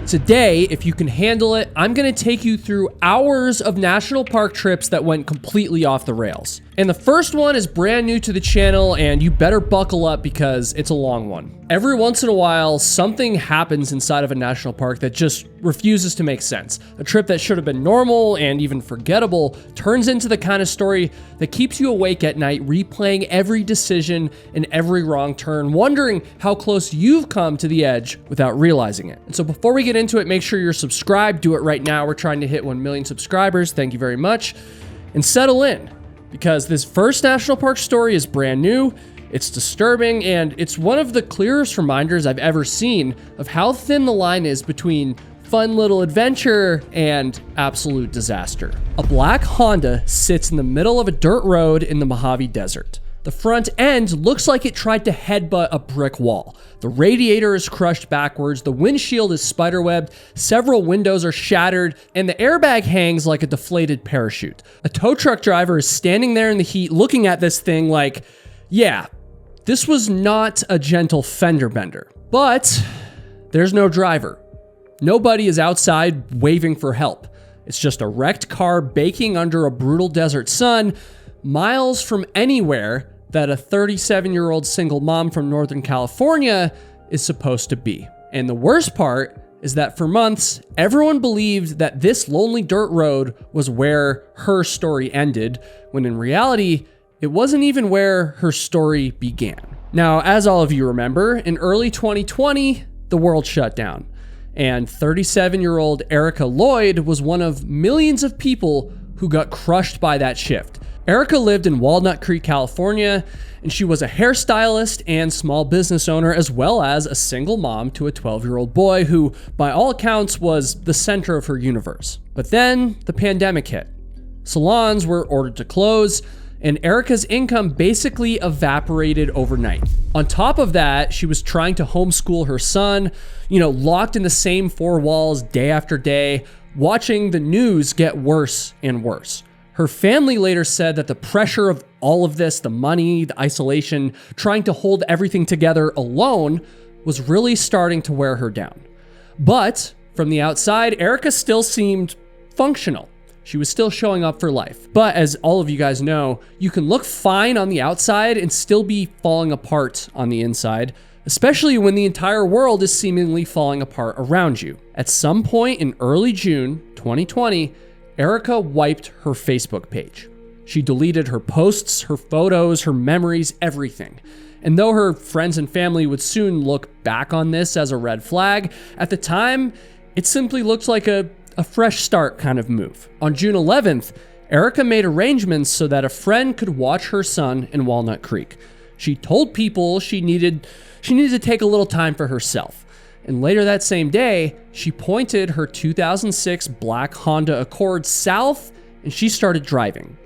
Today, if you can handle it, I'm gonna take you through hours of national park trips that went completely off the rails. And the first one is brand new to the channel, and you better buckle up because it's a long one. Every once in a while, something happens inside of a national park that just refuses to make sense. A trip that should have been normal and even forgettable turns into the kind of story that keeps you awake at night, replaying every decision and every wrong turn, wondering how close you've come to the edge without realizing it. And so before we get into it, make sure you're subscribed. Do it right now. We're trying to hit 1 million subscribers. Thank you very much. And settle in, because this first national park story is brand new. It's disturbing, and it's one of the clearest reminders I've ever seen of how thin the line is between fun little adventure and absolute disaster. A black Honda sits in the middle of a dirt road in the Mojave Desert. The front end looks like it tried to headbutt a brick wall. The radiator is crushed backwards, the windshield is spiderwebbed, several windows are shattered, and the airbag hangs like a deflated parachute. A tow truck driver is standing there in the heat looking at this thing like, yeah, this was not a gentle fender bender. But there's no driver. Nobody is outside waving for help. It's just a wrecked car baking under a brutal desert sun, miles from anywhere that a 37-year-old single mom from Northern California is supposed to be. And the worst part is that for months, everyone believed that this lonely dirt road was where her story ended, when in reality, it wasn't even where her story began. Now, as all of you remember, in early 2020, the world shut down, and 37-year-old Erika Lloyd was one of millions of people who got crushed by that shift. Erika lived in Walnut Creek, California, and she was a hairstylist and small business owner, as well as a single mom to a 12-year-old boy who, by all accounts, was the center of her universe. But then the pandemic hit. Salons were ordered to close, and Erika's income basically evaporated overnight. On top of that, she was trying to homeschool her son, locked in the same four walls day after day, watching the news get worse and worse. Her family later said that the pressure of all of this, the money, the isolation, trying to hold everything together alone, was really starting to wear her down. But from the outside, Erika still seemed functional. She was still showing up for life. But as all of you guys know, you can look fine on the outside and still be falling apart on the inside, especially when the entire world is seemingly falling apart around you. At some point in early June 2020, Erika wiped her Facebook page. She deleted her posts, her photos, her memories, everything. And though her friends and family would soon look back on this as a red flag, at the time, it simply looked like a fresh start kind of move. On June 11th, Erika made arrangements so that a friend could watch her son in Walnut Creek. She told people she needed to take a little time for herself. And later that same day, she pointed her 2006 black Honda Accord south, and she started driving.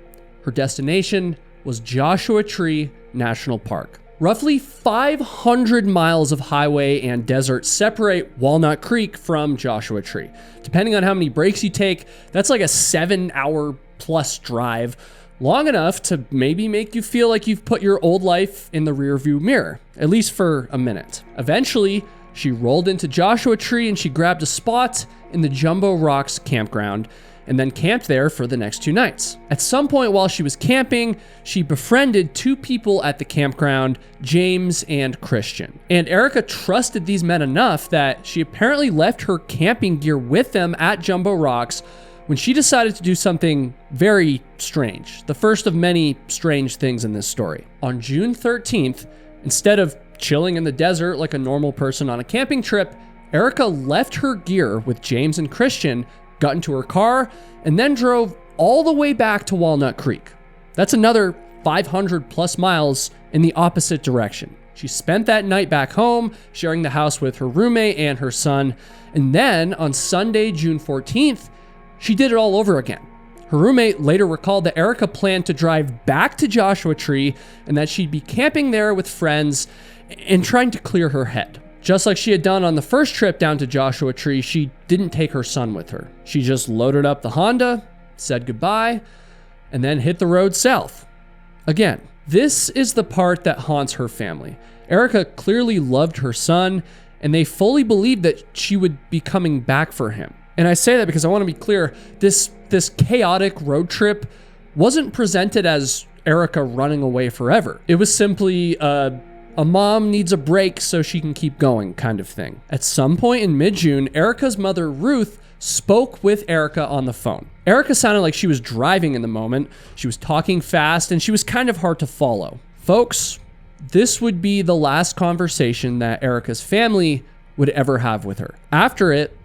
Her destination was Joshua Tree National Park. Roughly 500 miles of highway and desert separate Walnut Creek from Joshua Tree. Depending on how many breaks you take, that's like a 7-hour plus drive, long enough to maybe make you feel like you've put your old life in the rearview mirror, at least for a minute. Eventually, she rolled into Joshua Tree and she grabbed a spot in the Jumbo Rocks campground and then camped there for the next 2 nights. At some point while she was camping, she befriended 2 people at the campground, James and Christian. And Erika trusted these men enough that she apparently left her camping gear with them at Jumbo Rocks when she decided to do something very strange, the first of many strange things in this story. On June 13th, instead of chilling in the desert like a normal person on a camping trip, Erika left her gear with James and Christian, got into her car, and then drove all the way back to Walnut Creek. That's another 500 plus miles in the opposite direction. She spent that night back home, sharing the house with her roommate and her son. And then on Sunday, June 14th, she did it all over again. Her roommate later recalled that Erika planned to drive back to Joshua Tree and that she'd be camping there with friends and trying to clear her head. Just like she had done on the first trip down to Joshua Tree, she didn't take her son with her. She just loaded up the Honda, said goodbye, and then hit the road south. Again, this is the part that haunts her family. Erika clearly loved her son, and they fully believed that she would be coming back for him. And I say that because I want to be clear, this chaotic road trip wasn't presented as Erika running away forever. It was simply a mom needs a break so she can keep going kind of thing. At some point in mid-June, Erika's mother, Ruth, spoke with Erika on the phone. Erika sounded like she was driving in the moment. She was talking fast, and she was kind of hard to follow. Folks, this would be the last conversation that Erika's family would ever have with her. After it,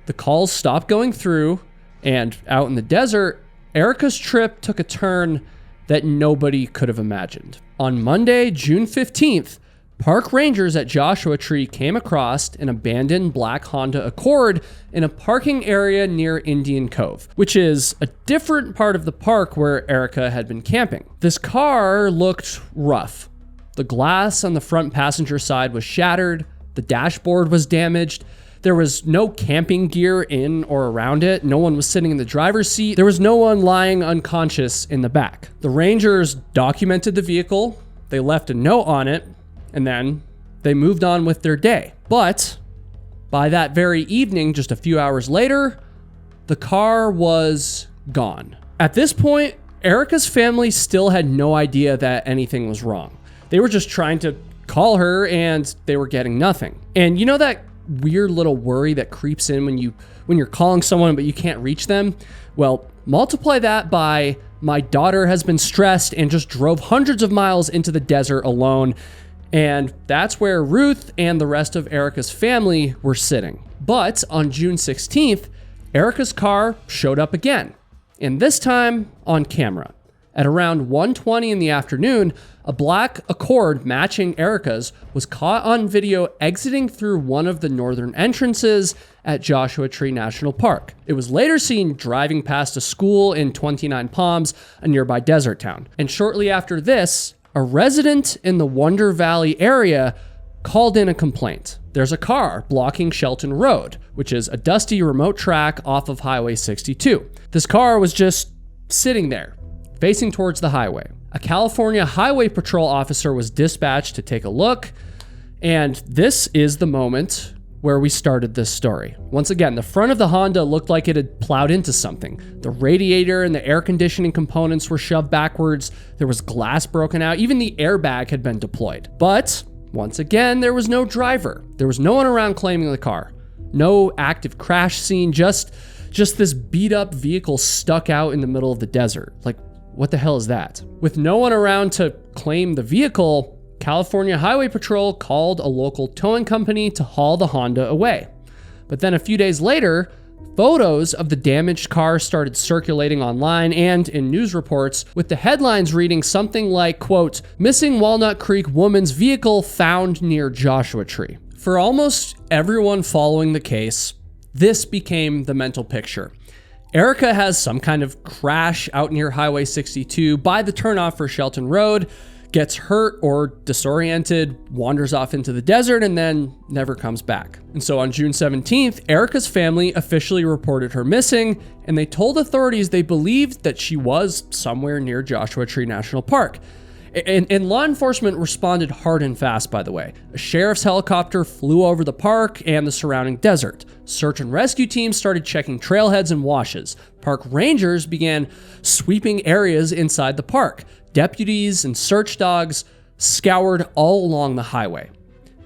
the calls stopped going through, and out in the desert, Erika's trip took a turn that nobody could have imagined. On Monday, June 15th, park rangers at Joshua Tree came across an abandoned black Honda Accord in a parking area near Indian Cove, which is a different part of the park where Erika had been camping. This car looked rough. The glass on the front passenger side was shattered, the dashboard was damaged, there was no camping gear in or around it, no one was sitting in the driver's seat, there was no one lying unconscious in the back. The Rangers documented the vehicle, they left a note on it, and then they moved on with their day. But by that very evening, just a few hours later, the car was gone. At this point, Erika's family still had no idea that anything was wrong. They were just trying to call her and they were getting nothing. And you know that weird little worry that creeps in when you're calling someone but you can't reach them? Well, multiply that by my daughter has been stressed and just drove hundreds of miles into the desert alone. And that's where Ruth and the rest of Erika's family were sitting. But on June 16th, Erika's car showed up again, and this time on camera. At around 1:20 in the afternoon, a black Accord matching Erika's was caught on video exiting through one of the northern entrances at Joshua Tree National Park. It was later seen driving past a school in 29 Palms, a nearby desert town. And shortly after this, a resident in the Wonder Valley area called in a complaint. There's a car blocking Shelton Road, which is a dusty remote track off of Highway 62. This car was just sitting there, facing towards the highway. A California Highway Patrol officer was dispatched to take a look, and this is the moment where we started this story. Once again, the front of the Honda looked like it had plowed into something. The radiator and the air conditioning components were shoved backwards. There was glass broken out. Even the airbag had been deployed. But once again, there was no driver. There was no one around claiming the car. No active crash scene, just this beat up vehicle stuck out in the middle of the desert. Like, what the hell is that? With no one around to claim the vehicle, California Highway Patrol called a local towing company to haul the Honda away. But then a few days later, photos of the damaged car started circulating online and in news reports, with the headlines reading something like, quote, "Missing Walnut Creek woman's vehicle found near Joshua Tree." For almost everyone following the case, this became the mental picture. Erika has some kind of crash out near Highway 62 by the turnoff for Shelton Road, gets hurt or disoriented, wanders off into the desert, and then never comes back. And so on June 17th, Erika's family officially reported her missing, and they told authorities they believed that she was somewhere near Joshua Tree National Park. And law enforcement responded hard and fast, by the way. A sheriff's helicopter flew over the park and the surrounding desert. Search and rescue teams started checking trailheads and washes. Park rangers began sweeping areas inside the park. Deputies and search dogs scoured all along the highway.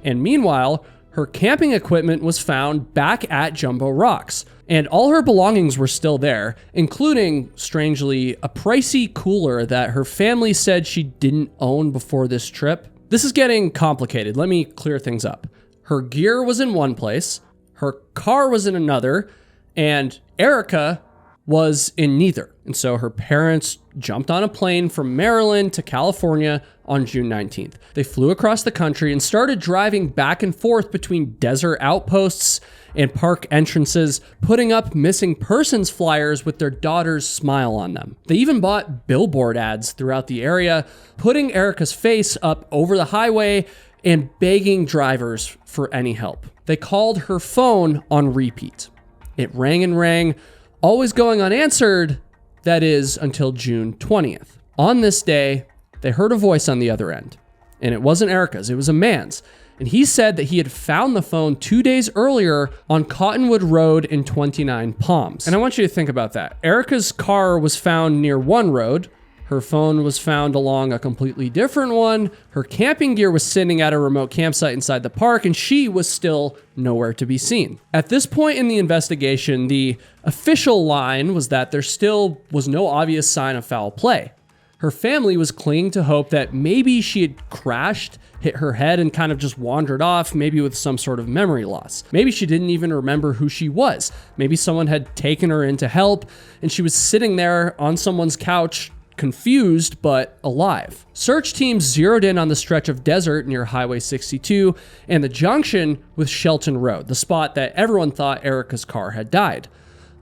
And meanwhile, her camping equipment was found back at Jumbo Rocks, and all her belongings were still there, including, strangely, a pricey cooler that her family said she didn't own before this trip. This is getting complicated. Let me clear things up. Her gear was in one place, her car was in another, and Erika was in neither. And so her parents jumped on a plane from Maryland to California on June 19th. They flew across the country and started driving back and forth between desert outposts and park entrances, putting up missing persons flyers with their daughter's smile on them. They even bought billboard ads throughout the area, putting Erika's face up over the highway and begging drivers for any help. They called her phone on repeat. It rang and rang, always going unanswered, that is, until June 20th. On this day, they heard a voice on the other end, and it wasn't Erika's, it was a man's. And he said that he had found the phone 2 days earlier on Cottonwood Road in 29 Palms. And I want you to think about that. Erika's car was found near one road. Her phone was found along a completely different one. Her camping gear was sitting at a remote campsite inside the park, and she was still nowhere to be seen. At this point in the investigation, the official line was that there still was no obvious sign of foul play. Her family was clinging to hope that maybe she had crashed, hit her head, and kind of just wandered off, maybe with some sort of memory loss. Maybe she didn't even remember who she was. Maybe someone had taken her in to help, and she was sitting there on someone's couch, confused but alive. Search teams zeroed in on the stretch of desert near Highway 62 and the junction with Shelton Road, the spot that everyone thought Erika's car had died.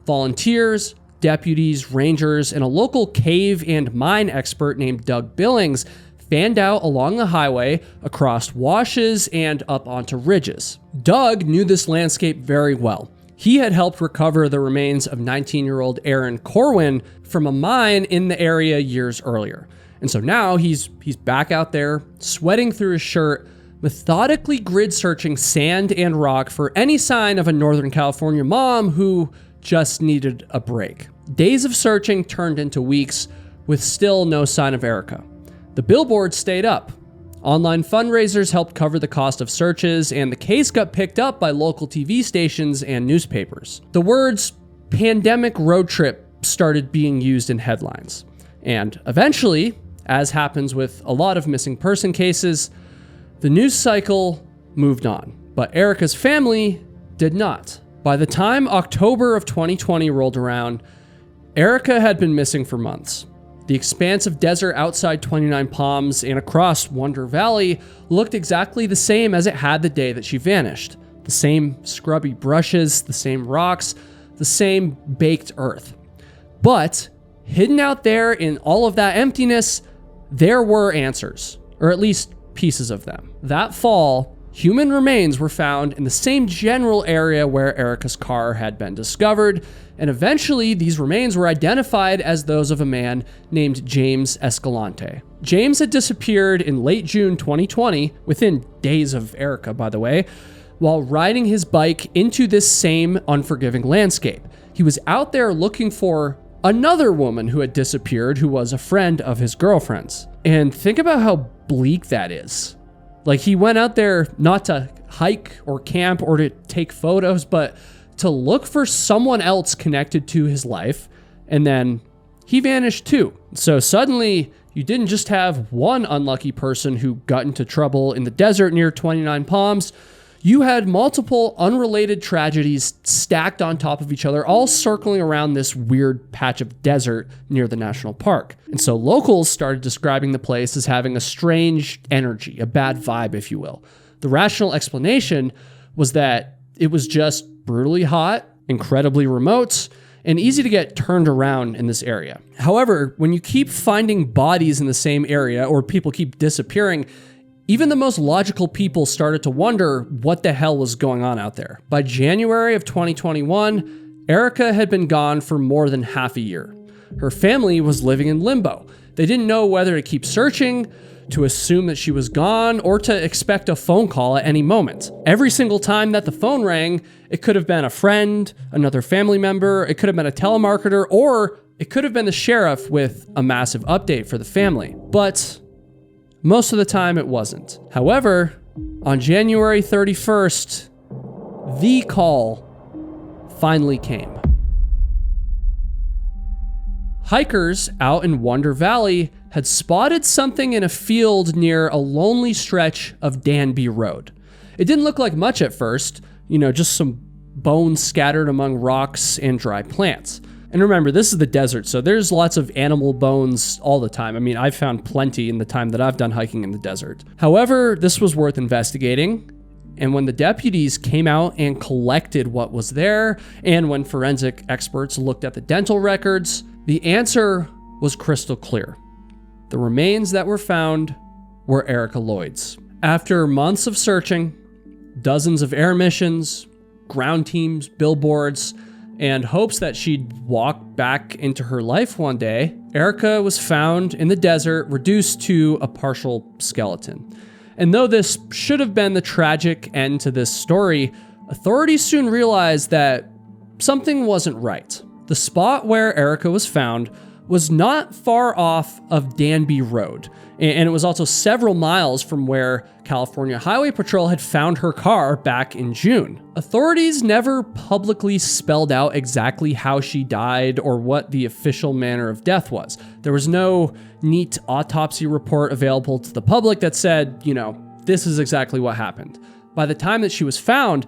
Volunteers, deputies, rangers, and a local cave and mine expert named Doug Billings fanned out along the highway, across washes, and up onto ridges. Doug knew this landscape very well. He had helped recover the remains of 19-year-old Aaron Corwin from a mine in the area years earlier. And so now he's back out there, sweating through his shirt, methodically grid searching sand and rock for any sign of a Northern California mom who just needed a break. Days of searching turned into weeks with still no sign of Erika. The billboard stayed up. Online fundraisers helped cover the cost of searches, and the case got picked up by local TV stations and newspapers. The words pandemic road trip started being used in headlines. And eventually, as happens with a lot of missing person cases, the news cycle moved on. But Erika's family did not. By the time October of 2020 rolled around, Erika had been missing for months. The expanse of desert outside 29 Palms and across Wonder Valley looked exactly the same as it had the day that she vanished. The same scrubby brushes, the same rocks, the same baked earth. But hidden out there in all of that emptiness, there were answers, or at least pieces of them. That fall, human remains were found in the same general area where Erika's car had been discovered, and eventually these remains were identified as those of a man named James Escalante. James had disappeared in late June 2020, within days of Erika, by the way, while riding his bike into this same unforgiving landscape. He was out there looking for another woman who had disappeared, who was a friend of his girlfriend's. And think about how bleak that is. Like, he went out there not to hike or camp or to take photos, but to look for someone else connected to his life, and then he vanished too. So suddenly, you didn't just have one unlucky person who got into trouble in the desert near 29 Palms, you had multiple unrelated tragedies stacked on top of each other, all circling around this weird patch of desert near the national park. And so locals started describing the place as having a strange energy, a bad vibe, if you will. The rational explanation was that it was just brutally hot, incredibly remote, and easy to get turned around in this area. However, when you keep finding bodies in the same area, or people keep disappearing, even the most logical people started to wonder what the hell was going on out there. By January of 2021, Erika had been gone for more than half a year. Her family was living in limbo. They didn't know whether to keep searching, to assume that she was gone, or to expect a phone call at any moment. Every single time that the phone rang, it could have been a friend, another family member, it could have been a telemarketer, or it could have been the sheriff with a massive update for the family. But most of the time it wasn't. However, on January 31st, the call finally came. Hikers out in Wonder Valley had spotted something in a field near a lonely stretch of Danby Road. It didn't look like much at first, just some bones scattered among rocks and dry plants. And remember, this is the desert, so there's lots of animal bones all the time. I mean, I've found plenty in the time that I've done hiking in the desert. However, this was worth investigating. And when the deputies came out and collected what was there, and when forensic experts looked at the dental records, the answer was crystal clear. The remains that were found were Erika Lloyd's. After months of searching, dozens of air missions, ground teams, billboards, and hopes that she'd walk back into her life one day, Erika was found in the desert, reduced to a partial skeleton. And though this should have been the tragic end to this story, authorities soon realized that something wasn't right. The spot where Erika was found was not far off of Danby Road, and it was also several miles from where California Highway Patrol had found her car back in June. Authorities never publicly spelled out exactly how she died or what the official manner of death was. There was no neat autopsy report available to the public that said, this is exactly what happened. By the time that she was found,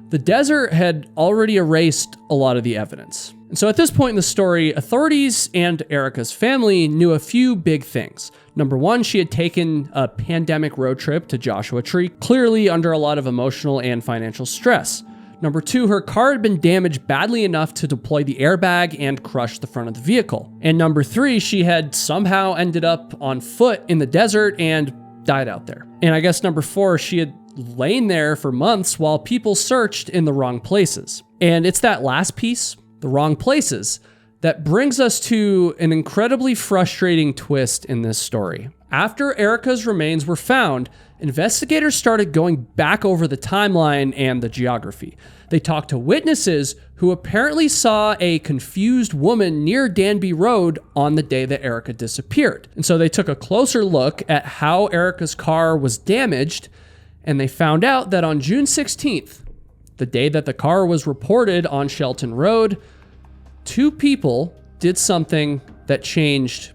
the desert had already erased a lot of the evidence. And so at this point in the story, authorities and Erika's family knew a few big things. Number one, she had taken a pandemic road trip to Joshua Tree, clearly under a lot of emotional and financial stress. Number two, her car had been damaged badly enough to deploy the airbag and crush the front of the vehicle. And number three, she had somehow ended up on foot in the desert and died out there. And I guess number four, she had lain there for months while people searched in the wrong places. And it's that last piece, the wrong places, that brings us to an incredibly frustrating twist in this story. After Erika's remains were found, investigators started going back over the timeline and the geography. They talked to witnesses who apparently saw a confused woman near Danby Road on the day that Erika disappeared. And so they took a closer look at how Erika's car was damaged, and they found out that on June 16th, the day that the car was reported on Shelton Road, two people did something that changed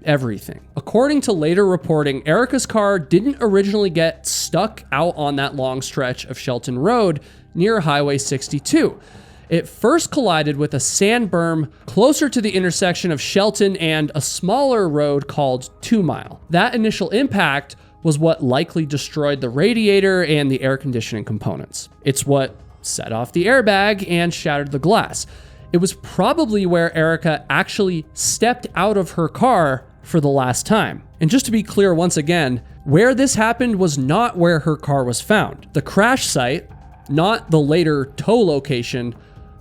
everything. According to later reporting, Erika's car didn't originally get stuck out on that long stretch of Shelton Road near Highway 62. It first collided with a sand berm closer to the intersection of Shelton and a smaller road called 2 Mile. That initial impact was what likely destroyed the radiator and the air conditioning components. It's what set off the airbag and shattered the glass. It was probably where Erika actually stepped out of her car for the last time. And just to be clear once again, where this happened was not where her car was found. The crash site, not the later tow location,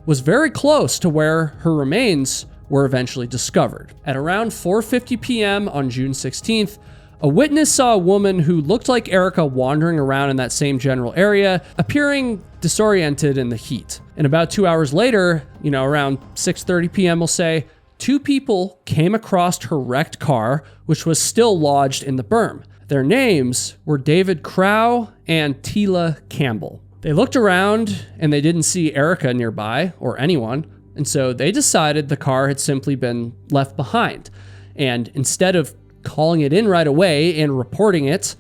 was very close to where her remains were eventually discovered. At around 4:50 p.m. on June 16th, a witness saw a woman who looked like Erika wandering around in that same general area, appearing disoriented in the heat. And about 2 hours later, around 6:30 p.m., we'll say, two people came across her wrecked car, which was still lodged in the berm. Their names were David Crow and Tila Campbell. They looked around and they didn't see Erika nearby or anyone, and so they decided the car had simply been left behind. And instead of calling it in right away and reporting it,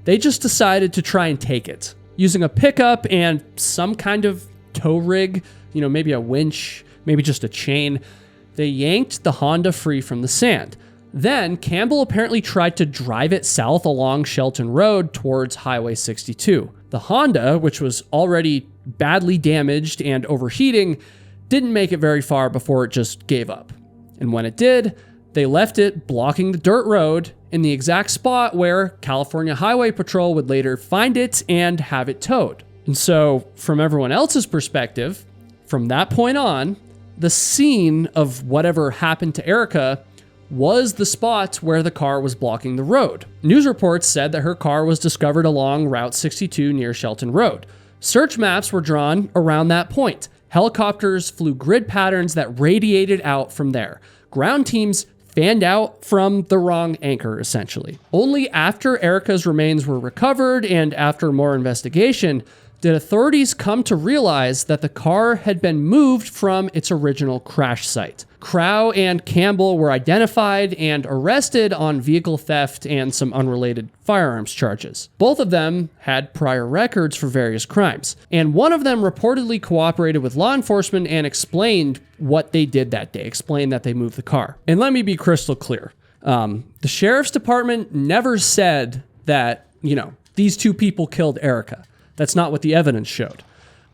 they just decided to try and take it. Using a pickup and some kind of tow rig, maybe a winch, maybe just a chain, they yanked the Honda free from the sand. Then Campbell apparently tried to drive it south along Shelton Road towards Highway 62. The Honda, which was already badly damaged and overheating, didn't make it very far before it just gave up. And when it did, they left it blocking the dirt road in the exact spot where California Highway Patrol would later find it and have it towed. And so, from everyone else's perspective, from that point on, the scene of whatever happened to Erika was the spot where the car was blocking the road. News reports said that her car was discovered along Route 62 near Shelton Road. Search maps were drawn around that point. Helicopters flew grid patterns that radiated out from there. Ground teams fanned out from the wrong anchor, essentially. Only after Erika's remains were recovered and after more investigation did authorities come to realize that the car had been moved from its original crash site. Crow and Campbell were identified and arrested on vehicle theft and some unrelated firearms charges. Both of them had prior records for various crimes, and one of them reportedly cooperated with law enforcement and explained what they did that day, explained that they moved the car. And let me be crystal clear. The sheriff's department never said that, these two people killed Erika. That's not what the evidence showed.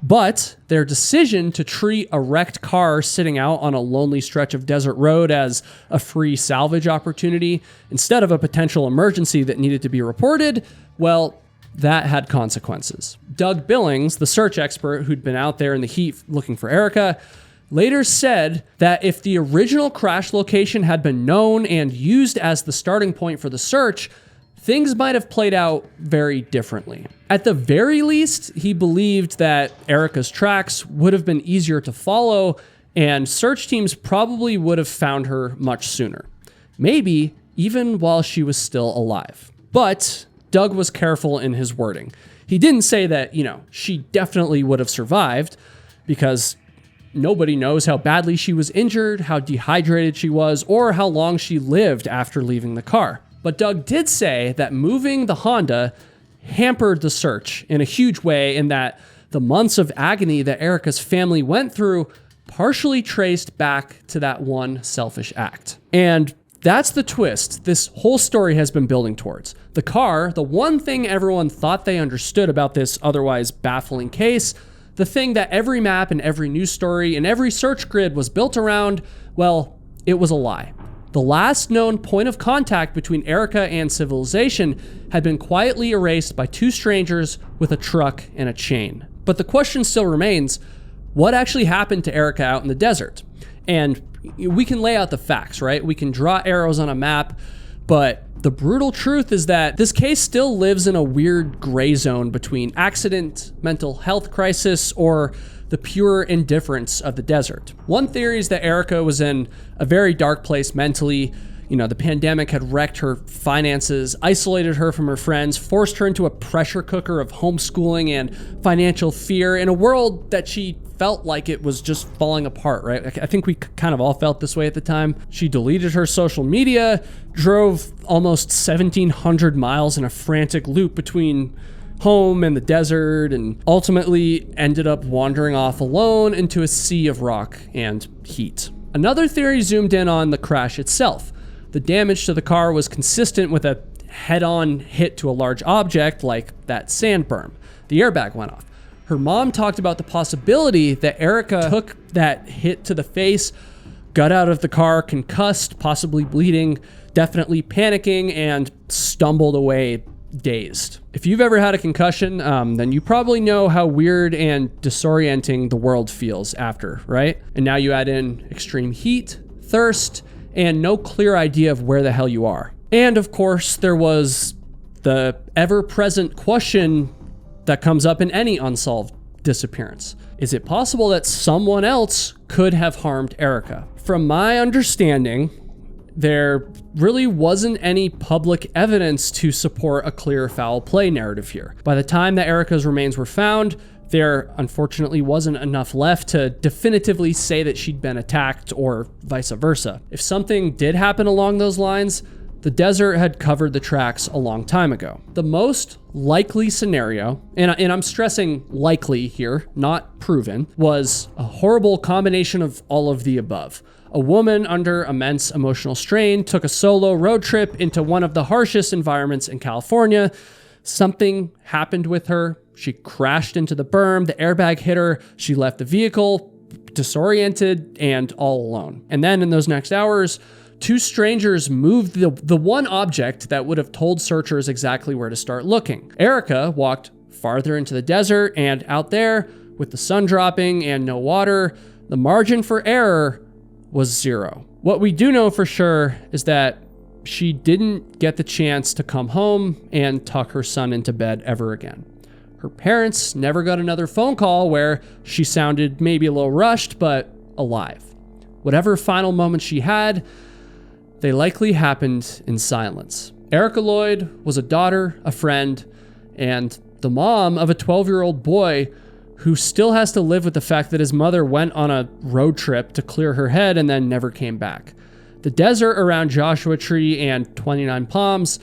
But their decision to treat a wrecked car sitting out on a lonely stretch of desert road as a free salvage opportunity instead of a potential emergency that needed to be reported, well, that had consequences. Doug Billings, the search expert who'd been out there in the heat looking for Erika, later said that if the original crash location had been known and used as the starting point for the search, things might have played out very differently. At the very least, he believed that Erika's tracks would have been easier to follow, and search teams probably would have found her much sooner. Maybe even while she was still alive. But Doug was careful in his wording. He didn't say that, she definitely would have survived, because nobody knows how badly she was injured, how dehydrated she was, or how long she lived after leaving the car. But Doug did say that moving the Honda hampered the search in a huge way, in that the months of agony that Erika's family went through partially traced back to that one selfish act. And that's the twist this whole story has been building towards. The car, the one thing everyone thought they understood about this otherwise baffling case, the thing that every map and every news story and every search grid was built around, well, it was a lie. The last known point of contact between Erika and civilization had been quietly erased by two strangers with a truck and a chain. But the question still remains, what actually happened to Erika out in the desert? And we can lay out the facts, right? We can draw arrows on a map, but the brutal truth is that this case still lives in a weird gray zone between accident, mental health crisis, or the pure indifference of the desert. One theory is that Erika was in a very dark place mentally. The pandemic had wrecked her finances, isolated her from her friends, forced her into a pressure cooker of homeschooling and financial fear in a world that she felt like it was just falling apart, right? I think we kind of all felt this way at the time. She deleted her social media, drove almost 1,700 miles in a frantic loop between home and the desert, and ultimately ended up wandering off alone into a sea of rock and heat. Another theory zoomed in on the crash itself. The damage to the car was consistent with a head-on hit to a large object like that sand berm. The airbag went off. Her mom talked about the possibility that Erika took that hit to the face, got out of the car concussed, possibly bleeding, definitely panicking, and stumbled away dazed. If you've ever had a concussion, then you probably know how weird and disorienting the world feels after, right? And now you add in extreme heat, thirst, and no clear idea of where the hell you are. And of course, there was the ever-present question that comes up in any unsolved disappearance. Is it possible that someone else could have harmed Erika? From my understanding, there really wasn't any public evidence to support a clear foul play narrative here. By the time that Erika's remains were found, there unfortunately wasn't enough left to definitively say that she'd been attacked or vice versa. If something did happen along those lines, the desert had covered the tracks a long time ago. The most likely scenario, and I'm stressing likely here, not proven, was a horrible combination of all of the above. A woman under immense emotional strain took a solo road trip into one of the harshest environments in California. Something happened with her. She crashed into the berm, the airbag hit her, she left the vehicle, disoriented and all alone. And then in those next hours, two strangers moved the one object that would have told searchers exactly where to start looking. Erika walked farther into the desert, and out there, with the sun dropping and no water, the margin for error was zero. What we do know for sure is that she didn't get the chance to come home and tuck her son into bed ever again. Her parents never got another phone call where she sounded maybe a little rushed, but alive. Whatever final moments she had, they likely happened in silence. Erika Lloyd was a daughter, a friend, and the mom of a 12-year-old boy who still has to live with the fact that his mother went on a road trip to clear her head and then never came back. The desert around Joshua Tree and 29 Palms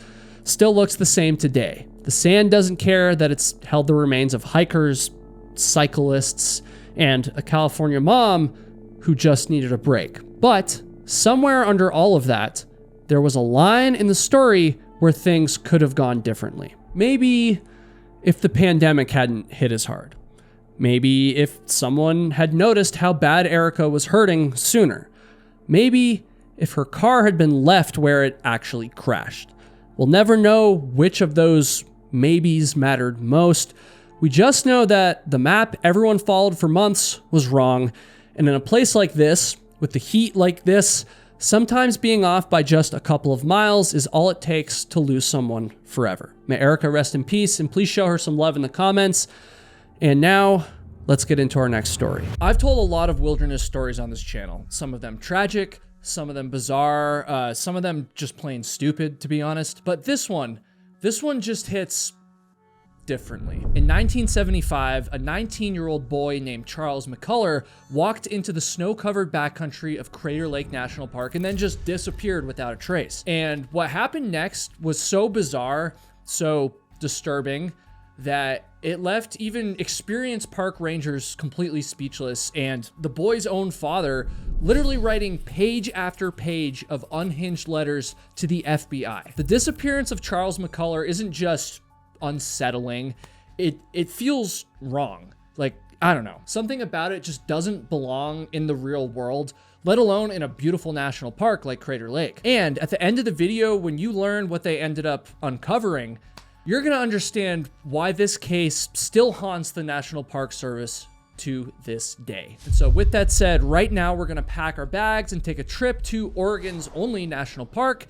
still looks the same today. The sand doesn't care that it's held the remains of hikers, cyclists, and a California mom who just needed a break. But somewhere under all of that, there was a line in the story where things could have gone differently. Maybe if the pandemic hadn't hit as hard. Maybe if someone had noticed how bad Erika was hurting sooner. Maybe if her car had been left where it actually crashed. We'll never know which of those maybes mattered most. We just know that the map everyone followed for months was wrong. And in a place like this, with the heat like this, Sometimes being off by just a couple of miles is all it takes to lose someone forever. May Erika rest in peace, and please show her some love in the comments. And now, let's get into our next story. I've told a lot of wilderness stories on this channel. Some of them tragic, some of them bizarre, some of them just plain stupid, to be honest. But this one just hits differently. In 1975, a 19-year-old boy named Charles McCullough walked into the snow-covered backcountry of Crater Lake National Park and then just disappeared without a trace. And what happened next was so bizarre, so disturbing, that it left even experienced park rangers completely speechless, and the boy's own father literally writing page after page of unhinged letters to the FBI. The disappearance of Charles McCullough isn't just unsettling, it feels wrong. Like, I don't know, something about it just doesn't belong in the real world, let alone in a beautiful national park like Crater Lake. And at the end of the video, when you learn what they ended up uncovering, you're gonna understand why this case still haunts the National Park Service to this day. And so with that said, right now we're gonna pack our bags and take a trip to Oregon's only national park,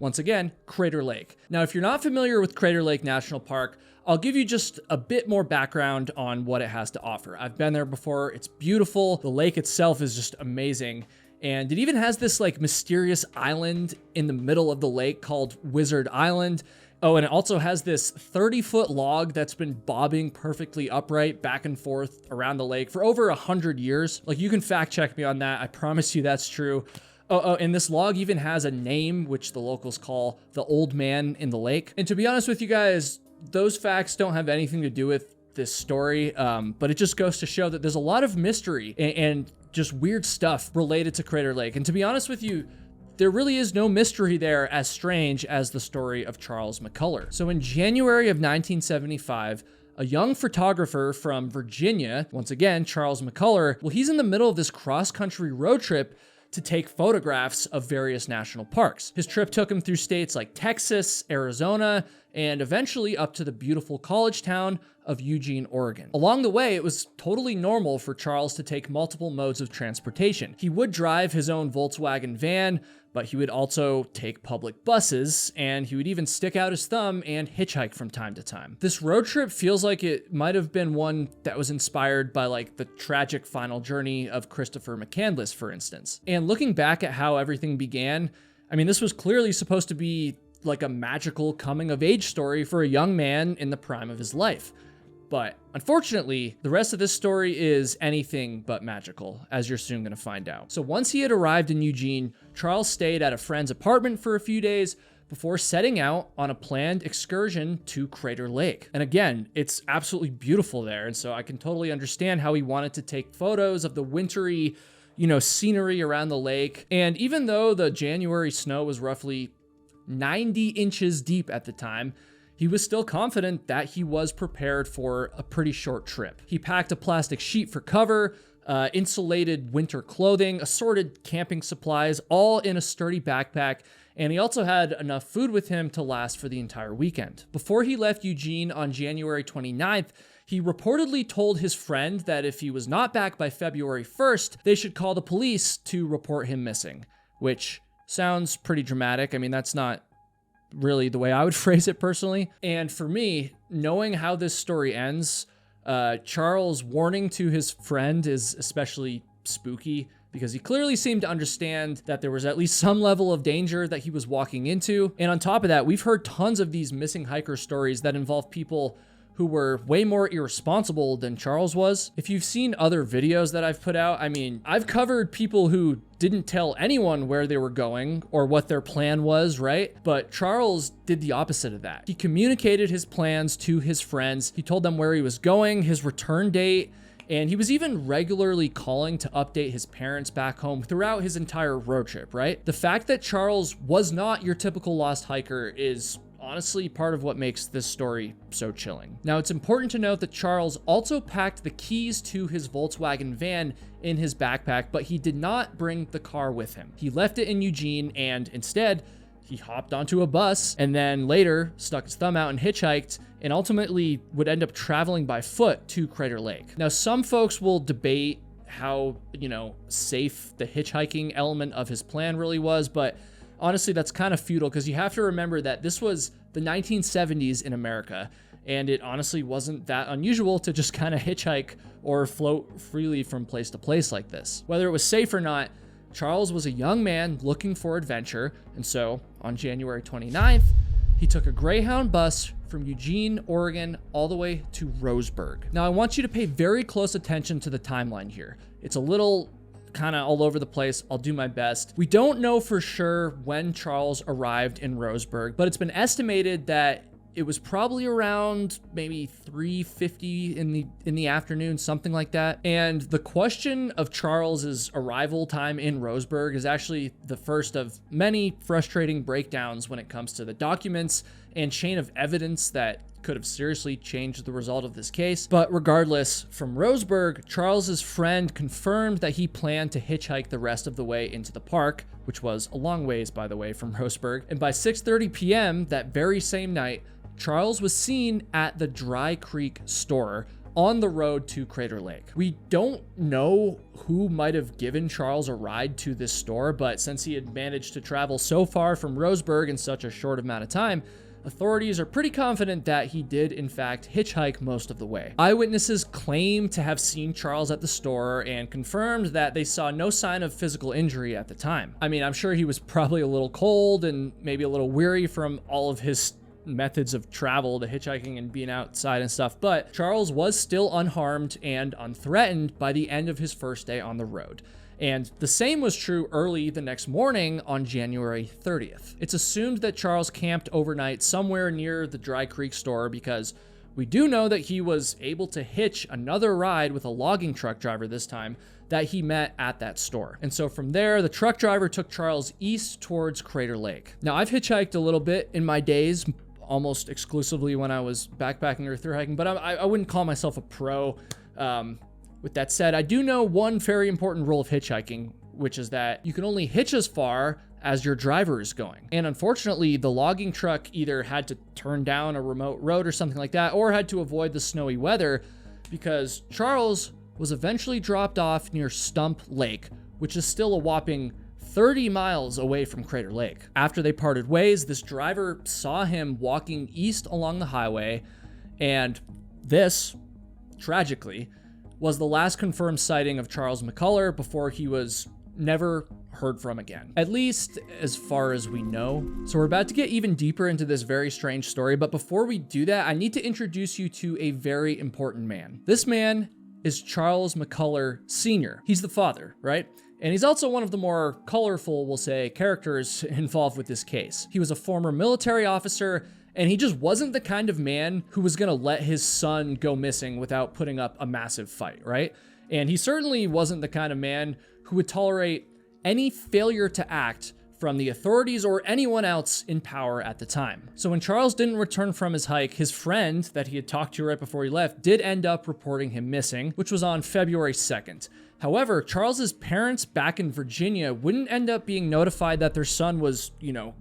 once again, Crater Lake. Now, if you're not familiar with Crater Lake National Park, I'll give you just a bit more background on what it has to offer. I've been there before, it's beautiful. The lake itself is just amazing. And it even has this like mysterious island in the middle of the lake called Wizard Island. Oh, and it also has this 30-foot log that's been bobbing perfectly upright back and forth around the lake for over 100 years. Like, you can fact check me on that. I promise you that's true. Oh, and this log even has a name, which the locals call the Old Man in the Lake. And to be honest with you guys, those facts don't have anything to do with this story, but it just goes to show that there's a lot of mystery and just weird stuff related to Crater Lake. And to be honest with you, there really is no mystery there as strange as the story of Charles McCullough. So in January of 1975, a young photographer from Virginia, once again, Charles McCullough, well, he's in the middle of this cross-country road trip to take photographs of various national parks. His trip took him through states like Texas, Arizona, and eventually up to the beautiful college town of Eugene, Oregon. Along the way, it was totally normal for Charles to take multiple modes of transportation. He would drive his own Volkswagen van, but he would also take public buses, and he would even stick out his thumb and hitchhike from time to time. This road trip feels like it might have been one that was inspired by like the tragic final journey of Christopher McCandless, for instance. And looking back at how everything began, I mean, this was clearly supposed to be like a magical coming of age story for a young man in the prime of his life. But unfortunately, the rest of this story is anything but magical, as you're soon going to find out. So once he had arrived in Eugene, Charles stayed at a friend's apartment for a few days before setting out on a planned excursion to Crater Lake. And again, it's absolutely beautiful there, and so I can totally understand how he wanted to take photos of the wintry, scenery around the lake. And even though the January snow was roughly 90 inches deep at the time, he was still confident that he was prepared for a pretty short trip. He packed a plastic sheet for cover, insulated winter clothing, assorted camping supplies, all in a sturdy backpack, and he also had enough food with him to last for the entire weekend. Before he left Eugene on January 29th, he reportedly told his friend that if he was not back by February 1st, they should call the police to report him missing, which sounds pretty dramatic. I mean, that's not really the way I would phrase it personally. And for me, knowing how this story ends, Charles' warning to his friend is especially spooky because he clearly seemed to understand that there was at least some level of danger that he was walking into. And on top of that, we've heard tons of these missing hiker stories that involve people who were way more irresponsible than Charles was. If you've seen other videos that I've put out, I mean, I've covered people who didn't tell anyone where they were going or what their plan was, right? But Charles did the opposite of that. He communicated his plans to his friends. He told them where he was going, his return date, and he was even regularly calling to update his parents back home throughout his entire road trip, right? The fact that Charles was not your typical lost hiker is honestly part of what makes this story so chilling. Now, it's important to note that Charles also packed the keys to his Volkswagen van in his backpack, but he did not bring the car with him. He left it in Eugene, and instead, he hopped onto a bus and then later stuck his thumb out and hitchhiked and ultimately would end up traveling by foot to Crater Lake. Now, some folks will debate how, safe the hitchhiking element of his plan really was, but honestly, that's kind of futile because you have to remember that this was the 1970s in America, and it honestly wasn't that unusual to just kind of hitchhike or float freely from place to place like this. Whether it was safe or not, Charles was a young man looking for adventure, and so on January 29th, he took a Greyhound bus from Eugene, Oregon, all the way to Roseburg. Now, I want you to pay very close attention to the timeline here. It's a little kind of all over the place. I'll do my best. We don't know for sure when Charles arrived in Roseburg, but it's been estimated that it was probably around maybe 3:50 in the afternoon, something like that. And the question of Charles's arrival time in Roseburg is actually the first of many frustrating breakdowns when it comes to the documents and chain of evidence that could have seriously changed the result of this case. But regardless, from Roseburg, Charles's friend confirmed that he planned to hitchhike the rest of the way into the park, which was a long ways, by the way, from Roseburg. And by 6:30 p.m. that very same night, Charles was seen at the Dry Creek store on the road to Crater Lake. We don't know who might have given Charles a ride to this store, but since he had managed to travel so far from Roseburg in such a short amount of time, authorities are pretty confident that he did, in fact, hitchhike most of the way. Eyewitnesses claim to have seen Charles at the store and confirmed that they saw no sign of physical injury at the time. I mean, I'm sure he was probably a little cold and maybe a little weary from all of his methods of travel, the hitchhiking and being outside and stuff, but Charles was still unharmed and unthreatened by the end of his first day on the road. And the same was true early the next morning on January 30th. It's assumed that Charles camped overnight somewhere near the Dry Creek store because we do know that he was able to hitch another ride with a logging truck driver this time that he met at that store. And so from there, the truck driver took Charles east towards Crater Lake. Now, I've hitchhiked a little bit in my days, almost exclusively when I was backpacking or thru hiking, but I wouldn't call myself a pro. With that said, I do know one very important rule of hitchhiking, which is that you can only hitch as far as your driver is going. And unfortunately, the logging truck either had to turn down a remote road or something like that, or had to avoid the snowy weather because Charles was eventually dropped off near Stump Lake, which is still a whopping 30 miles away from Crater Lake. After they parted ways, this driver saw him walking east along the highway, and this, tragically, was the last confirmed sighting of Charles McCullough before he was never heard from again, at least as far as we know. So we're about to get even deeper into this very strange story, but before we do that, I need to introduce you to a very important man. This man is Charles McCullough Sr. He's the father, right? And he's also one of the more colorful, we'll say, characters involved with this case. He was a former military officer, and he just wasn't the kind of man who was gonna let his son go missing without putting up a massive fight, right? And he certainly wasn't the kind of man who would tolerate any failure to act from the authorities or anyone else in power at the time. So when Charles didn't return from his hike, his friend that he had talked to right before he left did end up reporting him missing, which was on February 2nd. However, Charles's parents back in Virginia wouldn't end up being notified that their son was,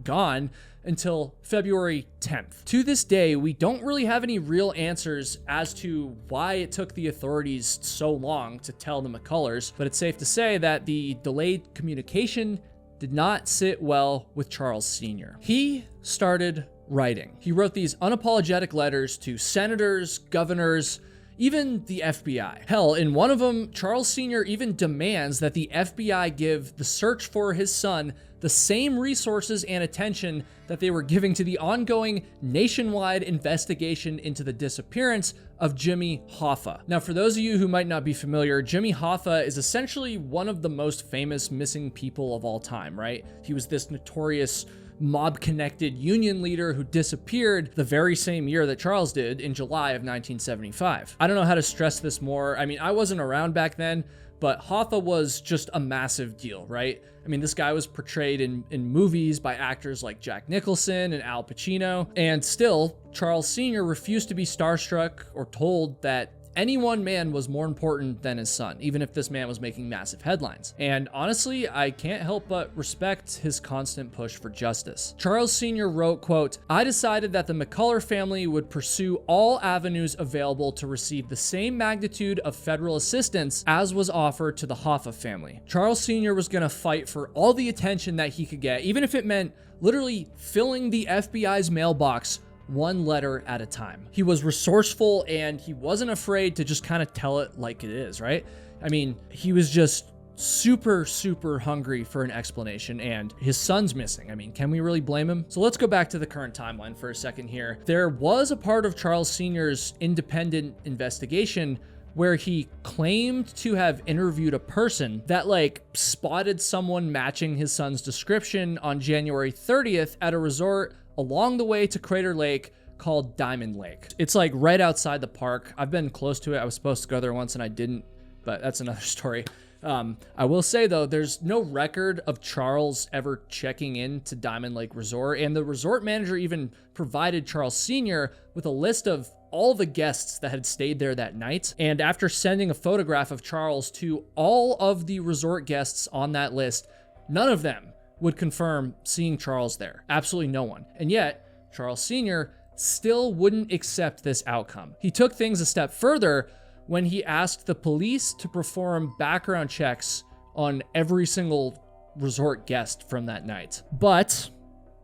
gone until February 10th. To this day, we don't really have any real answers as to why it took the authorities so long to tell the McCulloughs, but it's safe to say that the delayed communication did not sit well with Charles Sr. He started writing. He wrote these unapologetic letters to senators, governors, even the FBI. Hell, in one of them, Charles Sr. even demands that the FBI give the search for his son the same resources and attention that they were giving to the ongoing nationwide investigation into the disappearance of Jimmy Hoffa. Now, for those of you who might not be familiar, Jimmy Hoffa is essentially one of the most famous missing people of all time, right? He was this notorious mob-connected Union leader who disappeared the very same year that Charles did in July of 1975. I don't know how to stress this more. I mean, I wasn't around back then, but Hoffa was just a massive deal, right? I mean, this guy was portrayed in movies by actors like Jack Nicholson and Al Pacino, and still, Charles Sr. refused to be starstruck or told that any one man was more important than his son, even if this man was making massive headlines. And honestly, I can't help but respect his constant push for justice. Charles Sr. wrote, quote, "I decided that the McCullough family would pursue all avenues available to receive the same magnitude of federal assistance as was offered to the Hoffa family. Charles Sr. was going to fight for all the attention that he could get, even if it meant literally filling the FBI's mailbox one letter at a time. He was resourceful and he wasn't afraid to just kind of tell it like it is, right? I mean, he was just super hungry for an explanation, and his son's missing. I mean, can we really blame him? So let's go back to the current timeline for a second here. There was a part of Charles Sr.'s independent investigation where he claimed to have interviewed a person that like spotted someone matching his son's description on January 30th at a resort along the way to Crater Lake called Diamond Lake. It's like right outside the park. I've been close to it. I was supposed to go there once and I didn't, but that's another story. I will say though, there's no record of Charles ever checking into Diamond Lake Resort, and the resort manager even provided Charles Sr. with a list of all the guests that had stayed there that night. And after sending a photograph of Charles to all of the resort guests on that list, none of them would confirm seeing Charles there. Absolutely no one. And yet, Charles Sr. still wouldn't accept this outcome. He took things a step further when he asked the police to perform background checks on every single resort guest from that night. But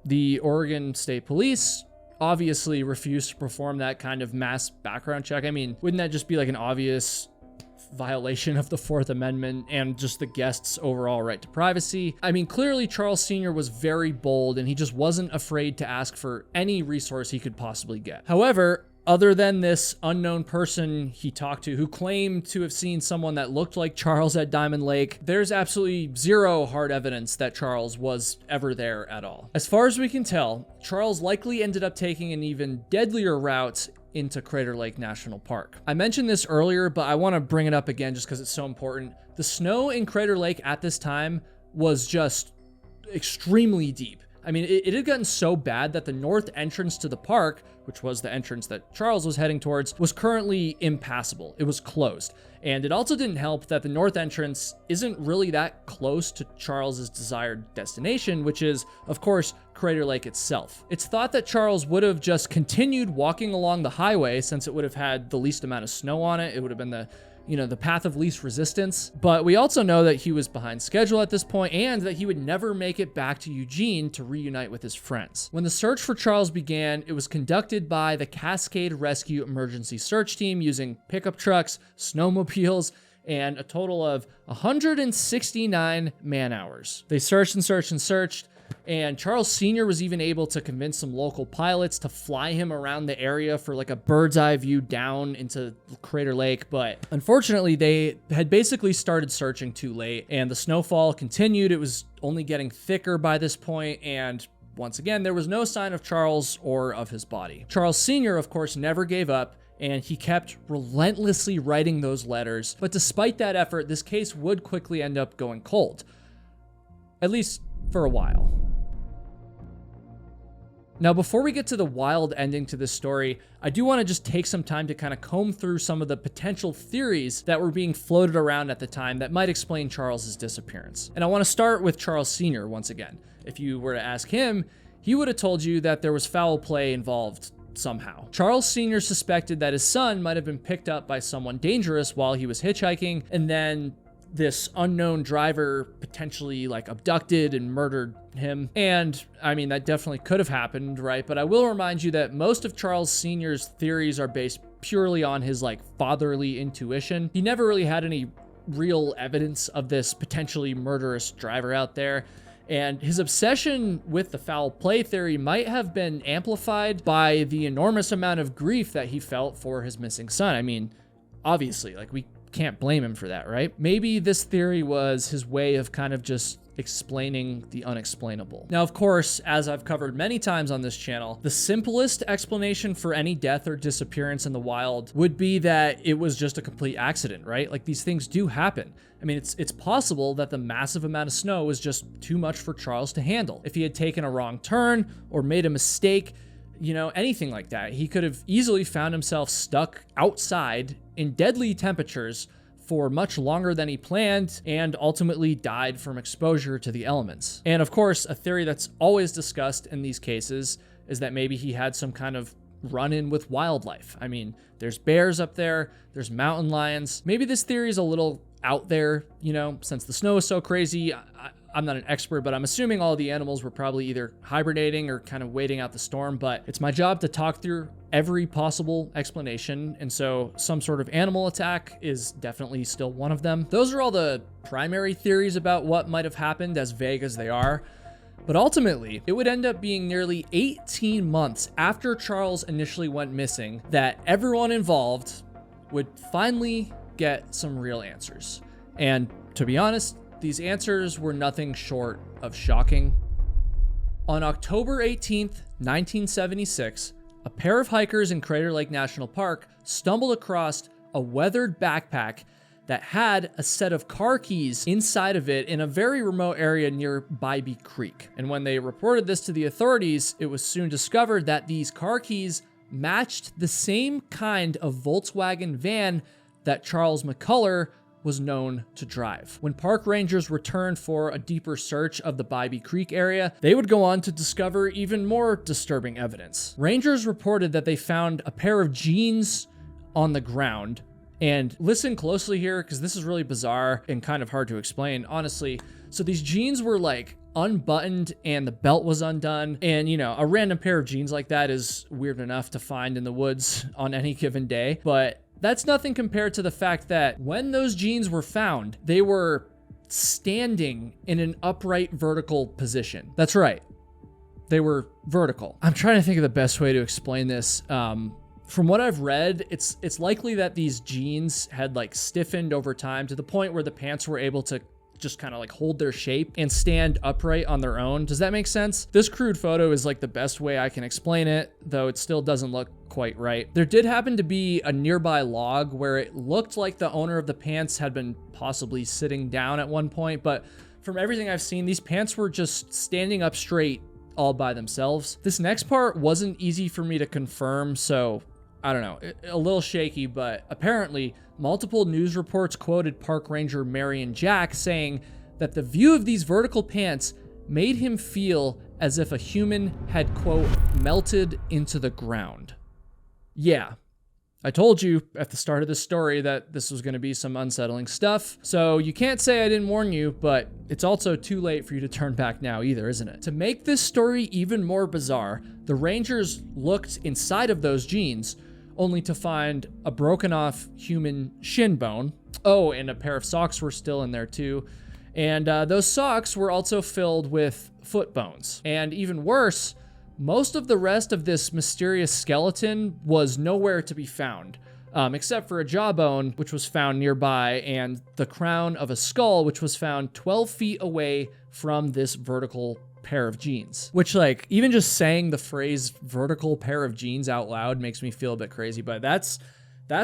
the Oregon State Police obviously refused to perform that kind of mass background check. I mean, wouldn't that just be like an obvious violation of the Fourth Amendment and just the guests' overall right to privacy? I mean, clearly Charles Sr. was very bold and he just wasn't afraid to ask for any resource he could possibly get. However, other than this unknown person he talked to who claimed to have seen someone that looked like Charles at Diamond Lake, there's absolutely zero hard evidence that Charles was ever there at all. As far as we can tell, Charles likely ended up taking an even deadlier route into Crater Lake National Park. I mentioned this earlier, but I want to bring it up again just because it's so important. The snow in Crater Lake at this time was just extremely deep. I mean, it had gotten so bad that the north entrance to the park, which was the entrance that Charles was heading towards, was currently impassable. It was closed. And it also didn't help that the north entrance isn't really that close to Charles's desired destination, which is, of course, Crater Lake itself. It's thought that Charles would have just continued walking along the highway since it would have had the least amount of snow on it. It would have been the path of least resistance. But we also know that he was behind schedule at this point and that he would never make it back to Eugene to reunite with his friends. When the search for Charles began, it was conducted by the Cascade Rescue Emergency Search Team using pickup trucks, snowmobiles, and a total of 169 man-hours. They searched and searched and searched, and Charles Sr. was even able to convince some local pilots to fly him around the area for like a bird's eye view down into Crater Lake. But unfortunately, they had basically started searching too late and the snowfall continued. It was only getting thicker by this point, and once again, there was no sign of Charles or of his body. Charles Sr., of course, never gave up, and he kept relentlessly writing those letters. But despite that effort, this case would quickly end up going cold. At least for a while. Now, before we get to the wild ending to this story, I do want to just take some time to kind of comb through some of the potential theories that were being floated around at the time that might explain Charles's disappearance. And I want to start with Charles Sr. once again. If you were to ask him, he would have told you that there was foul play involved somehow. Charles Sr. suspected that his son might have been picked up by someone dangerous while he was hitchhiking, and then this unknown driver potentially like abducted and murdered him. And I mean, that definitely could have happened, right? But I will remind you that most of Charles Sr.'s theories are based purely on his like fatherly intuition. He never really had any real evidence of this potentially murderous driver out there. And his obsession with the foul play theory might have been amplified by the enormous amount of grief that he felt for his missing son. I mean, obviously, like we can't blame him for that, right? Maybe this theory was his way of kind of just explaining the unexplainable. Now, of course, as I've covered many times on this channel, the simplest explanation for any death or disappearance in the wild would be that it was just a complete accident, right? Like these things do happen. I mean, it's possible that the massive amount of snow was just too much for Charles to handle. If he had taken a wrong turn or made a mistake, anything like that. He could have easily found himself stuck outside in deadly temperatures for much longer than he planned and ultimately died from exposure to the elements. And of course, a theory that's always discussed in these cases is that maybe he had some kind of run-in with wildlife. I mean, there's bears up there, there's mountain lions. Maybe this theory is a little out there, since the snow is so crazy. I'm not an expert, but I'm assuming all the animals were probably either hibernating or kind of waiting out the storm, but it's my job to talk through every possible explanation, and so some sort of animal attack is definitely still one of them. Those are all the primary theories about what might have happened, as vague as they are. But ultimately, it would end up being nearly 18 months after Charles initially went missing that everyone involved would finally get some real answers. And to be honest, these answers were nothing short of shocking. On October 18th, 1976, a pair of hikers in Crater Lake National Park stumbled across a weathered backpack that had a set of car keys inside of it in a very remote area near Bybee Creek. And when they reported this to the authorities, it was soon discovered that these car keys matched the same kind of Volkswagen van that Charles McCullough was known to drive. When park rangers returned for a deeper search of the Bybee Creek area, they would go on to discover even more disturbing evidence. Rangers reported that they found a pair of jeans on the ground. And listen closely here, because this is really bizarre and kind of hard to explain, honestly. So these jeans were like unbuttoned and the belt was undone. And a random pair of jeans like that is weird enough to find in the woods on any given day. But that's nothing compared to the fact that when those jeans were found, they were standing in an upright vertical position. That's right. They were vertical. I'm trying to think of the best way to explain this. From what I've read, it's likely that these jeans had like stiffened over time to the point where the pants were able to just kind of like hold their shape and stand upright on their own. Does that make sense? This crude photo is like the best way I can explain it, though it still doesn't look quite right. There did happen to be a nearby log where it looked like the owner of the pants had been possibly sitting down at one point, but from everything I've seen, these pants were just standing up straight all by themselves. This next part wasn't easy for me to confirm, so I don't know, a little shaky, but apparently multiple news reports quoted park ranger Marion Jack saying that the view of these vertical pants made him feel as if a human had, quote, melted into the ground. Yeah, I told you at the start of this story that this was going to be some unsettling stuff, so you can't say I didn't warn you, but it's also too late for you to turn back now either, isn't it? To make this story even more bizarre, the rangers looked inside of those jeans only to find a broken off human shin bone. Oh, and a pair of socks were still in there too. And those socks were also filled with foot bones. And even worse, most of the rest of this mysterious skeleton was nowhere to be found, except for a jawbone, which was found nearby, and the crown of a skull, which was found 12 feet away from this vertical pair of jeans. Which, like, even just saying the phrase vertical pair of jeans out loud makes me feel a bit crazy, but that's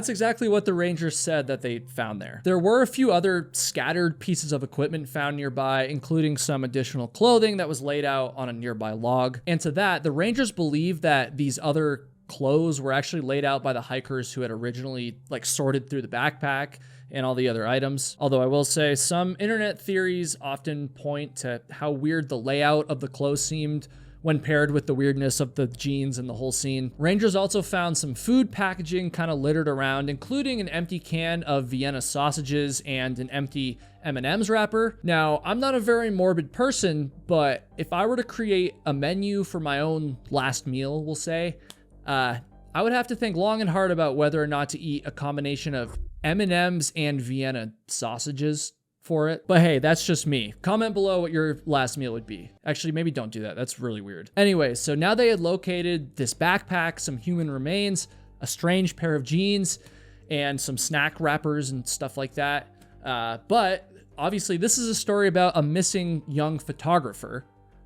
exactly what the rangers said that they found there. There were a few other scattered pieces of equipment found nearby, including some additional clothing that was laid out on a nearby log. And to that, the rangers believe that these other clothes were actually laid out by the hikers who had originally like sorted through the backpack and all the other items. Although I will say some internet theories often point to how weird the layout of the clothes seemed when paired with the weirdness of the jeans and the whole scene. Rangers also found some food packaging kind of littered around, including an empty can of Vienna sausages and an empty M&M's wrapper. Now, I'm not a very morbid person, but if I were to create a menu for my own last meal, we'll say, I would have to think long and hard about whether or not to eat a combination of M&M's and Vienna sausages for it. But hey, that's just me. Comment below what your last meal would be. Actually, maybe don't do that. That's really weird. Anyway, so now they had located this backpack, some human remains, a strange pair of jeans, and some snack wrappers and stuff like that. But obviously, this is a story about a missing young photographer.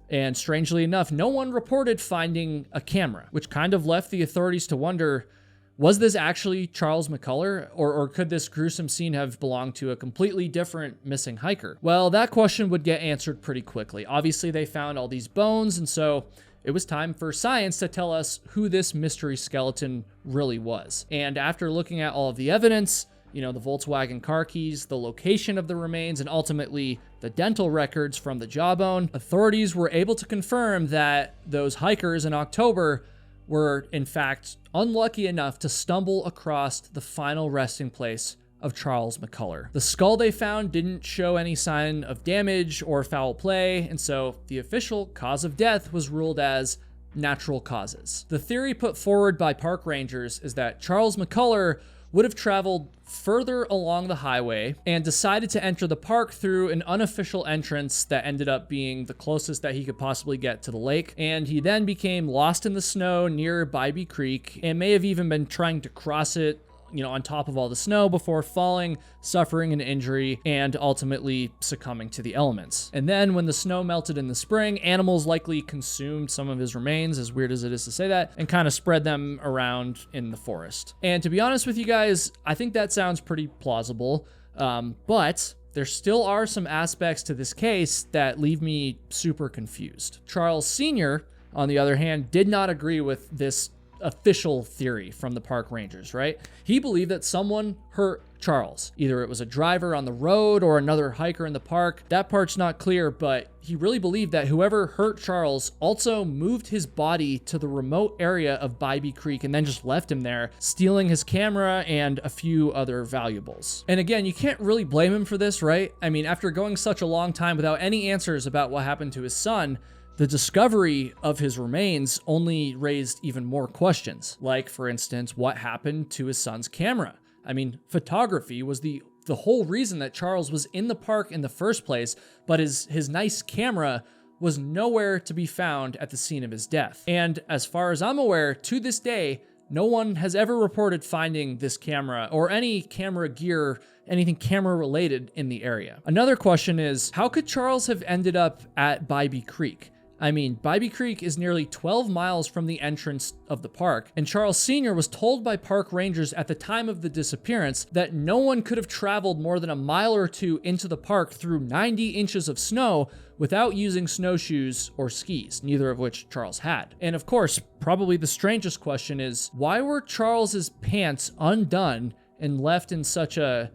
And strangely enough, no one reported finding a camera, which kind of left the authorities to wonder, was this actually Charles McCullough, or could this gruesome scene have belonged to a completely different missing hiker? Well, that question would get answered pretty quickly. Obviously, they found all these bones, and so it was time for science to tell us who this mystery skeleton really was. And after looking at all of the evidence, the Volkswagen car keys, the location of the remains, and ultimately the dental records from the jawbone, authorities were able to confirm that those hikers in October were, in fact, unlucky enough to stumble across the final resting place of Charles McCullough. The skull they found didn't show any sign of damage or foul play, and so the official cause of death was ruled as natural causes. The theory put forward by park rangers is that Charles McCullough would have traveled further along the highway and decided to enter the park through an unofficial entrance that ended up being the closest that he could possibly get to the lake. And he then became lost in the snow near Bybee Creek and may have even been trying to cross it on top of all the snow before falling, suffering an injury, and ultimately succumbing to the elements. And then when the snow melted in the spring, animals likely consumed some of his remains, as weird as it is to say that, and kind of spread them around in the forest. And to be honest with you guys, I think that sounds pretty plausible, but there still are some aspects to this case that leave me super confused. Charles Sr., on the other hand, did not agree with this official theory from the park rangers, right? He believed that someone hurt Charles. Either it was a driver on the road or another hiker in the park. That part's not clear, but he really believed that whoever hurt Charles also moved his body to the remote area of Bybee Creek and then just left him there, stealing his camera and a few other valuables. And again, you can't really blame him for this, right? I mean, after going such a long time without any answers about what happened to his son, the discovery of his remains only raised even more questions. Like, for instance, what happened to his son's camera? I mean, photography was the whole reason that Charles was in the park in the first place, but his nice camera was nowhere to be found at the scene of his death. And as far as I'm aware, to this day, no one has ever reported finding this camera or any camera gear, anything camera related in the area. Another question is, how could Charles have ended up at Bybee Creek? I mean, Bybee Creek is nearly 12 miles from the entrance of the park, and Charles Sr. was told by park rangers at the time of the disappearance that no one could have traveled more than a mile or two into the park through 90 inches of snow without using snowshoes or skis, neither of which Charles had. And of course, probably the strangest question is, why were Charles's pants undone and left in such a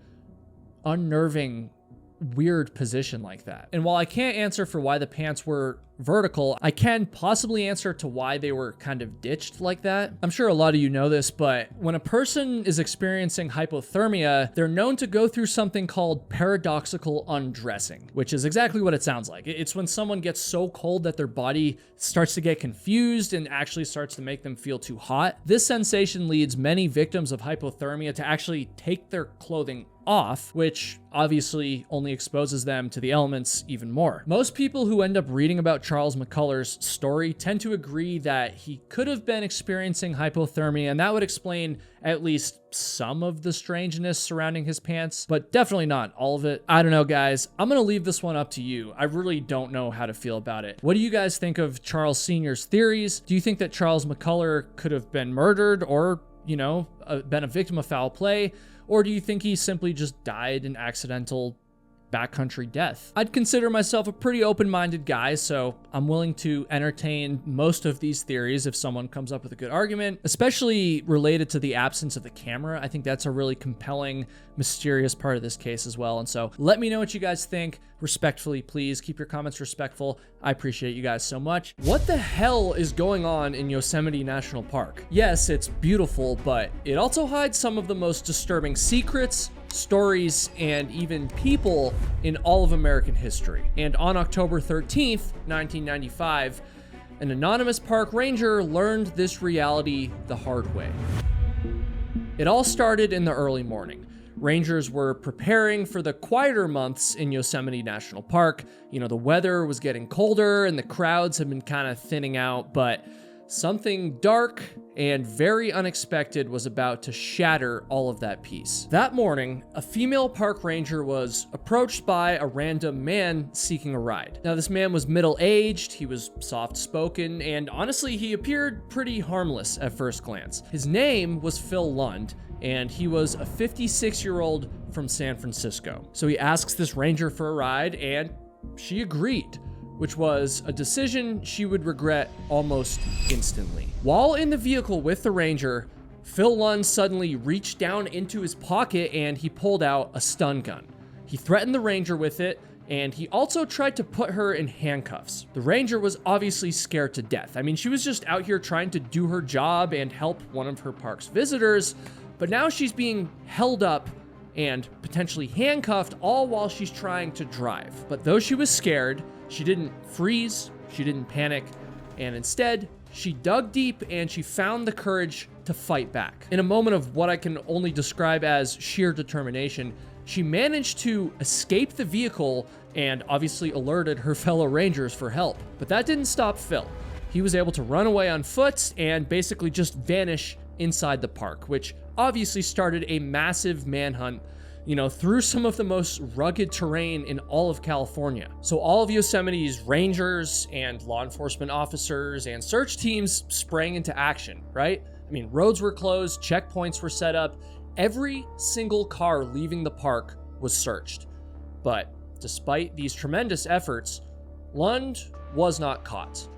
unnerving, weird position like that? And while I can't answer for why the pants were vertical, I can possibly answer to why they were kind of ditched like that. I'm sure a lot of you know this, but when a person is experiencing hypothermia, they're known to go through something called paradoxical undressing, which is exactly what it sounds like. It's when someone gets so cold that their body starts to get confused and actually starts to make them feel too hot. This sensation leads many victims of hypothermia to actually take their clothing off, which obviously only exposes them to the elements even more. Most people who end up reading about Charles McCullough's story tend to agree that he could have been experiencing hypothermia, and that would explain at least some of the strangeness surrounding his pants, but definitely not all of it. I don't know, guys. I'm gonna leave this one up to you. I really don't know how to feel about it. What do you guys think of Charles Sr.'s theories? Do you think that Charles McCullough could have been murdered or, been a victim of foul play? Or do you think he simply just died an accidental backcountry death? I'd consider myself a pretty open-minded guy, so I'm willing to entertain most of these theories if someone comes up with a good argument, especially related to the absence of the camera. I think that's a really compelling, mysterious part of this case as well. And so let me know what you guys think. Respectfully, please keep your comments respectful. I appreciate you guys so much. What the hell is going on in Yosemite National Park? Yes, it's beautiful, but it also hides some of the most disturbing secrets, stories, and even people in all of American history. And on October 13th, 1995, an anonymous park ranger learned this reality the hard way. It all started in the early morning. Rangers were preparing for the quieter months in Yosemite National Park. The weather was getting colder and the crowds had been kind of thinning out, but something dark and very unexpected was about to shatter all of that peace. That morning, a female park ranger was approached by a random man seeking a ride. Now, this man was middle-aged, he was soft-spoken, and honestly, he appeared pretty harmless at first glance. His name was Phil Lund, and he was a 56-year-old from San Francisco. So he asks this ranger for a ride, and she agreed. which was a decision she would regret almost instantly. While in the vehicle with the Ranger, Phil Lund suddenly reached down into his pocket and he pulled out a stun gun. He threatened the Ranger with it, and he also tried to put her in handcuffs. The Ranger was obviously scared to death. I mean, she was just out here trying to do her job and help one of her park's visitors, but now she's being held up and potentially handcuffed, all while she's trying to drive. But though she was scared, she didn't freeze, she didn't panic, and instead, she dug deep and she found the courage to fight back. In a moment of what I can only describe as sheer determination, she managed to escape the vehicle and obviously alerted her fellow Rangers for help. But that didn't stop Phil. He was able to run away on foot and basically just vanish inside the park, which obviously started a massive manhunt, through some of the most rugged terrain in all of California. So all of Yosemite's rangers and law enforcement officers and search teams sprang into action, right? I mean, roads were closed, checkpoints were set up, every single car leaving the park was searched. But despite these tremendous efforts, Lund was not caught.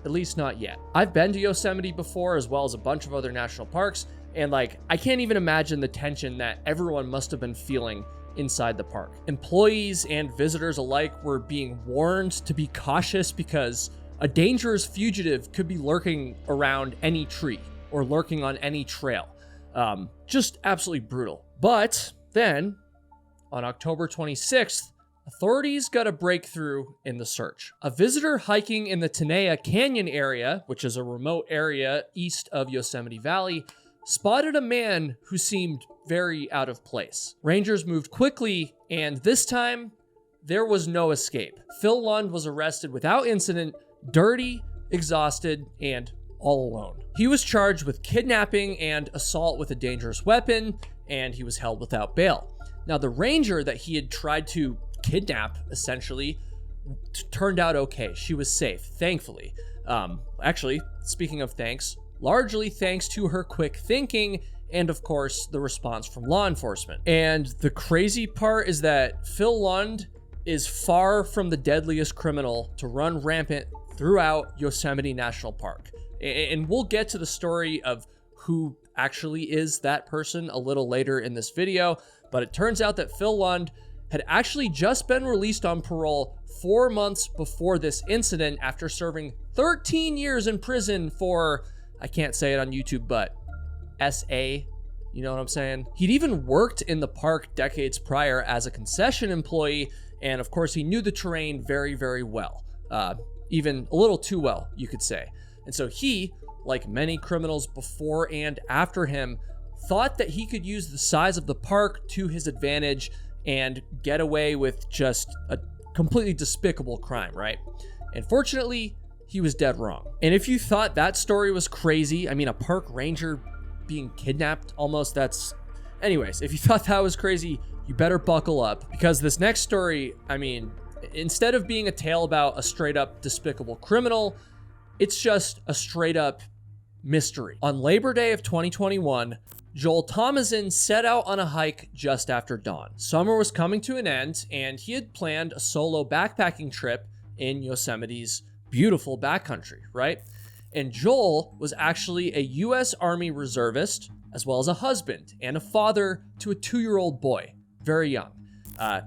At least not yet. I've been to Yosemite before, as well as a bunch of other national parks, and I can't even imagine the tension that everyone must have been feeling inside the park. Employees and visitors alike were being warned to be cautious because a dangerous fugitive could be lurking around any tree or lurking on any trail. Just absolutely brutal. But then, on October 26th, authorities got a breakthrough in the search. A visitor hiking in the Tenaya Canyon area, which is a remote area east of Yosemite Valley, spotted a man who seemed very out of place. Rangers moved quickly, and this time, there was no escape. Phil Lund was arrested without incident, dirty, exhausted, and all alone. He was charged with kidnapping and assault with a dangerous weapon, and he was held without bail. Now, the ranger that he had tried to kidnap, essentially, turned out okay. She was safe, thankfully. Actually, speaking of thanks, largely thanks to her quick thinking and, of course, the response from law enforcement. And the crazy part is that Phil Lund is far from the deadliest criminal to run rampant throughout Yosemite National Park. And we'll get to the story of who actually is that person a little later in this video, but it turns out that Phil Lund had actually just been released on parole 4 months before this incident after serving 13 years in prison for, I can't say it on YouTube, but SA, you know what I'm saying? He'd even worked in the park decades prior as a concession employee, and of course he knew the terrain very, very well. Even a little too well, you could say. And so he, like many criminals before and after him, thought that he could use the size of the park to his advantage and get away with just a completely despicable crime, right? And fortunately, he was dead wrong. And if you thought that story was crazy, I mean, a park ranger being kidnapped almost, anyways, if you thought that was crazy, you better buckle up, because this next story, I mean, instead of being a tale about a straight up despicable criminal, it's just a straight up mystery. On Labor Day of 2021, Joel Thomason set out on a hike just after dawn. Summer was coming to an end, and he had planned a solo backpacking trip in Yosemite's beautiful backcountry, right? And Joel was actually a U.S. Army reservist, as well as a husband and a father to a 2-year-old boy, very young.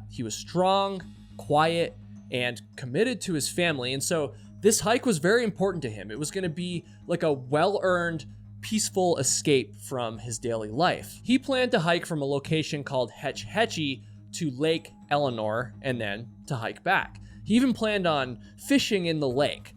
He was strong, quiet, and committed to his family, and so this hike was very important to him. It was going to be like a well-earned, peaceful escape from his daily life. He planned to hike from a location called Hetch Hetchy to Lake Eleanor and then to hike back. He even planned on fishing in the lake.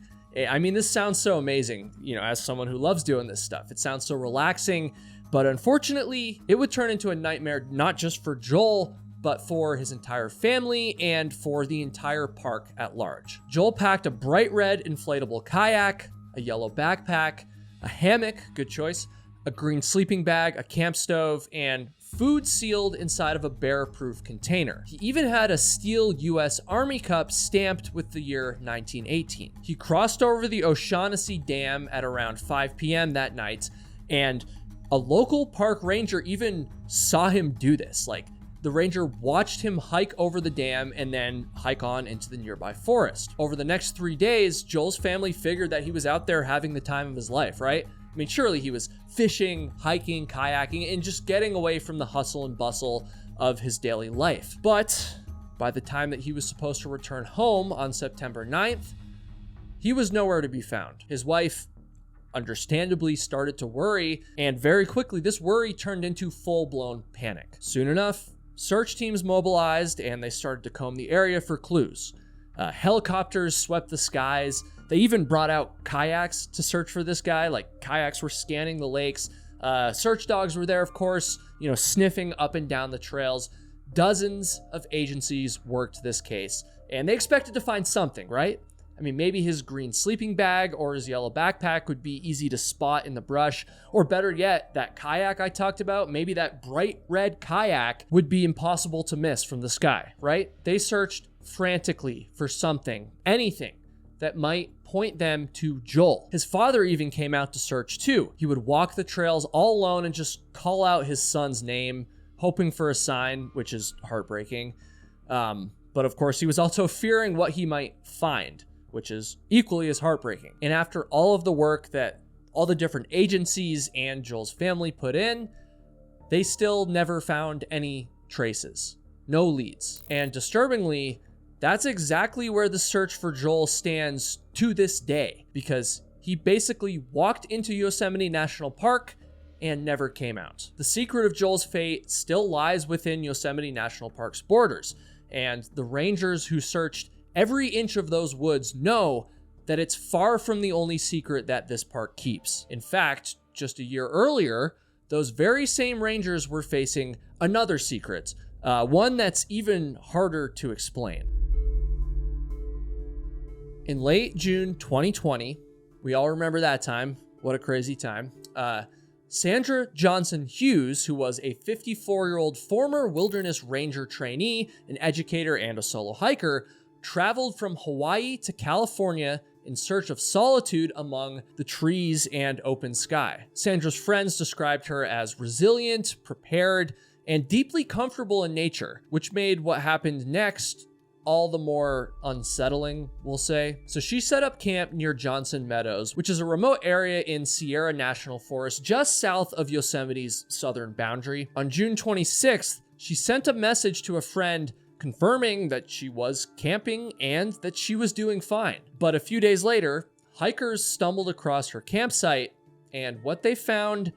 I mean, this sounds so amazing, as someone who loves doing this stuff. It sounds so relaxing, but unfortunately, it would turn into a nightmare not just for Joel, but for his entire family and for the entire park at large. Joel packed a bright red inflatable kayak, a yellow backpack, a hammock, good choice, a green sleeping bag, a camp stove, and food sealed inside of a bear-proof container. He even had a steel U.S. Army cup stamped with the year 1918. He crossed over the O'Shaughnessy Dam at around 5 p.m. that night, and a local park ranger even saw him do this. The ranger watched him hike over the dam and then hike on into the nearby forest. Over the next 3 days, Joel's family figured that he was out there having the time of his life, right? I mean, surely he was fishing, hiking, kayaking, and just getting away from the hustle and bustle of his daily life. But by the time that he was supposed to return home on September 9th, he was nowhere to be found. His wife understandably started to worry, and very quickly this worry turned into full-blown panic. Soon enough, search teams mobilized and they started to comb the area for clues. Helicopters swept the skies. They even brought out kayaks to search for this guy. Like, kayaks were scanning the lakes. Search dogs were there, of course, sniffing up and down the trails. Dozens of agencies worked this case, and they expected to find something, right? I mean, maybe his green sleeping bag or his yellow backpack would be easy to spot in the brush, or better yet, that kayak I talked about, maybe that bright red kayak would be impossible to miss from the sky, right? They searched frantically for something, anything that might point them to Joel. His father even came out to search too. He would walk the trails all alone and just call out his son's name, hoping for a sign, which is heartbreaking. But of course, he was also fearing what he might find, which is equally as heartbreaking. And after all of the work that all the different agencies and Joel's family put in, they still never found any traces, no leads. And disturbingly, that's exactly where the search for Joel stands to this day, because he basically walked into Yosemite National Park and never came out. The secret of Joel's fate still lies within Yosemite National Park's borders, and the rangers who searched every inch of those woods know that it's far from the only secret that this park keeps. In fact, just a year earlier, those very same rangers were facing another secret, one that's even harder to explain. In late June 2020, we all remember that time. What a crazy time. Sandra Johnson Hughes, who was a 54-year-old former wilderness ranger trainee, an educator, and a solo hiker, traveled from Hawaii to California in search of solitude among the trees and open sky. Sandra's friends described her as resilient, prepared, and deeply comfortable in nature, which made what happened next all the more unsettling, we'll say. So she set up camp near Johnson Meadows, which is a remote area in Sierra National Forest just south of Yosemite's southern boundary. On June 26th, she sent a message to a friend confirming that she was camping and that she was doing fine. But a few days later, hikers stumbled across her campsite, and what they found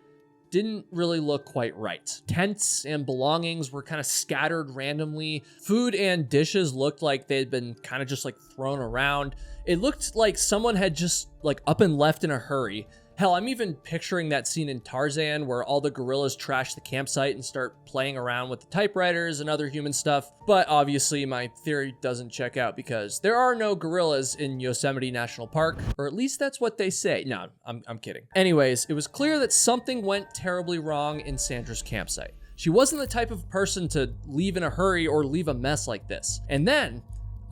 didn't really look quite right. Tents and belongings were kind of scattered randomly. Food and dishes looked like they'd been kind of just like thrown around. It looked like someone had just like up and left in a hurry. Hell, I'm even picturing that scene in Tarzan where all the gorillas trash the campsite and start playing around with the typewriters and other human stuff. But obviously my theory doesn't check out because there are no gorillas in Yosemite National Park, or at least that's what they say. No, I'm kidding. Anyways, it was clear that something went terribly wrong in Sandra's campsite. She wasn't the type of person to leave in a hurry or leave a mess like this. And then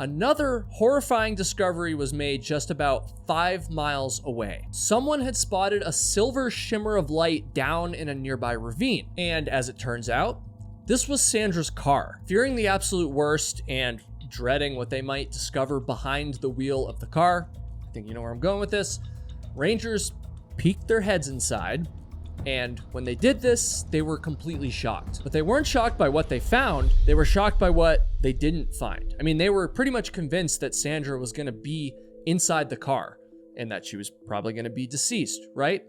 another horrifying discovery was made just about 5 miles away. Someone had spotted a silver shimmer of light down in a nearby ravine. And as it turns out, this was Sandra's car. Fearing the absolute worst and dreading what they might discover behind the wheel of the car, I think you know where I'm going with this, rangers peeked their heads inside. And when they did this, they were completely shocked. But they weren't shocked by what they found, they were shocked by what they didn't find. I mean, they were pretty much convinced that Sandra was gonna be inside the car and that she was probably gonna be deceased, right?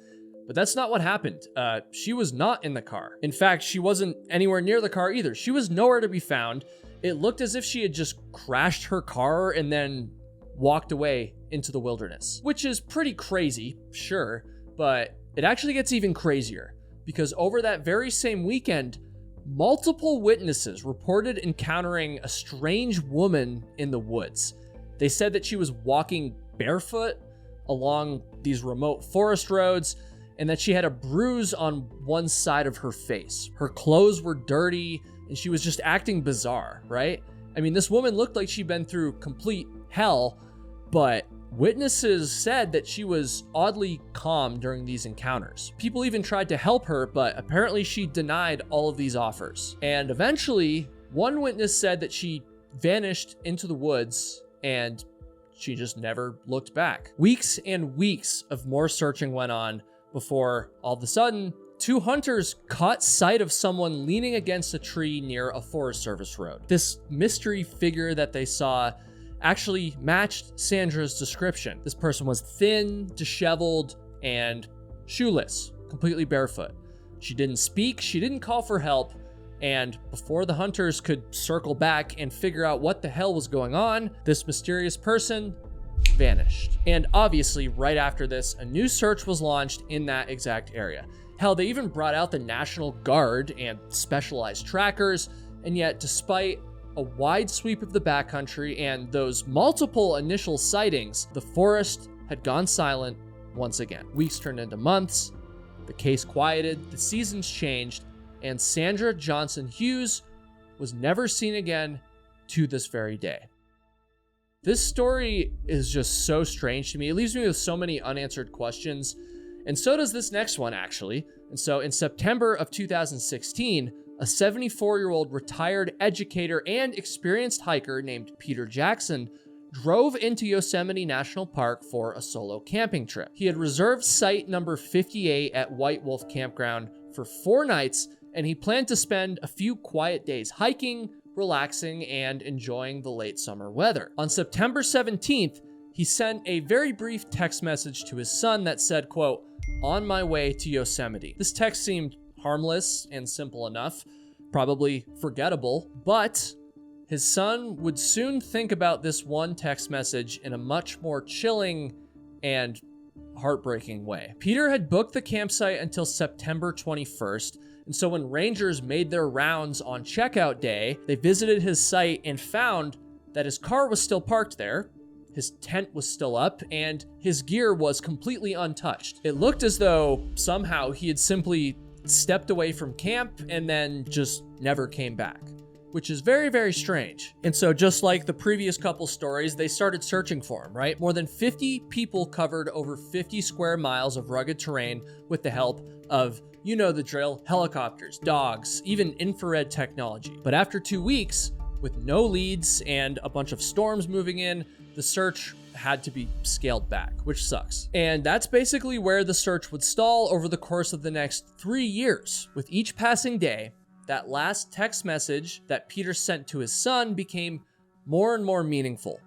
But that's not what happened. She was not in the car. In fact, she wasn't anywhere near the car either. She was nowhere to be found. It looked as if she had just crashed her car and then walked away into the wilderness, which is pretty crazy, sure, but it actually gets even crazier because over that very same weekend, multiple witnesses reported encountering a strange woman in the woods. They said that she was walking barefoot along these remote forest roads and that she had a bruise on one side of her face. Her clothes were dirty and she was just acting bizarre, right? I mean, this woman looked like she'd been through complete hell, but witnesses said that she was oddly calm during these encounters. People even tried to help her, but apparently she denied all of these offers. And eventually, one witness said that she vanished into the woods and she just never looked back. Weeks and weeks of more searching went on before all of a sudden, two hunters caught sight of someone leaning against a tree near a Forest Service road. This mystery figure that they saw actually matched Sandra's description. This person was thin, disheveled, and shoeless, completely barefoot. She didn't speak, she didn't call for help, and before the hunters could circle back and figure out what the hell was going on, this mysterious person vanished. And obviously, right after this, a new search was launched in that exact area. Hell, they even brought out the National Guard and specialized trackers, and yet despite a wide sweep of the backcountry and those multiple initial sightings, the forest had gone silent once again. Weeks turned into months, the case quieted, the seasons changed, and Sandra Johnson Hughes was never seen again to this very day. This story is just so strange to me. It leaves me with so many unanswered questions, and so does this next one, actually. And so in September of 2016, a 74-year-old retired educator and experienced hiker named Peter Jackson drove into Yosemite National Park for a solo camping trip. He had reserved site number 58 at White Wolf Campground for 4 nights, and he planned to spend a few quiet days hiking, relaxing, and enjoying the late summer weather. On September 17th, he sent a very brief text message to his son that said, quote, "On my way to Yosemite." This text seemed harmless and simple enough, probably forgettable, but his son would soon think about this one text message in a much more chilling and heartbreaking way. Peter had booked the campsite until September 21st, and so when rangers made their rounds on checkout day, they visited his site and found that his car was still parked there, his tent was still up, and his gear was completely untouched. It looked as though somehow he had simply stepped away from camp and then just never came back, which is very, very strange. And so just like the previous couple stories, they started searching for him, right? More than 50 people covered over 50 square miles of rugged terrain with the help of, you know the drill, helicopters, dogs, even infrared technology. But after 2 weeks, with no leads and a bunch of storms moving in, the search had to be scaled back, which sucks. And that's basically where the search would stall over the course of the next 3 years. With each passing day, that last text message that Peter sent to his son became more and more meaningful,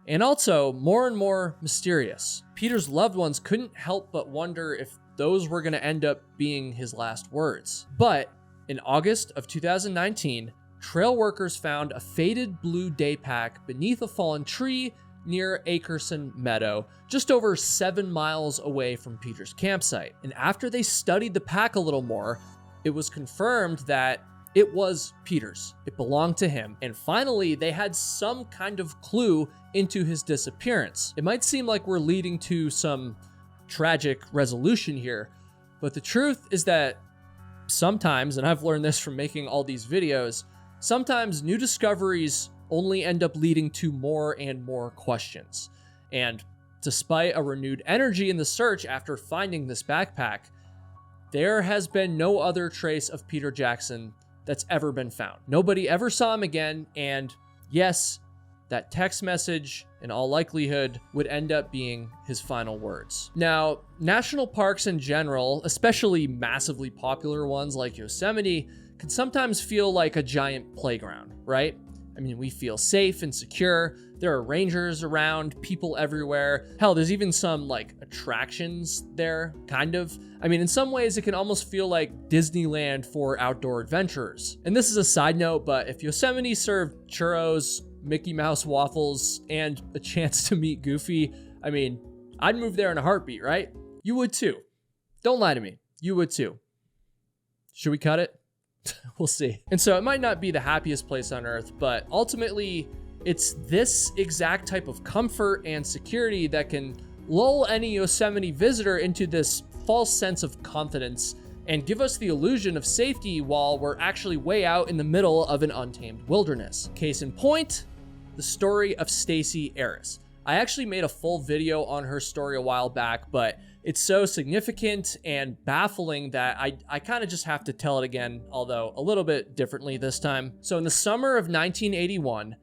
and also more and more mysterious. Peter's loved ones couldn't help but wonder if those were going to end up being his last words. But in August of 2019, trail workers found a faded blue day pack beneath a fallen tree near Akerson Meadow, just over 7 miles away from Peter's campsite. And after they studied the pack a little more, it was confirmed that it was Peter's. It belonged to him. And finally, they had some kind of clue into his disappearance. It might seem like we're leading to some tragic resolution here, but the truth is that sometimes, and I've learned this from making all these videos, sometimes new discoveries only end up leading to more and more questions. And despite a renewed energy in the search after finding this backpack, there has been no other trace of Peter Jackson that's ever been found. Nobody ever saw him again, and yes, that text message, in all likelihood, would end up being his final words. Now, national parks in general, especially massively popular ones like Yosemite, can sometimes feel like a giant playground, right? I mean, we feel safe and secure. There are rangers around, people everywhere. Hell, there's even some like attractions there, kind of. I mean, in some ways it can almost feel like Disneyland for outdoor adventurers. And this is a side note, but if Yosemite served churros, Mickey Mouse waffles, and a chance to meet Goofy, I mean, I'd move there in a heartbeat, right? You would too. Don't lie to me. You would too. Should we cut it? We'll see. And so it might not be the happiest place on earth, but ultimately it's this exact type of comfort and security that can lull any Yosemite visitor into this false sense of confidence and give us the illusion of safety while we're actually way out in the middle of an untamed wilderness. Case in point, the story of Stacy Arris. I actually made a full video on her story a while back, but it's so significant and baffling that I kind of just have to tell it again, although a little bit differently this time. So in the summer of 1981,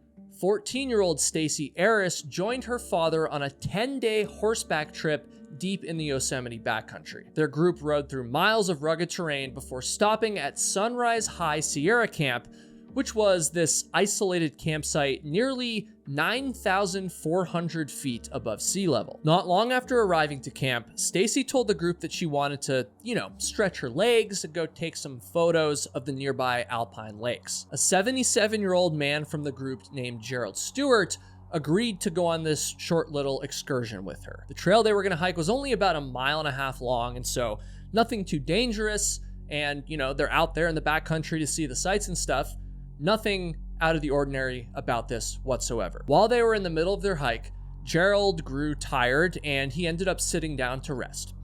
14-year-old Stacey Harris joined her father on a 10-day horseback trip deep in the Yosemite backcountry. Their group rode through miles of rugged terrain before stopping at Sunrise High Sierra Camp, which was this isolated campsite nearly 9,400 feet above sea level. Not long after arriving to camp, Stacey told the group that she wanted to, stretch her legs and go take some photos of the nearby alpine lakes. A 77-year-old man from the group named Gerald Stewart agreed to go on this short little excursion with her. The trail they were gonna hike was only about 1.5 miles long, and so nothing too dangerous, and they're out there in the backcountry to see the sights and stuff. Nothing out of the ordinary about this whatsoever. While they were in the middle of their hike, Gerald grew tired and he ended up sitting down to rest.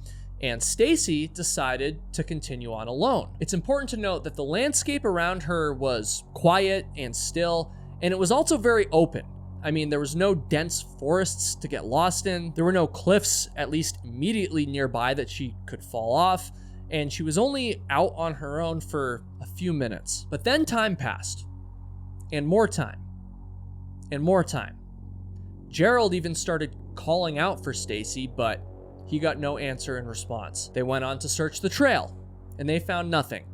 And Stacey decided to continue on alone. It's important to note that the landscape around her was quiet and still, and it was also very open. I mean, there was no dense forests to get lost in. There were no cliffs, at least immediately nearby, that she could fall off. And she was only out on her own for a few minutes. But then time passed, and more time, and more time. Gerald even started calling out for Stacey, but he got no answer in response. They went on to search the trail, and they found nothing.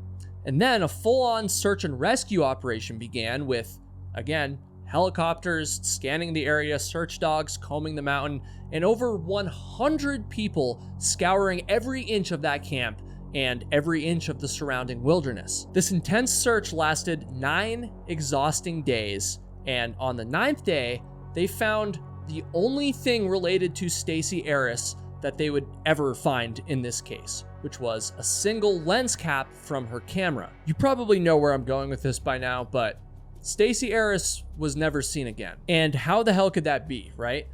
And then a full-on search and rescue operation began with, again, helicopters scanning the area, search dogs combing the mountain, and over 100 people scouring every inch of that camp and every inch of the surrounding wilderness. This intense search lasted 9 exhausting days, and on the 9th day, they found the only thing related to Stacey Harris that they would ever find in this case, which was a single lens cap from her camera. You probably know where I'm going with this by now, but Stacey Harris was never seen again. And how the hell could that be, right?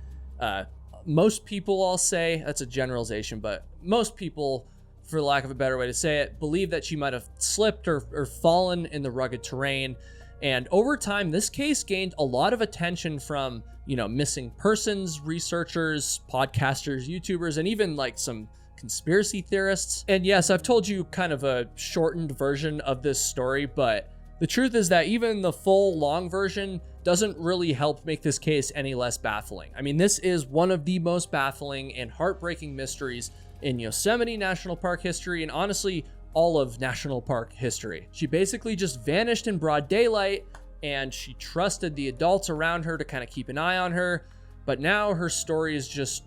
Most people, I'll say, that's a generalization, but most people, for lack of a better way to say it, believe that she might have slipped or fallen in the rugged terrain. And over time, this case gained a lot of attention from, missing persons researchers, podcasters, YouTubers, and even like some conspiracy theorists. And yes, I've told you kind of a shortened version of this story, but the truth is that even the full long version doesn't really help make this case any less baffling. I mean, this is one of the most baffling and heartbreaking mysteries in Yosemite National Park history, and honestly, all of national park history. She basically just vanished in broad daylight, and she trusted the adults around her to kind of keep an eye on her, but now her story is just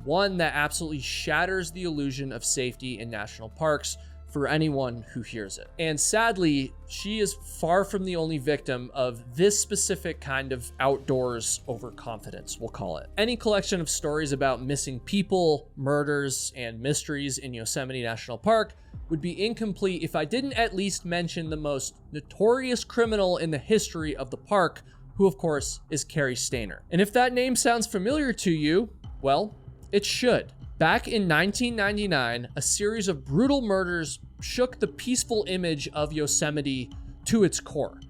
one that absolutely shatters the illusion of safety in national parks for anyone who hears it. And sadly, she is far from the only victim of this specific kind of outdoors overconfidence, we'll call it. Any collection of stories about missing people, murders, and mysteries in Yosemite National Park would be incomplete if I didn't at least mention the most notorious criminal in the history of the park, who of course is Cary Stayner. And if that name sounds familiar to you, well, it should. Back in 1999, a series of brutal murders shook the peaceful image of Yosemite to its core.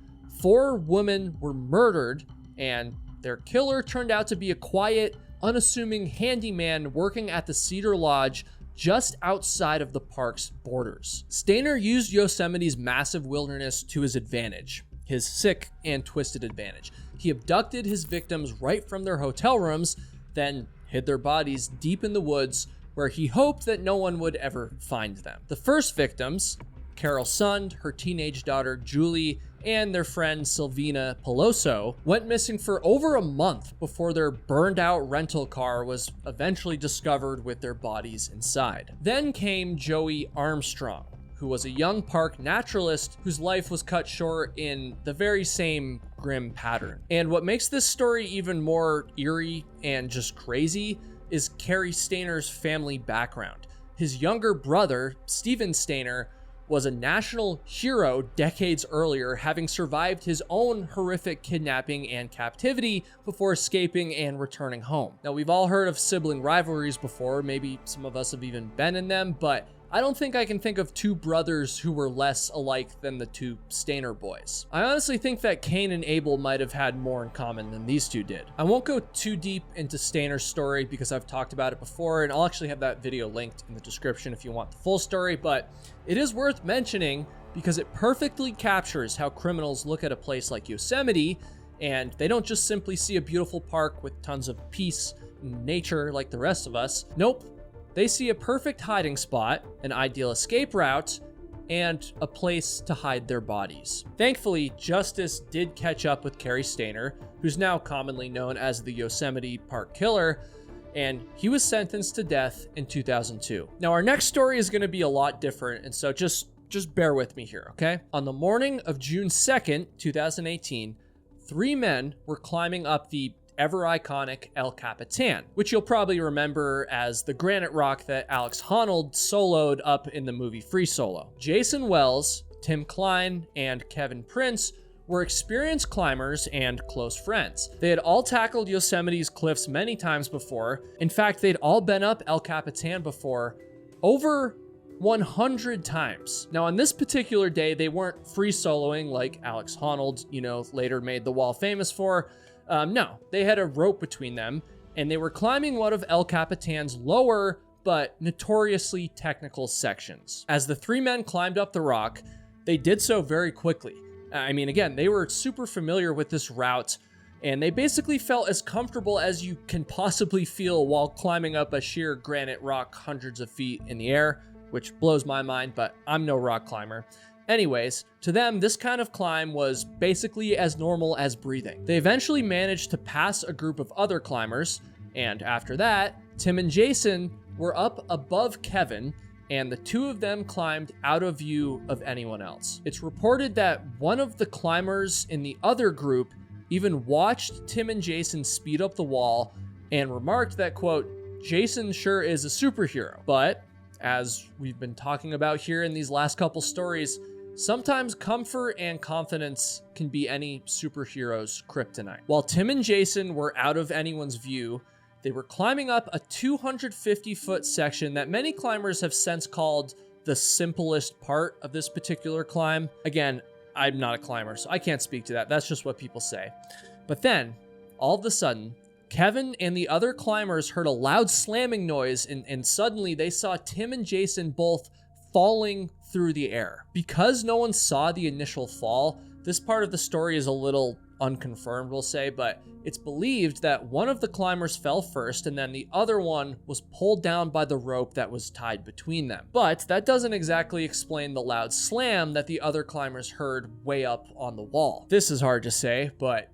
4 women were murdered, and their killer turned out to be a quiet, unassuming handyman working at the Cedar Lodge just outside of the park's borders. Stayner used Yosemite's massive wilderness to his advantage, his sick and twisted advantage. He abducted his victims right from their hotel rooms, then hid their bodies deep in the woods where he hoped that no one would ever find them. The first victims, Carol Sund, her teenage daughter Julie, and their friend Silvina Peloso, went missing for over a month before their burned out rental car was eventually discovered with their bodies inside. Then came Joey Armstrong, who was a young park naturalist whose life was cut short in the very same grim pattern. And what makes this story even more eerie and just crazy is Cary Stayner's family background. His younger brother, Steven Stayner, was a national hero decades earlier, having survived his own horrific kidnapping and captivity before escaping and returning home. Now, we've all heard of sibling rivalries before, maybe some of us have even been in them, but I don't think I can think of two brothers who were less alike than the two Stainer boys. I honestly think that Cain and Abel might have had more in common than these two did. I won't go too deep into Stainer's story because I've talked about it before, and I'll actually have that video linked in the description if you want the full story, but it is worth mentioning because it perfectly captures how criminals look at a place like Yosemite, and they don't just simply see a beautiful park with tons of peace and nature like the rest of us. Nope. They see a perfect hiding spot, an ideal escape route, and a place to hide their bodies. Thankfully, justice did catch up with Cary Stainer, who's now commonly known as the Yosemite Park Killer, and he was sentenced to death in 2002. Now, our next story is going to be a lot different, and so just bear with me here, okay? On the morning of June 2nd, 2018, 3 men were climbing up the ever-iconic El Capitan, which you'll probably remember as the granite rock that Alex Honnold soloed up in the movie Free Solo. Jason Wells, Tim Klein, and Kevin Prince were experienced climbers and close friends. They had all tackled Yosemite's cliffs many times before. In fact, they'd all been up El Capitan before over 100 times. Now, on this particular day, they weren't free soloing like Alex Honnold, later made the wall famous for. No, they had a rope between them, and they were climbing one of El Capitan's lower but notoriously technical sections. As the 3 men climbed up the rock, they did so very quickly. Again, they were super familiar with this route, and they basically felt as comfortable as you can possibly feel while climbing up a sheer granite rock hundreds of feet in the air, which blows my mind, but I'm no rock climber. Anyways, to them, this kind of climb was basically as normal as breathing. They eventually managed to pass a group of other climbers, and after that, Tim and Jason were up above Kevin, and the 2 of them climbed out of view of anyone else. It's reported that one of the climbers in the other group even watched Tim and Jason speed up the wall and remarked that, quote, "Jason sure is a superhero." But as we've been talking about here in these last couple stories, sometimes comfort and confidence can be any superhero's kryptonite. While Tim and Jason were out of anyone's view, they were climbing up a 250-foot section that many climbers have since called the simplest part of this particular climb. Again, I'm not a climber, so I can't speak to that. That's just what people say. But then, all of a sudden, Kevin and the other climbers heard a loud slamming noise, and suddenly they saw Tim and Jason both falling through the air. Because no one saw the initial fall, this part of the story is a little unconfirmed, we'll say, but it's believed that one of the climbers fell first and then the other one was pulled down by the rope that was tied between them. But that doesn't exactly explain the loud slam that the other climbers heard way up on the wall. This is hard to say, but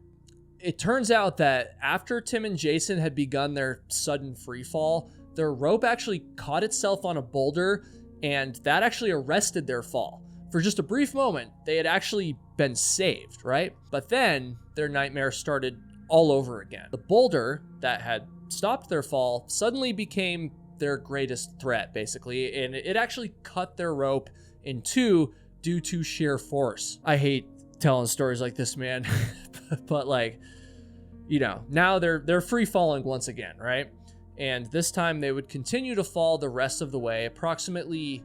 it turns out that after Tim and Jason had begun their sudden free fall, their rope actually caught itself on a boulder, and that actually arrested their fall. For just a brief moment, they had actually been saved, right? But then their nightmare started all over again. The boulder that had stopped their fall suddenly became their greatest threat, basically, and it actually cut their rope in 2 due to sheer force. I hate telling stories like this, man, but now they're free falling once again, right? And this time they would continue to fall the rest of the way, approximately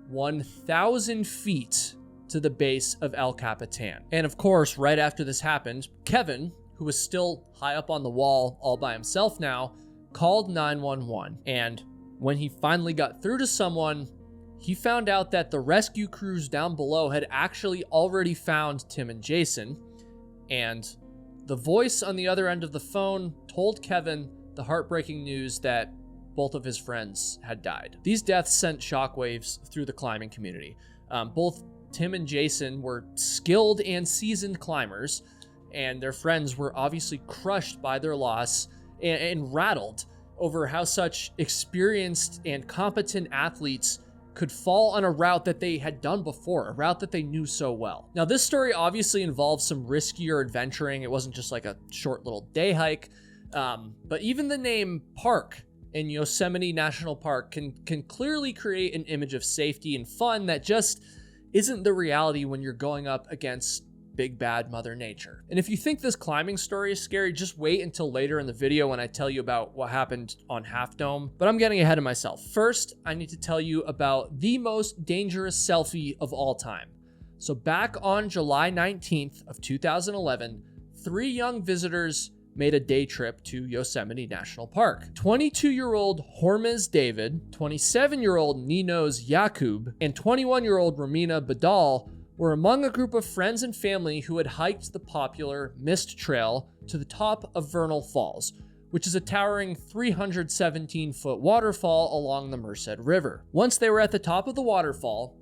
1,000 feet to the base of El Capitan. And of course, right after this happened, Kevin, who was still high up on the wall all by himself now, called 911. And when he finally got through to someone, he found out that the rescue crews down below had actually already found Tim and Jason. And the voice on the other end of the phone told Kevin the heartbreaking news that both of his friends had died. These deaths sent shockwaves through the climbing community. Both Tim and Jason were skilled and seasoned climbers, and their friends were obviously crushed by their loss and rattled over how such experienced and competent athletes could fall on a route that they had done before, a route that they knew so well. Now, this story obviously involves some riskier adventuring. It wasn't just like a short little day hike, but even the name park in Yosemite National Park can clearly create an image of safety and fun that just isn't the reality when you're going up against big bad Mother Nature. And if you think this climbing story is scary, just wait until later in the video when I tell you about what happened on Half Dome. But I'm getting ahead of myself. First, I need to tell you about the most dangerous selfie of all time. So back on July 19th of 2011, 3 young visitors made a day trip to Yosemite National Park. 22-year-old Hormuz David, 27-year-old Ninos Yakub, and 21-year-old Romina Badal were among a group of friends and family who had hiked the popular Mist Trail to the top of Vernal Falls, which is a towering 317-foot waterfall along the Merced River. Once they were at the top of the waterfall,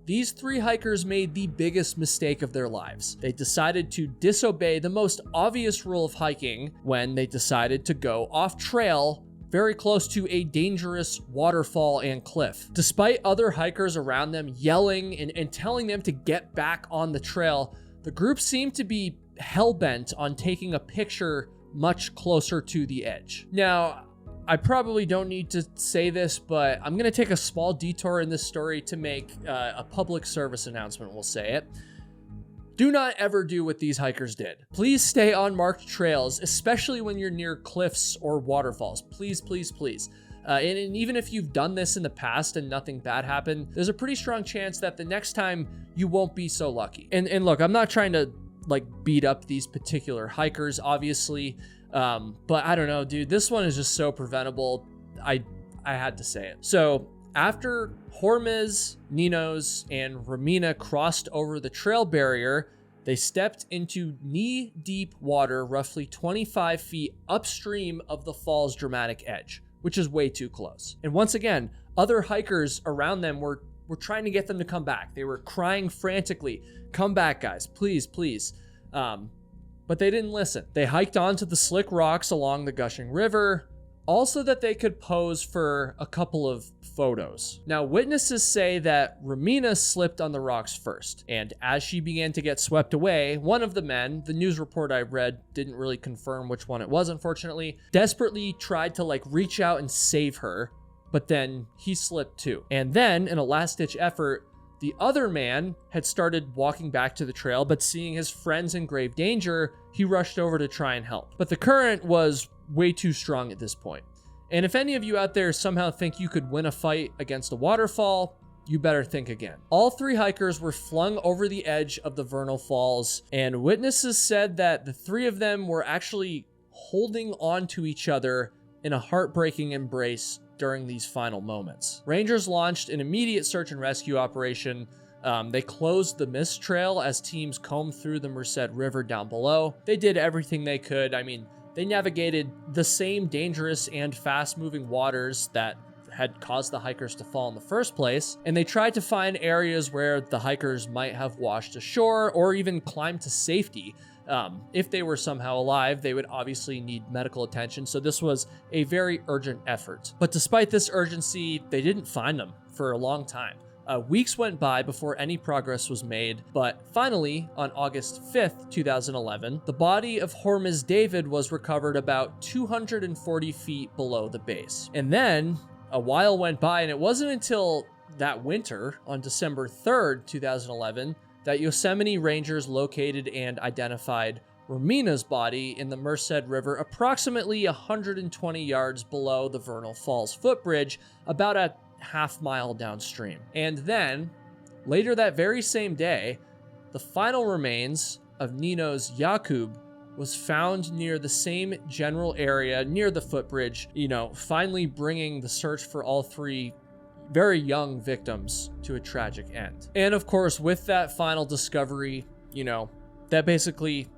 these 3 hikers made the biggest mistake of their lives. They decided to disobey the most obvious rule of hiking when they decided to go off trail very close to a dangerous waterfall and cliff. Despite other hikers around them yelling and telling them to get back on the trail, the group seemed to be hell-bent on taking a picture much closer to the edge. Now, I probably don't need to say this, but I'm gonna take a small detour in this story to make a public service announcement, we'll say it. Do not ever do what these hikers did. Please stay on marked trails, especially when you're near cliffs or waterfalls. Please, please, please. And even if you've done this in the past and nothing bad happened, there's a pretty strong chance that the next time you won't be so lucky. And look, I'm not trying to like beat up these particular hikers, obviously. But I don't know, dude, this one is just so preventable. I had to say it. So after Hormuz, Ninos, and Romina crossed over the trail barrier, they stepped into knee-deep water roughly 25 feet upstream of the fall's dramatic edge, which is way too close. And once again, other hikers around them were trying to get them to come back. They were crying frantically, "Come back, guys, please, please." But they didn't listen. They hiked onto the slick rocks along the gushing river, also that they could pose for a couple of photos. Now, witnesses say that Romina slipped on the rocks first, and as she began to get swept away, one of the men, the news report I read didn't really confirm which one it was, unfortunately, desperately tried to like reach out and save her, but then he slipped too. And then, in a last-ditch effort, the other man had started walking back to the trail, but seeing his friends in grave danger, he rushed over to try and help. But the current was way too strong at this point. And if any of you out there somehow think you could win a fight against a waterfall, you better think again. All 3 hikers were flung over the edge of the Vernal Falls, and witnesses said that the 3 of them were actually holding on to each other in a heartbreaking embrace during these final moments. Rangers launched an immediate search and rescue operation. They closed the Mist Trail as teams combed through the Merced River down below. They did everything they could. I mean, they navigated the same dangerous and fast-moving waters that had caused the hikers to fall in the first place, and they tried to find areas where the hikers might have washed ashore or even climbed to safety. If they were somehow alive, they would obviously need medical attention, so this was a very urgent effort. But despite this urgency, they didn't find them for a long time. Weeks went by before any progress was made, but finally, on August 5th, 2011, the body of Hormuz David was recovered about 240 feet below the base. And then, a while went by, and it wasn't until that winter, on December 3rd, 2011, that Yosemite Rangers located and identified Romina's body in the Merced River approximately 120 yards below the Vernal Falls footbridge, about a half-mile downstream. And then, later that very same day, the final remains of Ninos Yakub was found near the same general area near the footbridge, finally bringing the search for all 3 very young victims to a tragic end. And of course, with that final discovery, that basically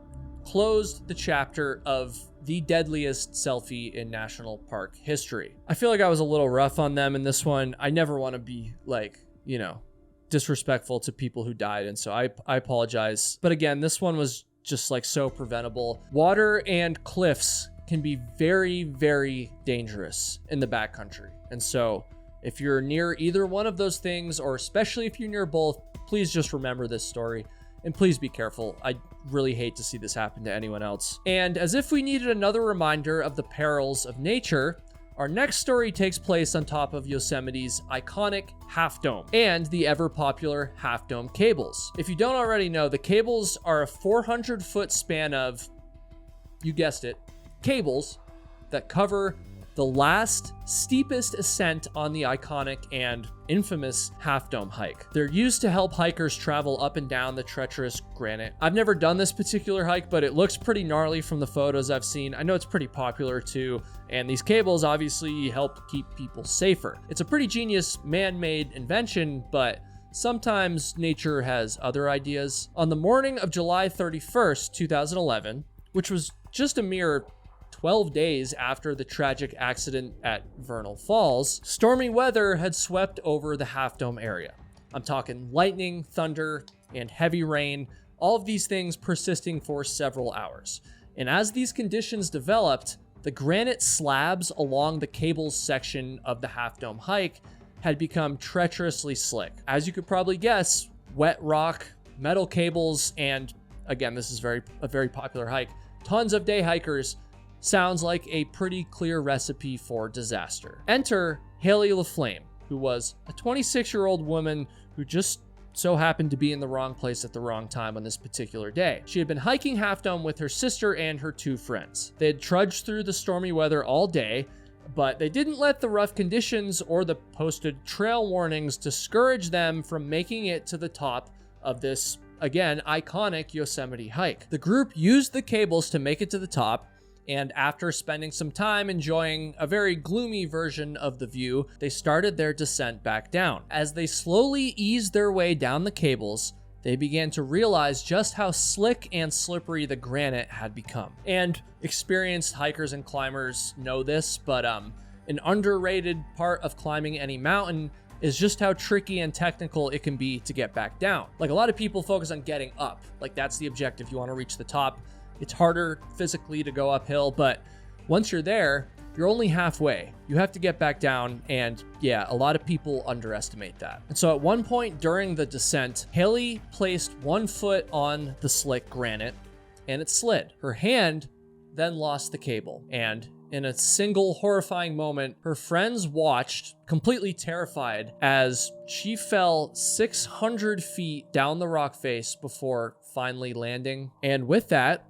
closed the chapter of the deadliest selfie in national park history. I feel like I was a little rough on them in this one. I never want to be disrespectful to people who died, and so I apologize. But again, this one was just so preventable. Water and cliffs can be very, very dangerous in the backcountry. And so if you're near either one of those things, or especially if you're near both, please just remember this story. And please be careful. I really hate to see this happen to anyone else. And as if we needed another reminder of the perils of nature, Our next story takes place on top of Yosemite's iconic Half Dome and the ever-popular Half Dome cables. If you don't already know, the cables are a 400-foot span of, you guessed it, cables that cover the last steepest ascent on the iconic and infamous Half Dome hike. They're used to help hikers travel up and down the treacherous granite. I've never done this particular hike, but it looks pretty gnarly from the photos I've seen. I know it's pretty popular too, and these cables obviously help keep people safer. It's a pretty genius man-made invention, but sometimes nature has other ideas. On the morning of July 31st, 2011, which was just a mere 12 days after the tragic accident at Vernal Falls, stormy weather had swept over the Half Dome area. I'm talking lightning, thunder, and heavy rain, all of these things persisting for several hours. And as these conditions developed, the granite slabs along the cables section of the Half Dome hike had become treacherously slick. As you could probably guess, wet rock, metal cables, and again, this is a very popular hike, tons of day hikers, sounds like a pretty clear recipe for disaster. Enter Haley LaFlame, who was a 26-year-old woman who just so happened to be in the wrong place at the wrong time on this particular day. She had been hiking Half Dome with her sister and her 2 friends. They had trudged through the stormy weather all day, but they didn't let the rough conditions or the posted trail warnings discourage them from making it to the top of this, again, iconic Yosemite hike. The group used the cables to make it to the top, and after spending some time enjoying a very gloomy version of the view, they started their descent back down. As they slowly eased their way down the cables, they began to realize just how slick and slippery the granite had become. And experienced hikers and climbers know this, but an underrated part of climbing any mountain is just how tricky and technical it can be to get back down. Like, a lot of people focus on getting up. Like, that's the objective. You want to reach the top. It's harder physically to go uphill, but once you're there, you're only halfway. You have to get back down, and yeah, a lot of people underestimate that. And so at one point during the descent, Haley placed one foot on the slick granite, and it slid. Her hand then lost the cable, and in a single horrifying moment, her friends watched, completely terrified, as she fell 600 feet down the rock face before finally landing. And with that,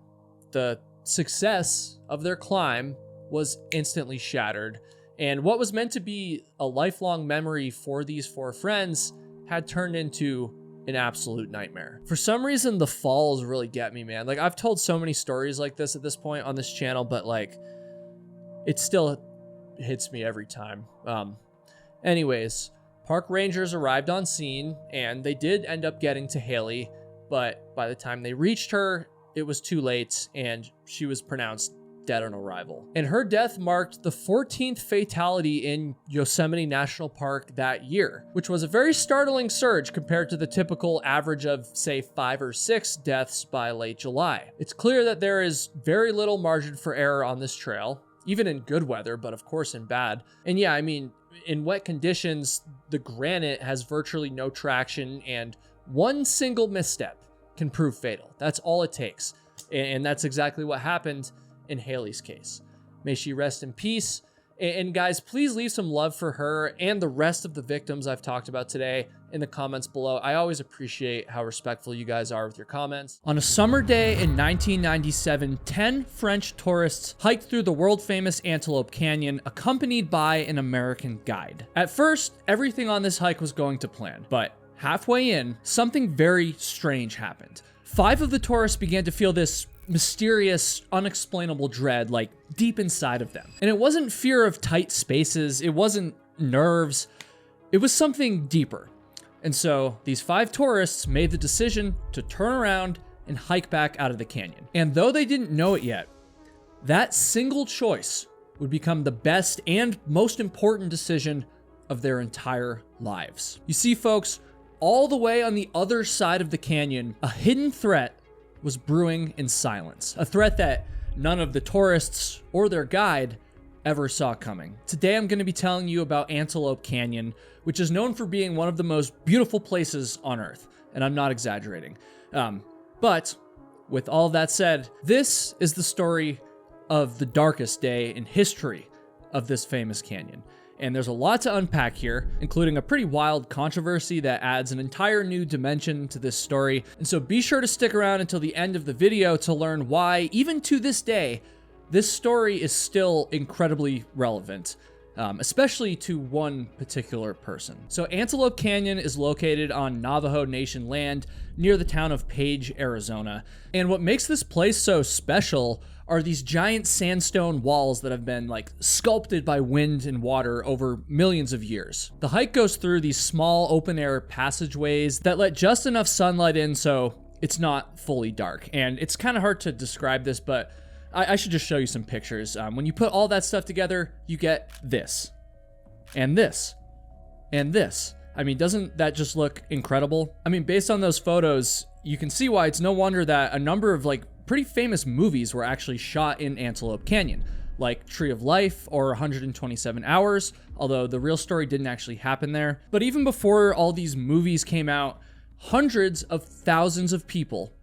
the success of their climb was instantly shattered, and what was meant to be a lifelong memory for these 4 friends had turned into an absolute nightmare. For some reason, the falls really get me, man. Like, I've told so many stories like this at this point on this channel, but like, it still hits me every time. Anyways, park rangers arrived on scene, and they did end up getting to Haley, but by the time they reached her, it was too late, and she was pronounced dead on arrival. And her death marked the 14th fatality in Yosemite National Park that year, which was a very startling surge compared to the typical average of, say, 5 or 6 deaths by late July. It's clear that there is very little margin for error on this trail, even in good weather, but of course in bad. And yeah, I mean, in wet conditions, the granite has virtually no traction, and one single misstep can prove fatal. That's all it takes. And that's exactly what happened in Haley's case. May she rest in peace. And guys, please leave some love for her and the rest of the victims I've talked about today in the comments below. I always appreciate how respectful you guys are with your comments. On a summer day in 1997, 10 French tourists hiked through the world-famous Antelope Canyon, accompanied by an American guide. At first, everything on this hike was going to plan, but halfway in, something very strange happened. 5 of the tourists began to feel this mysterious, unexplainable dread, like deep inside of them. And it wasn't fear of tight spaces, it wasn't nerves, it was something deeper. And so these 5 tourists made the decision to turn around and hike back out of the canyon. And though they didn't know it yet, that single choice would become the best and most important decision of their entire lives. You see, folks, all the way on the other side of the canyon, a hidden threat was brewing in silence. A threat that none of the tourists or their guide ever saw coming. Today, I'm going to be telling you about Antelope Canyon, which is known for being one of the most beautiful places on Earth. And I'm not exaggerating. But with all that said, this is the story of the darkest day in history of this famous canyon. And there's a lot to unpack here, including a pretty wild controversy that adds an entire new dimension to this story. And so be sure to stick around until the end of the video to learn why, even to this day, this story is still incredibly relevant. Especially to one particular person. So Antelope Canyon is located on Navajo Nation land near the town of Page, Arizona. And what makes this place so special are these giant sandstone walls that have been like sculpted by wind and water over millions of years. The hike goes through these small open air passageways that let just enough sunlight in so it's not fully dark. And it's kind of hard to describe this, but I should just show you some pictures. When you put all that stuff together, you get this, and this, and this. I mean, doesn't that just look incredible? I mean, based on those photos, you can see why it's no wonder that a number of like pretty famous movies were actually shot in Antelope Canyon, like Tree of Life or 127 Hours, although the real story didn't actually happen there. But even before all these movies came out, hundreds of thousands of people,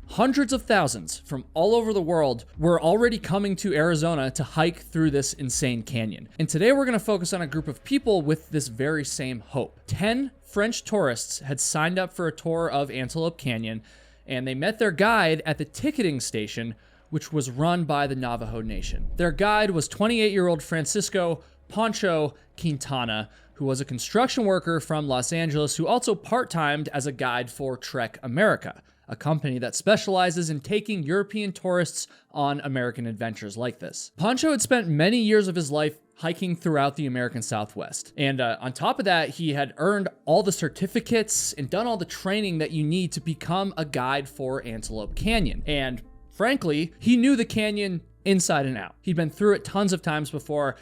hundreds of thousands from all over the world were already coming to Arizona to hike through this insane canyon. And today we're going to focus on a group of people with this very same hope. 10 French tourists had signed up for a tour of Antelope Canyon, and they met their guide at the ticketing station, which was run by the Navajo Nation. Their guide was 28-year-old Francisco Pancho Quintana, who was a construction worker from Los Angeles who also part-timed as a guide for Trek America, a company that specializes in taking European tourists on American adventures like this. Pancho had spent many years of his life hiking throughout the American Southwest. And on top of that, he had earned all the certificates and done all the training that you need to become a guide for Antelope Canyon. And frankly, he knew the canyon inside and out. He'd been through it tons of times before.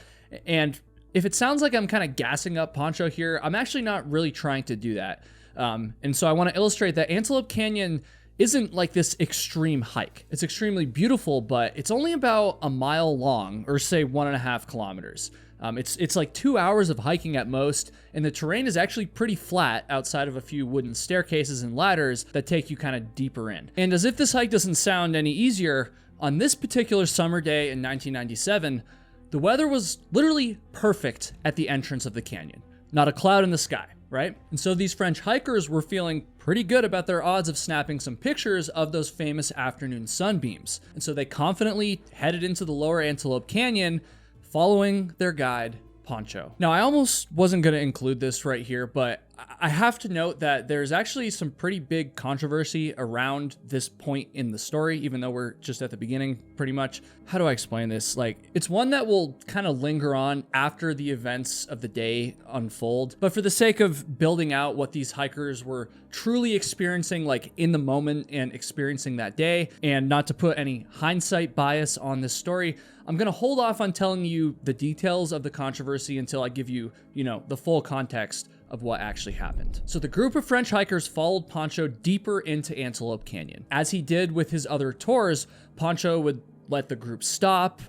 And if it sounds like I'm kind of gassing up Pancho here, I'm actually not really trying to do that. And so I want to illustrate that Antelope Canyon isn't like this extreme hike. It's extremely beautiful, but it's only about a mile long, or say 1.5 kilometers. It's like 2 hours of hiking at most, and the terrain is actually pretty flat outside of a few wooden staircases and ladders that take you kind of deeper in. And as if this hike doesn't sound any easier, on this particular summer day in 1997, the weather was literally perfect at the entrance of the canyon. Not a cloud in the sky, right? And so these French hikers were feeling pretty good about their odds of snapping some pictures of those famous afternoon sunbeams. And so they confidently headed into the lower Antelope Canyon, following their guide, Pancho. Now, I almost wasn't going to include this right here, but I have to note that there's actually some pretty big controversy around this point in the story, even though we're just at the beginning, pretty much. How do I explain this? Like, it's one that will kind of linger on after the events of the day unfold. But for the sake of building out what these hikers were truly experiencing, like in the moment and experiencing that day, and not to put any hindsight bias on this story, I'm going to hold off on telling you the details of the controversy until I give you, the full context of what actually happened. So the group of French hikers followed Pancho deeper into Antelope Canyon. As he did with his other tours, Pancho would let the group stop,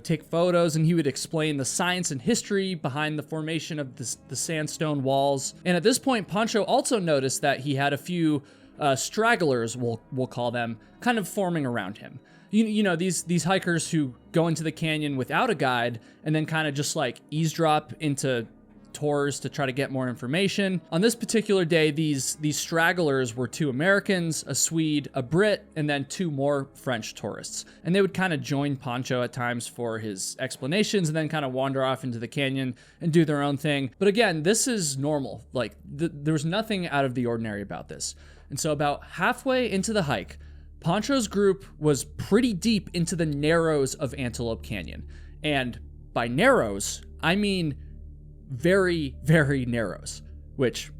take photos, and he would explain the science and history behind the formation of the sandstone walls. And at this point, Pancho also noticed that he had a few stragglers, we'll call them, kind of forming around him. These hikers who go into the canyon without a guide and then kind of just like eavesdrop into tours to try to get more information. On this particular day, these stragglers were 2 Americans, a Swede, a Brit, and then 2 more French tourists. And they would kind of join Pancho at times for his explanations and then kind of wander off into the canyon and do their own thing. But again, this is normal. Like, there was nothing out of the ordinary about this. And so about halfway into the hike, Pancho's group was pretty deep into the narrows of Antelope Canyon. And by narrows, I mean very, very narrows, which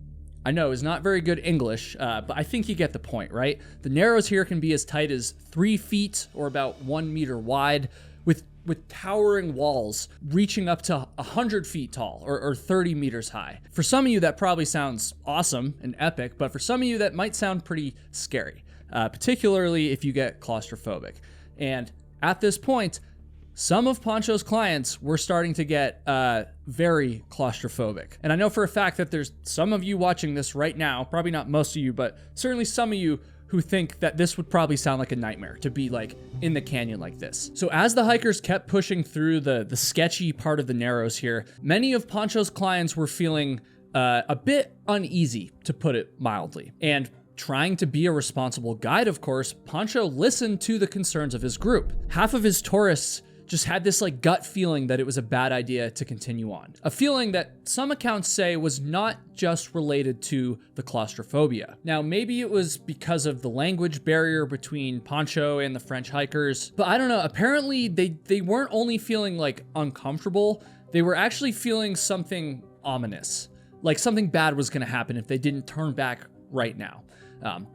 I know is not very good English, but I think you get the point, right? The narrows here can be as tight as 3 feet or about 1 meter wide, with towering walls reaching up to 100 feet tall or 30 meters high. For some of you, that probably sounds awesome and epic, but for some of you, that might sound pretty scary, particularly if you get claustrophobic. And at this point, some of Pancho's clients were starting to get very claustrophobic. And I know for a fact that there's some of you watching this right now, probably not most of you, but certainly some of you who think that this would probably sound like a nightmare to be like in the canyon like this. So as the hikers kept pushing through the sketchy part of the Narrows here, many of Pancho's clients were feeling a bit uneasy, to put it mildly. And trying to be a responsible guide, of course, Pancho listened to the concerns of his group. Half of his tourists just had this like gut feeling that it was a bad idea to continue on. A feeling that some accounts say was not just related to the claustrophobia. Now, maybe it was because of the language barrier between Pancho and the French hikers, but I don't know. Apparently they weren't only feeling like uncomfortable, they were actually feeling something ominous, like something bad was gonna happen if they didn't turn back right now.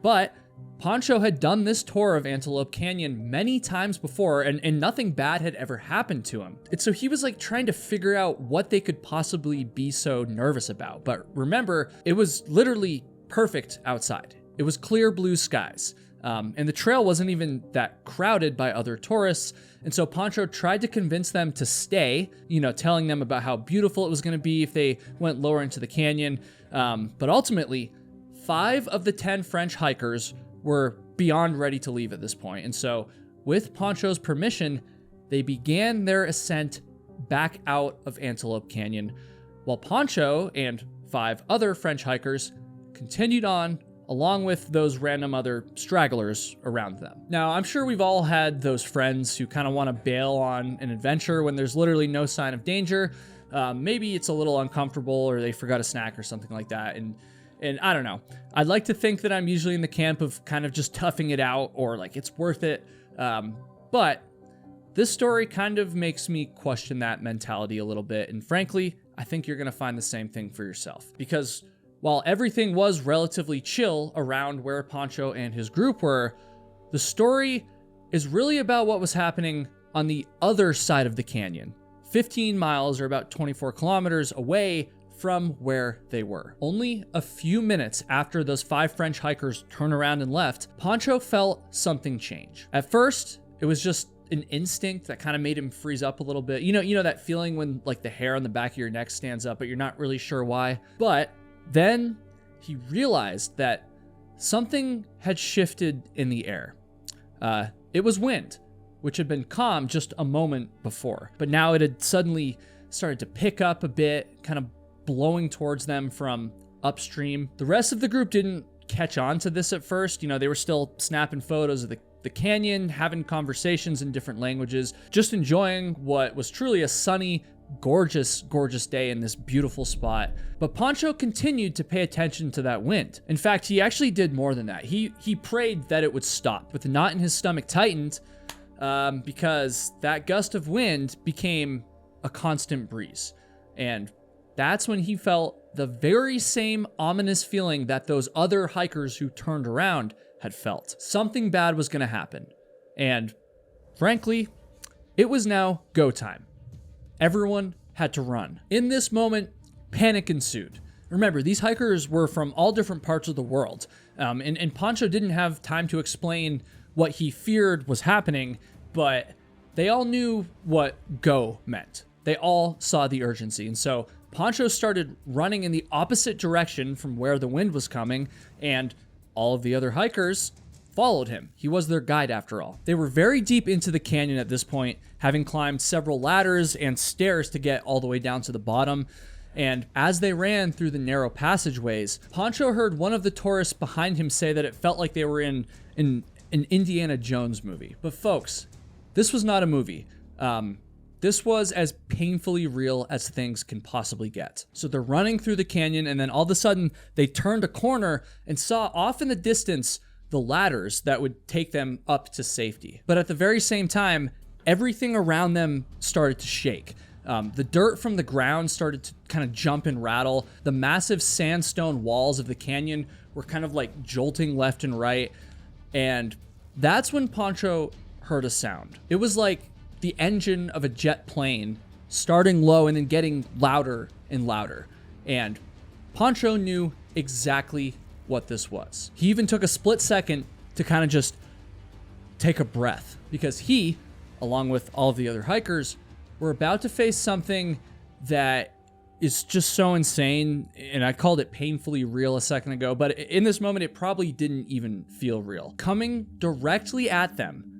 But Pancho had done this tour of Antelope Canyon many times before, and nothing bad had ever happened to him. And so he was like trying to figure out what they could possibly be so nervous about. But remember, it was literally perfect outside. It was clear blue skies. And the trail wasn't even that crowded by other tourists. And so Pancho tried to convince them to stay, telling them about how beautiful it was going to be if they went lower into the canyon. But ultimately, 5 of the 10 French hikers were beyond ready to leave at this point. And so with Pancho's permission, they began their ascent back out of Antelope Canyon, while Pancho and 5 other French hikers continued on along with those random other stragglers around them. Now, I'm sure we've all had those friends who kind of want to bail on an adventure when there's literally no sign of danger. Maybe it's a little uncomfortable or they forgot a snack or something like that. And I don't know. I'd like to think that I'm usually in the camp of kind of just toughing it out or like it's worth it. But this story kind of makes me question that mentality a little bit. And frankly, I think you're going to find the same thing for yourself. Because while everything was relatively chill around where Pancho and his group were, the story is really about what was happening on the other side of the canyon, 15 miles or about 24 kilometers away from where they were. Only a few minutes after those 5 French hikers turned around and left, Pancho felt something change. At first, it was just an instinct that kind of made him freeze up a little bit. You know that feeling when like the hair on the back of your neck stands up, but you're not really sure why. But then he realized that something had shifted in the air. It was wind, which had been calm just a moment before, but now it had suddenly started to pick up a bit, kind of blowing towards them from upstream. The rest of the group didn't catch on to this at first. They were still snapping photos of the canyon, having conversations in different languages, just enjoying what was truly a sunny, gorgeous day in this beautiful spot. But Pancho continued to pay attention to that wind. In fact, he actually did more than that. He prayed that it would stop, but the knot in his stomach tightened because that gust of wind became a constant breeze. And that's when he felt the very same ominous feeling that those other hikers who turned around had felt. Something bad was going to happen. And frankly, it was now go time. Everyone had to run. In this moment, panic ensued. Remember, these hikers were from all different parts of the world. And Pancho didn't have time to explain what he feared was happening, but they all knew what go meant. They all saw the urgency. And so Pancho started running in the opposite direction from where the wind was coming, and all of the other hikers followed him. He was their guide after all. They were very deep into the canyon at this point, having climbed several ladders and stairs to get all the way down to the bottom. And as they ran through the narrow passageways, Pancho heard one of the tourists behind him say that it felt like they were in an Indiana Jones movie. But folks, this was not a movie. This was as painfully real as things can possibly get. So they're running through the canyon, and then all of a sudden they turned a corner and saw off in the distance the ladders that would take them up to safety. But at the very same time, everything around them started to shake. The dirt from the ground started to kind of jump and rattle. The massive sandstone walls of the canyon were kind of like jolting left and right. And that's when Pancho heard a sound. It was like the engine of a jet plane starting low and then getting louder and louder. And Pancho knew exactly what this was. He even took a split second to kind of just take a breath, because he, along with all of the other hikers, were about to face something that is just so insane, and I called it painfully real a second ago, but in this moment, it probably didn't even feel real. Coming directly at them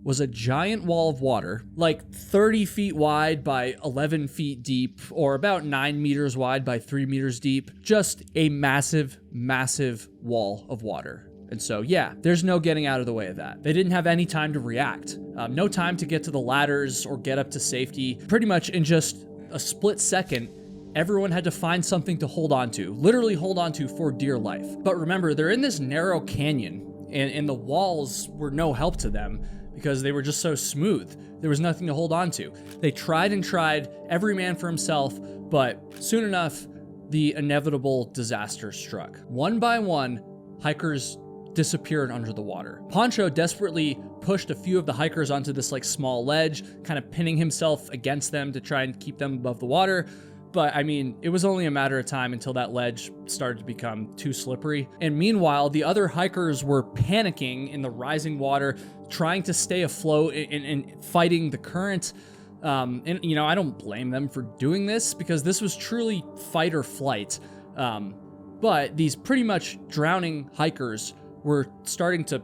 was a giant wall of water, like 30 feet wide by 11 feet deep, or about 9 meters wide by 3 meters deep. Just a massive, massive wall of water. And so, yeah, there's no getting out of the way of that. They didn't have any time to react. No time to get to the ladders or get up to safety. Pretty much in just a split second, everyone had to find something to hold on to, literally hold on to for dear life. But remember, they're in this narrow canyon, and the walls were no help to them because they were just so smooth. There was nothing to hold on to. They tried and tried, every man for himself, but soon enough, the inevitable disaster struck. One by one, hikers disappeared under the water. Pancho desperately pushed a few of the hikers onto this like small ledge, kind of pinning himself against them to try and keep them above the water. But I mean, it was only a matter of time until that ledge started to become too slippery. And meanwhile, the other hikers were panicking in the rising water, trying to stay afloat and fighting the current. And you know, I don't blame them for doing this because this was truly fight or flight. But these pretty much drowning hikers were starting to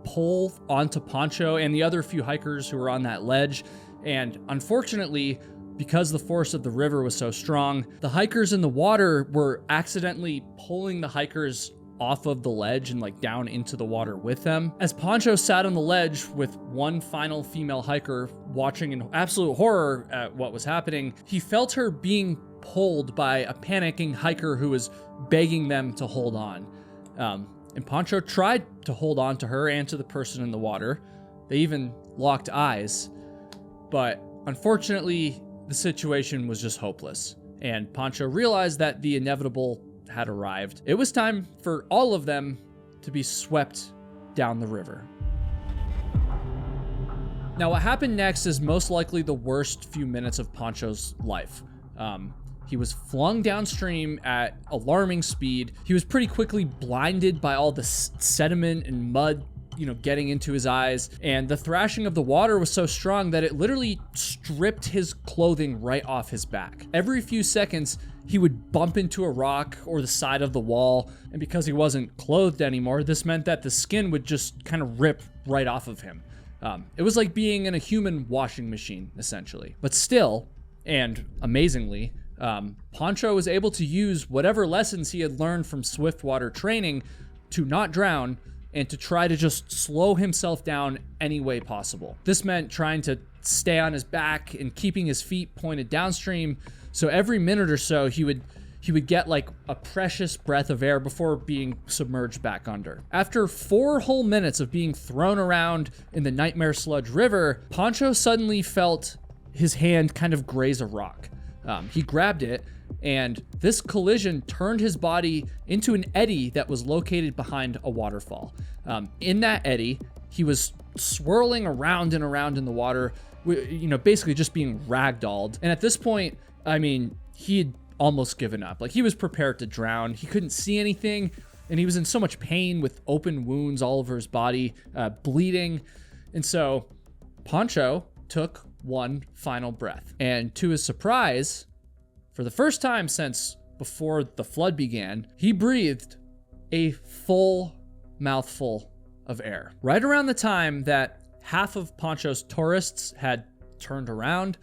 pull onto Pancho and the other few hikers who were on that ledge. And unfortunately, because the force of the river was so strong, the hikers in the water were accidentally pulling the hikers off of the ledge and like down into the water with them. As Pancho sat on the ledge with one final female hiker watching in absolute horror at what was happening, he felt her being pulled by a panicking hiker who was begging them to hold on. And Pancho tried to hold on to her and to the person in the water. They even locked eyes, but unfortunately, the situation was just hopeless, and Pancho realized that the inevitable had arrived. It was time for all of them to be swept down the river. Now, what happened next is most likely the worst few minutes of Pancho's life. He was flung downstream at alarming speed. He was pretty quickly blinded by all the sediment and mud, getting into his eyes. And the thrashing of the water was so strong that it literally stripped his clothing right off his back. Every few seconds, he would bump into a rock or the side of the wall. And because he wasn't clothed anymore, this meant that the skin would just kind of rip right off of him. It was like being in a human washing machine, essentially. But still, and amazingly, Pancho was able to use whatever lessons he had learned from swiftwater training to not drown and to try to just slow himself down any way possible. This meant trying to stay on his back and keeping his feet pointed downstream. So every minute or so, he would get like a precious breath of air before being submerged back under. After 4 whole minutes of being thrown around in the Nightmare Sludge River, Pancho suddenly felt his hand kind of graze a rock. He grabbed it, and this collision turned his body into an eddy that was located behind a waterfall. In that eddy, he was swirling around and around in the water, basically just being ragdolled. And at this point, I mean, he had almost given up. Like, he was prepared to drown. He couldn't see anything, and he was in so much pain with open wounds all over his body, bleeding. And so Pancho took one final breath. And to his surprise, for the first time since before the flood began, he breathed a full mouthful of air. Right around the time that half of Pancho's tourists had turned around,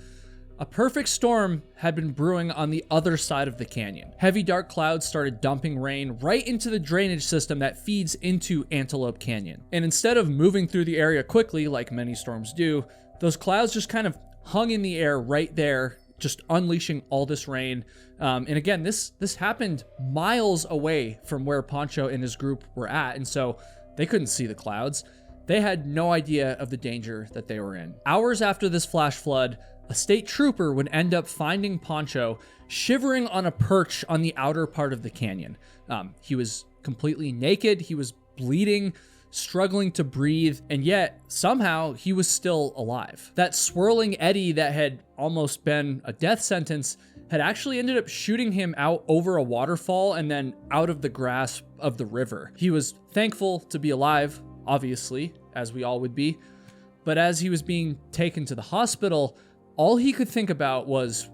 a perfect storm had been brewing on the other side of the canyon. Heavy dark clouds started dumping rain right into the drainage system that feeds into Antelope Canyon. And instead of moving through the area quickly like many storms do, those clouds just kind of hung in the air right there, just unleashing all this rain. And again, this happened miles away from where Pancho and his group were at, and so they couldn't see the clouds. They had no idea of the danger that they were in. Hours after this flash flood, a state trooper would end up finding Pancho shivering on a perch on the outer part of the canyon. He was completely naked, he was bleeding, struggling to breathe, and yet somehow he was still alive. That swirling eddy that had almost been a death sentence had actually ended up shooting him out over a waterfall and then out of the grasp of the river. He was thankful to be alive, obviously, as we all would be, but as he was being taken to the hospital, all he could think about was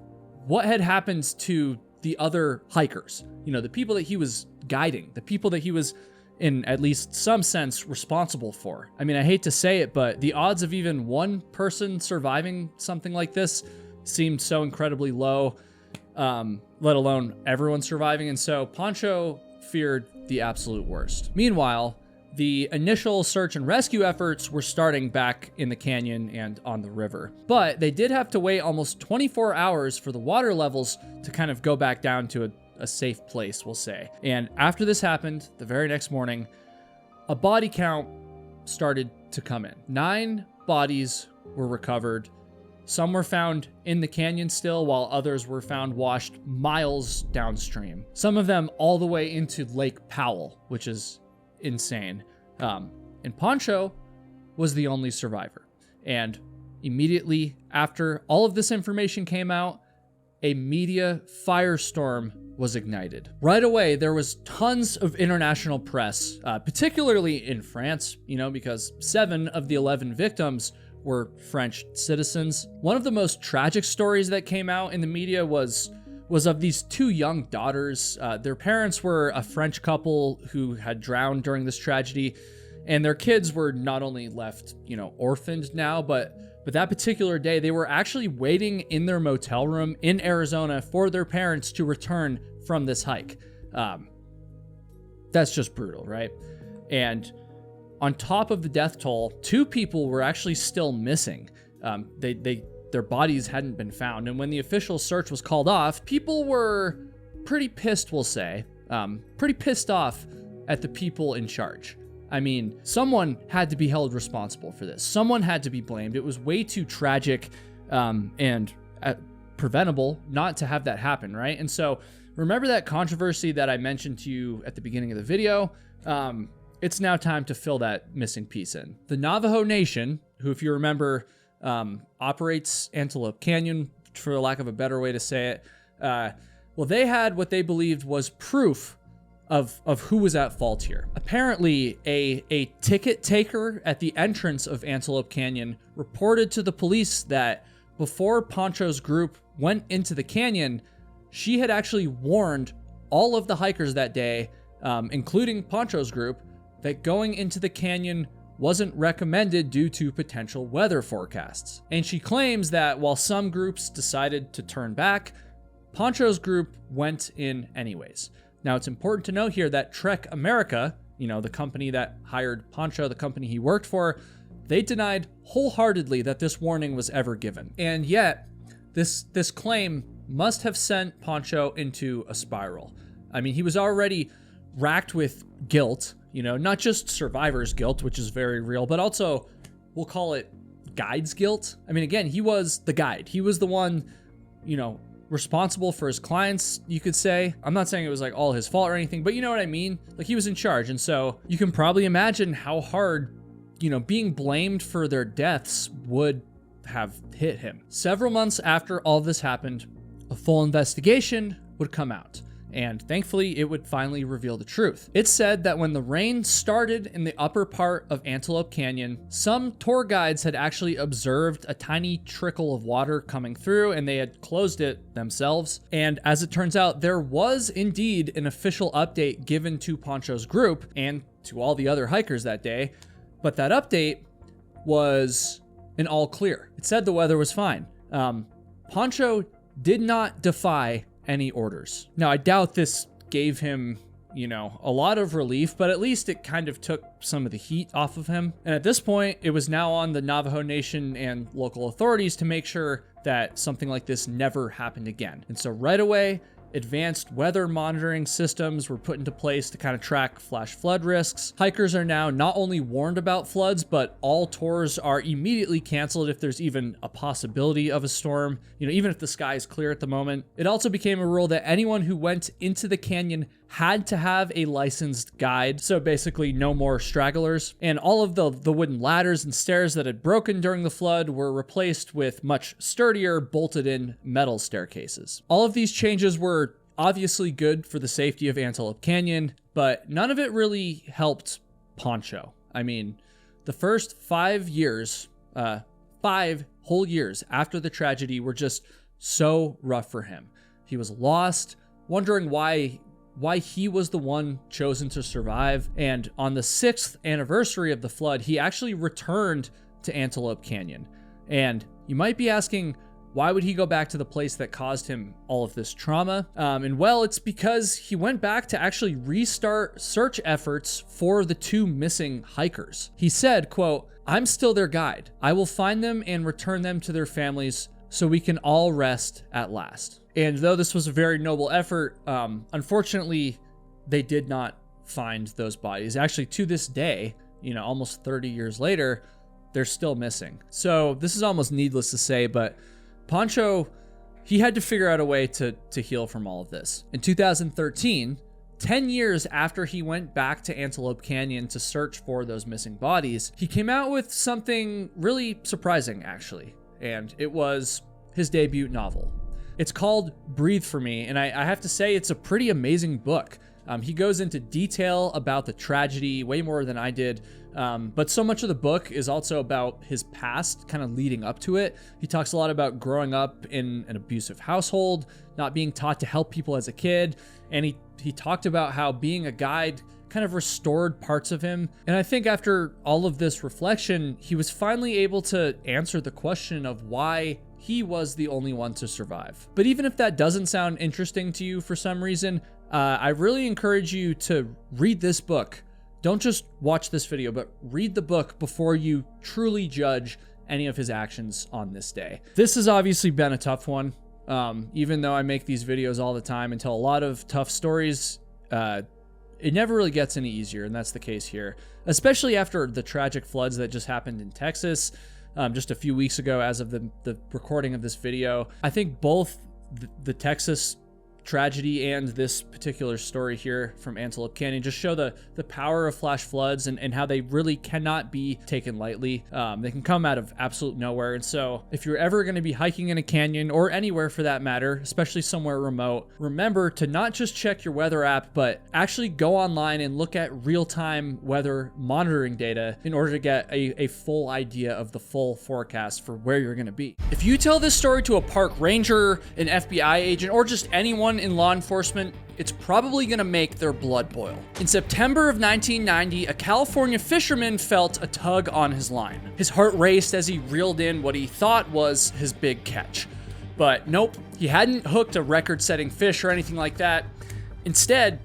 what had happened to the other hikers, the people that he was guiding, the people that he was in at least some sense responsible for. I mean, I hate to say it, but the odds of even one person surviving something like this seemed so incredibly low, let alone everyone surviving. And so Pancho feared the absolute worst. Meanwhile, the initial search and rescue efforts were starting back in the canyon and on the river, but they did have to wait almost 24 hours for the water levels to kind of go back down to a safe place, we'll say. And after this happened, the very next morning, a body count started to come in. 9 bodies were recovered. Some were found in the canyon still, while others were found washed miles downstream. Some of them all the way into Lake Powell, which is insane. And Pancho was the only survivor. And immediately after all of this information came out, a media firestorm was ignited. Right away, there was tons of international press, particularly in France, because 7 of the 11 victims were French citizens. One of the most tragic stories that came out in the media was of these 2 young daughters. Their parents were a French couple who had drowned during this tragedy, and their kids were not only left, orphaned now, but that particular day, they were actually waiting in their motel room in Arizona for their parents to return from this hike. That's just brutal, right? And on top of the death toll, 2 people were actually still missing. Their bodies hadn't been found. And when the official search was called off, people were pretty pissed, we'll say, pretty pissed off at the people in charge. I mean, someone had to be held responsible for this. Someone had to be blamed. It was way too tragic and preventable not to have that happen, right? And so remember that controversy that I mentioned to you at the beginning of the video? It's now time to fill that missing piece in. The Navajo Nation, who, if you remember, operates Antelope Canyon, for lack of a better way to say it, well, they had what they believed was proof of who was at fault here. Apparently, a ticket taker at the entrance of Antelope Canyon reported to the police that before Pancho's group went into the canyon, she had actually warned all of the hikers that day, including Pancho's group, that going into the canyon wasn't recommended due to potential weather forecasts. And she claims that while some groups decided to turn back, Pancho's group went in anyways. Now, it's important to note here that Trek America, the company that hired Pancho, the company he worked for, they denied wholeheartedly that this warning was ever given. And yet, this claim must have sent Pancho into a spiral. I mean, he was already racked with guilt, not just survivor's guilt, which is very real, but also, we'll call it guide's guilt. I mean, again, he was the guide. He was the one, responsible for his clients, you could say. I'm not saying it was like all his fault or anything, but you know what I mean? Like, he was in charge. And so you can probably imagine how hard, being blamed for their deaths would have hit him. Several months after all of this happened, a full investigation would come out. And thankfully, it would finally reveal the truth. It said that when the rain started in the upper part of Antelope Canyon, some tour guides had actually observed a tiny trickle of water coming through, and they had closed it themselves. And as it turns out, there was indeed an official update given to Pancho's group and to all the other hikers that day. But that update was an all clear. It said the weather was fine. Pancho did not defy any orders. Now, I doubt this gave him, a lot of relief, but at least it kind of took some of the heat off of him. And at this point, it was now on the Navajo Nation and local authorities to make sure that something like this never happened again. And so right away, advanced weather monitoring systems were put into place to kind of track flash flood risks. Hikers are now not only warned about floods, but all tours are immediately canceled if there's even a possibility of a storm, even if the sky is clear at the moment. It also became a rule that anyone who went into the canyon had to have a licensed guide, so basically no more stragglers. And all of the wooden ladders and stairs that had broken during the flood were replaced with much sturdier, bolted-in metal staircases. All of these changes were obviously good for the safety of Antelope Canyon, but none of it really helped Pancho. I mean, the first 5 years, 5 whole years after the tragedy were just so rough for him. He was lost, wondering why he was the one chosen to survive. And on the 6th anniversary of the flood, he actually returned to Antelope Canyon. And you might be asking, why would he go back to the place that caused him all of this trauma? And well, it's because he went back to actually restart search efforts for the 2 missing hikers. He said, quote, "I'm still their guide. I will find them and return them to their families so we can all rest at last." And though this was a very noble effort, unfortunately, they did not find those bodies. Actually, to this day, almost 30 years later, they're still missing. So this is almost needless to say, but Pancho, he had to figure out a way to heal from all of this. In 2013, 10 years after he went back to Antelope Canyon to search for those missing bodies, he came out with something really surprising, actually. And it was his debut novel. It's called Breathe For Me, and I have to say it's a pretty amazing book. He goes into detail about the tragedy, way more than I did. But so much of the book is also about his past, kind of leading up to it. He talks a lot about growing up in an abusive household, not being taught to help people as a kid. And he talked about how being a guide kind of restored parts of him. And I think after all of this reflection, he was finally able to answer the question of why he was the only one to survive. But even if that doesn't sound interesting to you for some reason, I really encourage you to read this book. Don't just watch this video, but read the book before you truly judge any of his actions on this day. This has obviously been a tough one. Even though I make these videos all the time and tell a lot of tough stories, it never really gets any easier, and that's the case here. Especially after the tragic floods that just happened in Texas just a few weeks ago as of the recording of this video. I think both the Texas tragedy and this particular story here from Antelope Canyon just show the power of flash floods and how they really cannot be taken lightly. They can come out of absolute nowhere. And so if you're ever going to be hiking in a canyon or anywhere for that matter, especially somewhere remote, remember to not just check your weather app, but actually go online and look at real-time weather monitoring data in order to get a full idea of the full forecast for where you're going to be. If you tell this story to a park ranger, an FBI agent, or just anyone in law enforcement, it's probably gonna make their blood boil. In September of 1990, a California fisherman felt a tug on his line. His heart raced as he reeled in what he thought was his big catch. But nope, he hadn't hooked a record-setting fish or anything like that. Instead,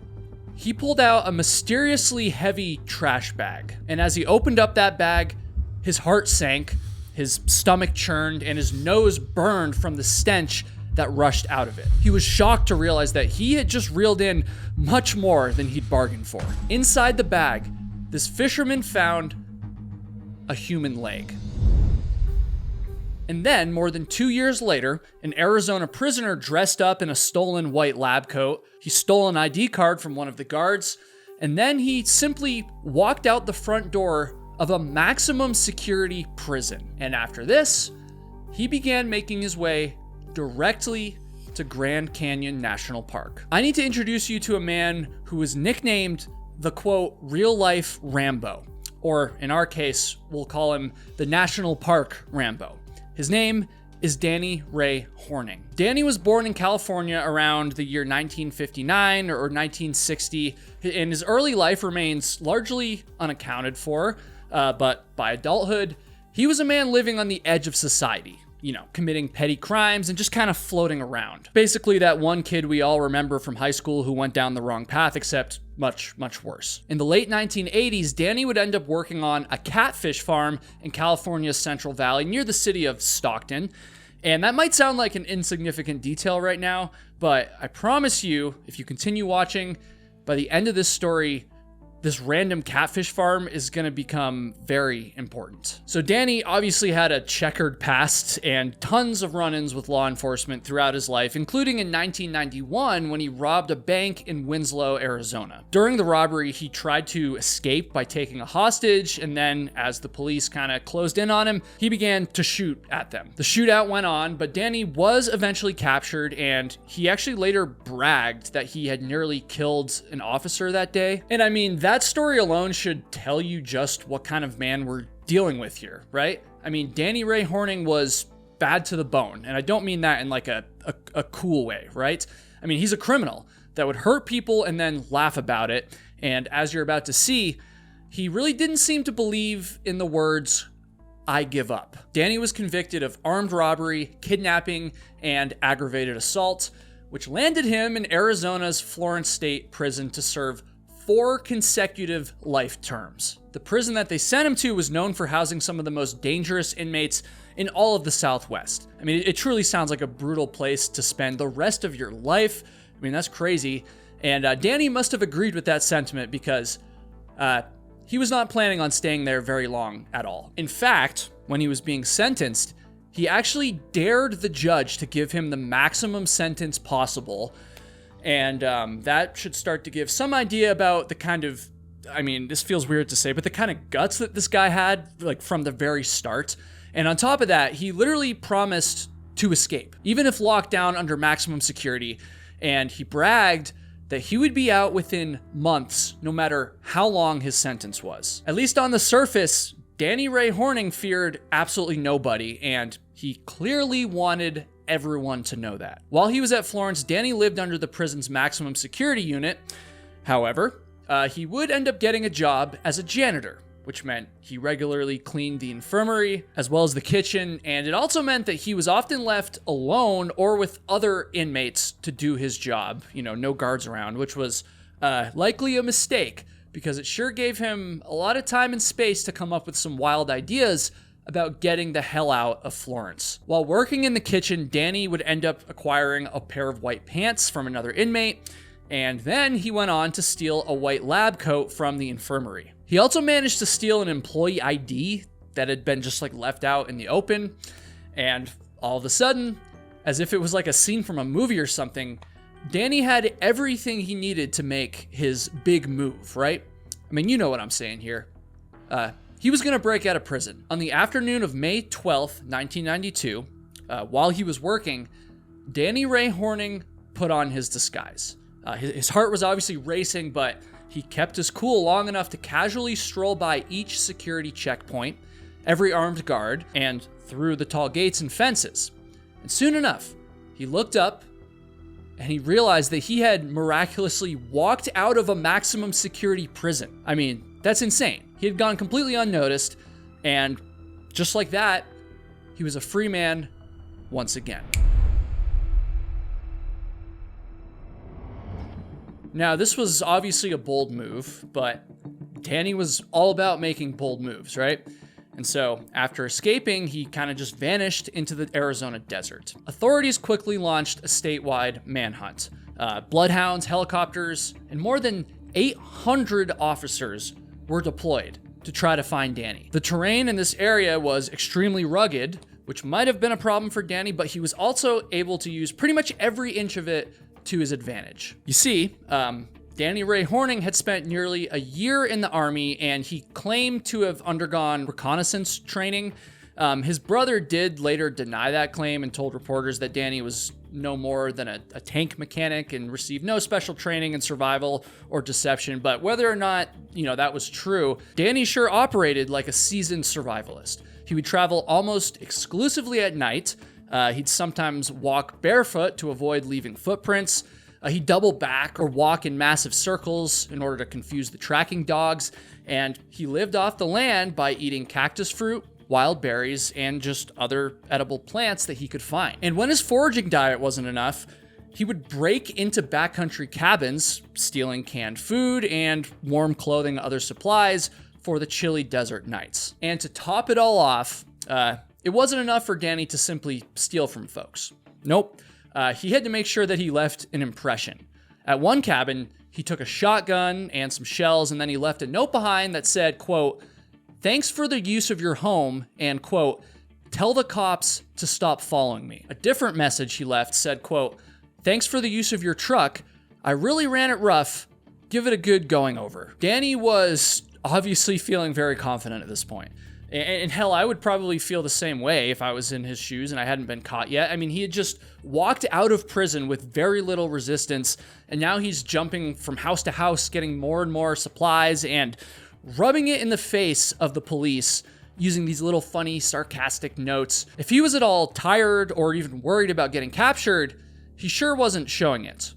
he pulled out a mysteriously heavy trash bag. And as he opened up that bag, his heart sank, his stomach churned, and his nose burned from the stench that rushed out of it. He was shocked to realize that he had just reeled in much more than he'd bargained for. Inside the bag, this fisherman found a human leg. And then, more than 2 years later, an Arizona prisoner dressed up in a stolen white lab coat. He stole an ID card from one of the guards, and then he simply walked out the front door of a maximum security prison. And after this, he began making his way directly to Grand Canyon National Park. I need to introduce you to a man who is nicknamed the quote, real-life Rambo, or in our case, we'll call him the National Park Rambo. His name is Danny Ray Horning. Danny was born in California around the year 1959 or 1960, and his early life remains largely unaccounted for, but by adulthood, he was a man living on the edge of society. Committing petty crimes and just kind of floating around. Basically that one kid we all remember from high school who went down the wrong path, except much, much worse. In the late 1980s, Danny would end up working on a catfish farm in California's Central Valley near the city of Stockton. And that might sound like an insignificant detail right now, but I promise you, if you continue watching, by the end of this story, this random catfish farm is going to become very important. So Danny obviously had a checkered past and tons of run-ins with law enforcement throughout his life, including in 1991 when he robbed a bank in Winslow, Arizona. During the robbery, he tried to escape by taking a hostage, and then as the police kind of closed in on him, he began to shoot at them. The shootout went on, but Danny was eventually captured, and he actually later bragged that he had nearly killed an officer that day. And I mean, that story alone should tell you just what kind of man we're dealing with here, right? I mean, Danny Ray Horning was bad to the bone, and I don't mean that in like a a cool way, right? I mean, he's a criminal that would hurt people and then laugh about it. And as you're about to see, he really didn't seem to believe in the words, "I give up." Danny was convicted of armed robbery, kidnapping, and aggravated assault, which landed him in Arizona's Florence State Prison to serve 4 consecutive life terms. The prison that they sent him to was known for housing some of the most dangerous inmates in all of the Southwest. I mean, it truly sounds like a brutal place to spend the rest of your life. I mean, that's crazy. And Danny must have agreed with that sentiment because he was not planning on staying there very long at all. In fact, when he was being sentenced, he actually dared the judge to give him the maximum sentence possible. And that should start to give some idea about the kind of, I mean, this feels weird to say, but the kind of guts that this guy had, like from the very start. And on top of that, he literally promised to escape, even if locked down under maximum security. And he bragged that he would be out within months, no matter how long his sentence was. At least on the surface, Danny Ray Horning feared absolutely nobody, and he clearly wanted everyone to know that. While he was at Florence, Danny lived under the prison's maximum security unit. However, he would end up getting a job as a janitor, which meant he regularly cleaned the infirmary as well as the kitchen, and it also meant that he was often left alone or with other inmates to do his job, no guards around, which was likely a mistake because it sure gave him a lot of time and space to come up with some wild ideas about getting the hell out of Florence. While working in the kitchen, Danny would end up acquiring a pair of white pants from another inmate, and then he went on to steal a white lab coat from the infirmary. He also managed to steal an employee ID that had been just left out in the open, and all of a sudden, as if it was like a scene from a movie or something, Danny had everything he needed to make his big move, right? I mean, you know what I'm saying here. He was going to break out of prison. On the afternoon of May 12th, 1992, while he was working, Danny Ray Horning put on his disguise. His heart was obviously racing, but he kept his cool long enough to casually stroll by each security checkpoint, every armed guard, and through the tall gates and fences. And soon enough, he looked up and he realized that he had miraculously walked out of a maximum security prison. I mean, that's insane. He had gone completely unnoticed, and just like that, he was a free man once again. Now, this was obviously a bold move, but Danny was all about making bold moves, right? And so, after escaping, he kind of just vanished into the Arizona desert. Authorities quickly launched a statewide manhunt. Bloodhounds, helicopters, and more than 800 officers were deployed to try to find Danny. The terrain in this area was extremely rugged, which might have been a problem for Danny, but he was also able to use pretty much every inch of it to his advantage. You see, Danny Ray Horning had spent nearly a year in the Army, and he claimed to have undergone reconnaissance training. His brother did later deny that claim and told reporters that Danny was no more than a tank mechanic and received no special training in survival or deception. But whether or not, that was true, Danny sure operated like a seasoned survivalist. He would travel almost exclusively at night. He'd sometimes walk barefoot to avoid leaving footprints. He'd double back or walk in massive circles in order to confuse the tracking dogs. And he lived off the land by eating cactus fruit, wild berries, and just other edible plants that he could find. And when his foraging diet wasn't enough, he would break into backcountry cabins, stealing canned food and warm clothing and other supplies for the chilly desert nights. And to top it all off, it wasn't enough for Danny to simply steal from folks. Nope. He had to make sure that he left an impression. At one cabin, he took a shotgun and some shells, and then he left a note behind that said, quote, "Thanks for the use of your home," and, quote, "Tell the cops to stop following me." A different message he left said, quote, "Thanks for the use of your truck. I really ran it rough. Give it a good going over." Danny was obviously feeling very confident at this point. And hell, I would probably feel the same way if I was in his shoes and I hadn't been caught yet. I mean, he had just walked out of prison with very little resistance, and now he's jumping from house to house, getting more and more supplies and rubbing it in the face of the police using these little funny, sarcastic notes. If he was at all tired or even worried about getting captured, he sure wasn't showing it.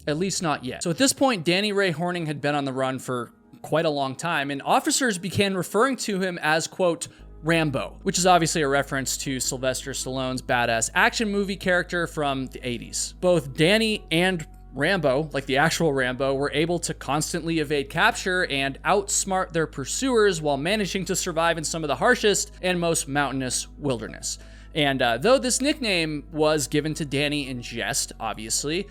At least not yet. So at this point, Danny Ray Horning had been on the run for quite a long time, and officers began referring to him as, quote, Rambo, which is obviously a reference to Sylvester Stallone's badass action movie character from the 80s. Both Danny and Rambo, like the actual Rambo, were able to constantly evade capture and outsmart their pursuers while managing to survive in some of the harshest and most mountainous wilderness. And though this nickname was given to Danny in jest, obviously,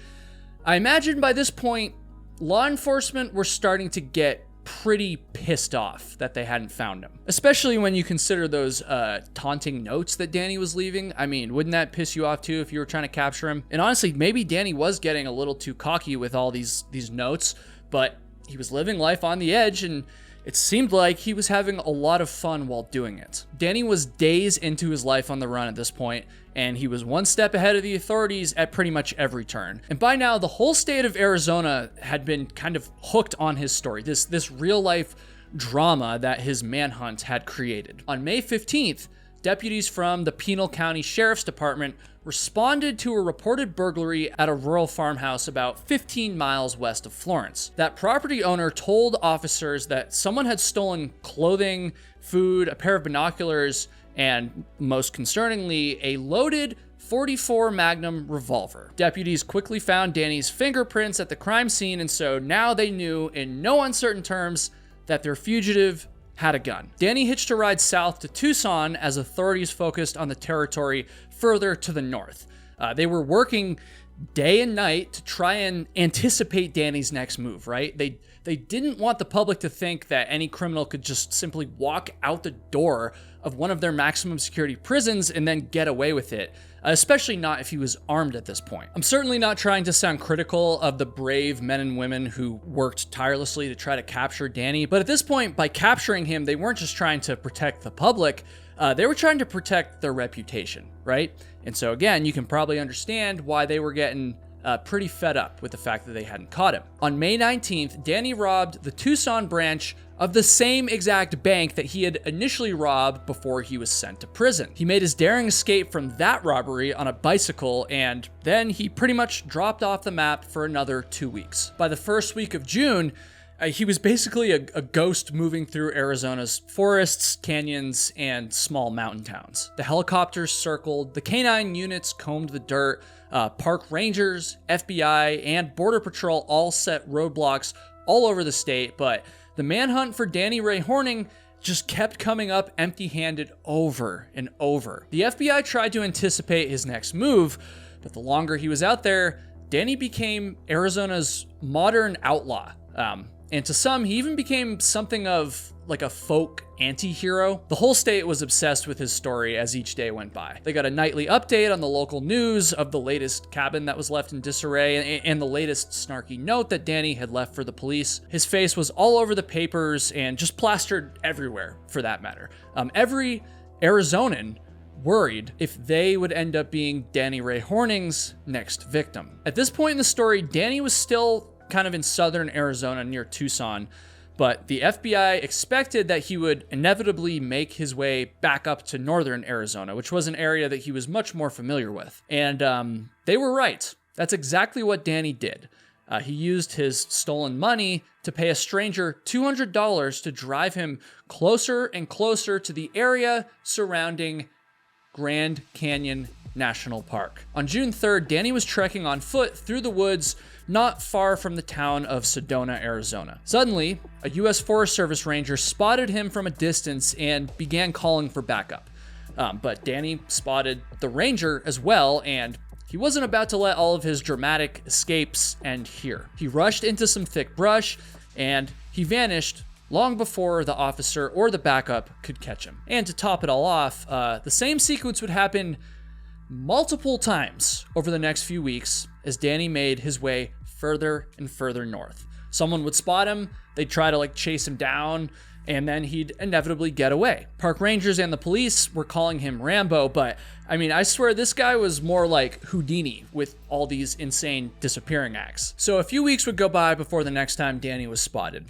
I imagine by this point, law enforcement were starting to get pretty pissed off that they hadn't found him. Especially when you consider those taunting notes that Danny was leaving. I mean, wouldn't that piss you off too if you were trying to capture him? And honestly, maybe Danny was getting a little too cocky with all these notes, but he was living life on the edge, and it seemed like he was having a lot of fun while doing it. Danny was days into his life on the run at this point, and he was one step ahead of the authorities at pretty much every turn. And by now, the whole state of Arizona had been kind of hooked on his story, this real-life drama that his manhunt had created. On May 15th, deputies from the Pinal County Sheriff's Department responded to a reported burglary at a rural farmhouse about 15 miles west of Florence. That property owner told officers that someone had stolen clothing, food, a pair of binoculars, and most concerningly, a loaded .44 Magnum revolver. Deputies quickly found Danny's fingerprints at the crime scene, and so now they knew in no uncertain terms that their fugitive had a gun. Danny hitched a ride south to Tucson as authorities focused on the territory further to the north. They were working day and night to try and anticipate Danny's next move, right? They didn't want the public to think that any criminal could just simply walk out the door of one of their maximum security prisons and then get away with it, especially not if he was armed at this point. I'm certainly not trying to sound critical of the brave men and women who worked tirelessly to try to capture Danny, but at this point, by capturing him, they weren't just trying to protect the public, they were trying to protect their reputation, right? And so again, you can probably understand why they were getting pretty fed up with the fact that they hadn't caught him. On May 19th, Danny robbed the Tucson branch of the same exact bank that he had initially robbed before he was sent to prison. He made his daring escape from that robbery on a bicycle, and then he pretty much dropped off the map for another 2 weeks. By the first week of June, he was basically a ghost moving through Arizona's forests, canyons, and small mountain towns. The helicopters circled, the canine units combed the dirt, park rangers, FBI, and Border Patrol all set roadblocks all over the state, but the manhunt for Danny Ray Horning just kept coming up empty-handed over and over. The FBI tried to anticipate his next move, but the longer he was out there, Danny became Arizona's modern outlaw. And to some, he even became something of like a folk anti-hero. The whole state was obsessed with his story as each day went by. They got a nightly update on the local news of the latest cabin that was left in disarray and the latest snarky note that Danny had left for the police. His face was all over the papers and just plastered everywhere, for that matter. Every Arizonan worried if they would end up being Danny Ray Horning's next victim. At this point in the story, Danny was still kind of in southern Arizona near Tucson, but the FBI expected that he would inevitably make his way back up to northern Arizona, which was an area that he was much more familiar with. And they were right. That's exactly what Danny did. He used his stolen money to pay a stranger $200 to drive him closer and closer to the area surrounding Grand Canyon National Park. On June 3rd, Danny was trekking on foot through the woods not far from the town of Sedona, Arizona. Suddenly, a U.S. Forest Service ranger spotted him from a distance and began calling for backup. But Danny spotted the ranger as well, and he wasn't about to let all of his dramatic escapes end here. He rushed into some thick brush, and he vanished long before the officer or the backup could catch him. And to top it all off, the same sequence would happen multiple times over the next few weeks as Danny made his way further and further north. Someone would spot him, they'd try to chase him down, and then he'd inevitably get away. Park rangers and the police were calling him Rambo, but I mean, I swear this guy was more like Houdini with all these insane disappearing acts. So a few weeks would go by before the next time Danny was spotted.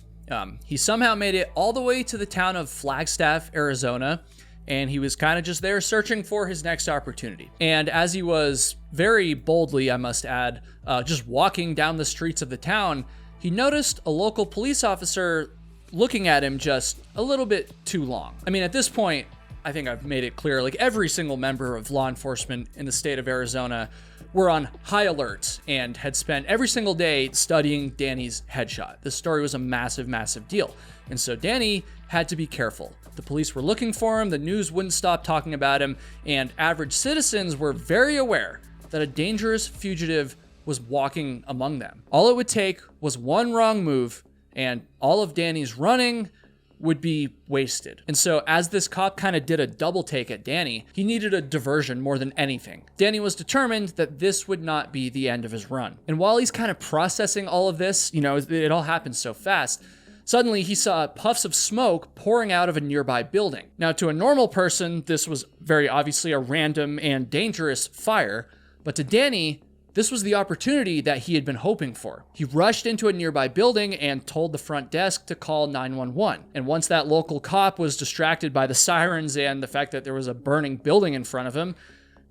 He somehow made it all the way to the town of Flagstaff, Arizona, and he was kind of just there searching for his next opportunity. And as he was very boldly, I must add, just walking down the streets of the town, he noticed a local police officer looking at him just a little bit too long. I mean, at this point, I think I've made it clear, like every single member of law enforcement in the state of Arizona were on high alert and had spent every single day studying Danny's headshot. This story was a massive, massive deal. And so Danny had to be careful. The police were looking for him, the news wouldn't stop talking about him, and average citizens were very aware that a dangerous fugitive was walking among them. All it would take was one wrong move, and all of Danny's running would be wasted. And so as this cop kind of did a double take at Danny, he needed a diversion more than anything. Danny was determined that this would not be the end of his run. And while he's kind of processing all of this, it all happened so fast, suddenly he saw puffs of smoke pouring out of a nearby building. Now, to a normal person, this was very obviously a random and dangerous fire, but to Danny, this was the opportunity that he had been hoping for. He rushed into a nearby building and told the front desk to call 911. And once that local cop was distracted by the sirens and the fact that there was a burning building in front of him,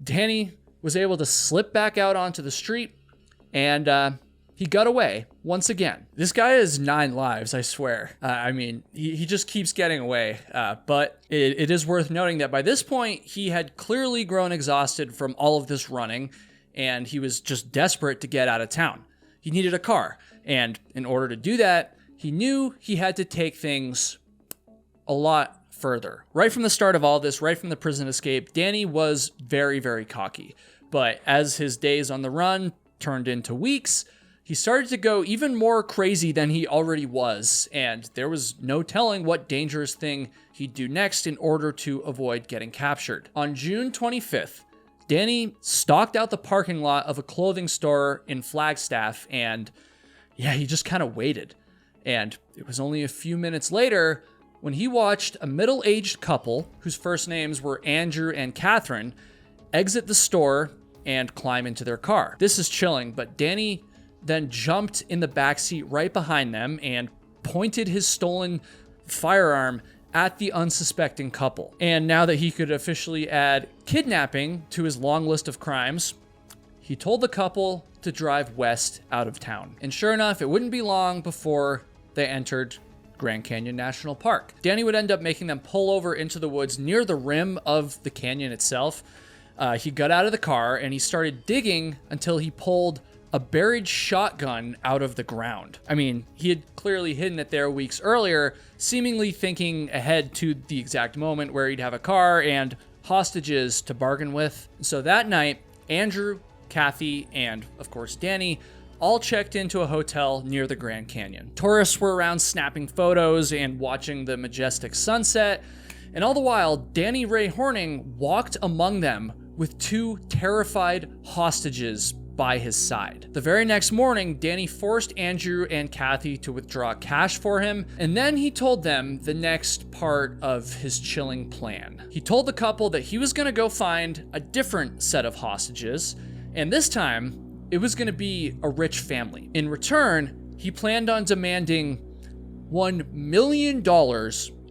Danny was able to slip back out onto the street, and he got away once again. This guy has 9 lives, I swear. He just keeps getting away. But it is worth noting that by this point, he had clearly grown exhausted from all of this running, and he was just desperate to get out of town. He needed a car, and in order to do that, he knew he had to take things a lot further. Right from the start of all this, right from the prison escape, Danny was very, very cocky. But as his days on the run turned into weeks, he started to go even more crazy than he already was, and there was no telling what dangerous thing he'd do next in order to avoid getting captured. On June 25th, Danny stalked out the parking lot of a clothing store in Flagstaff, and he just kind of waited. And it was only a few minutes later when he watched a middle-aged couple, whose first names were Andrew and Catherine, exit the store and climb into their car. This is chilling, but Danny then jumped in the backseat right behind them and pointed his stolen firearm at the unsuspecting couple. And now that he could officially add kidnapping to his long list of crimes, he told the couple to drive west out of town. And sure enough, it wouldn't be long before they entered Grand Canyon National Park. Danny would end up making them pull over into the woods near the rim of the canyon itself. He got out of the car and he started digging until he pulled a buried shotgun out of the ground. I mean, he had clearly hidden it there weeks earlier, seemingly thinking ahead to the exact moment where he'd have a car and hostages to bargain with. So that night, Andrew, Kathy, and of course Danny all checked into a hotel near the Grand Canyon. Tourists were around snapping photos and watching the majestic sunset, and all the while, Danny Ray Horning walked among them with 2 terrified hostages by his side. The very next morning, Danny forced Andrew and Kathy to withdraw cash for him, and then he told them the next part of his chilling plan. He told the couple that he was gonna go find a different set of hostages, and this time, it was gonna be a rich family. In return, he planned on demanding $1 million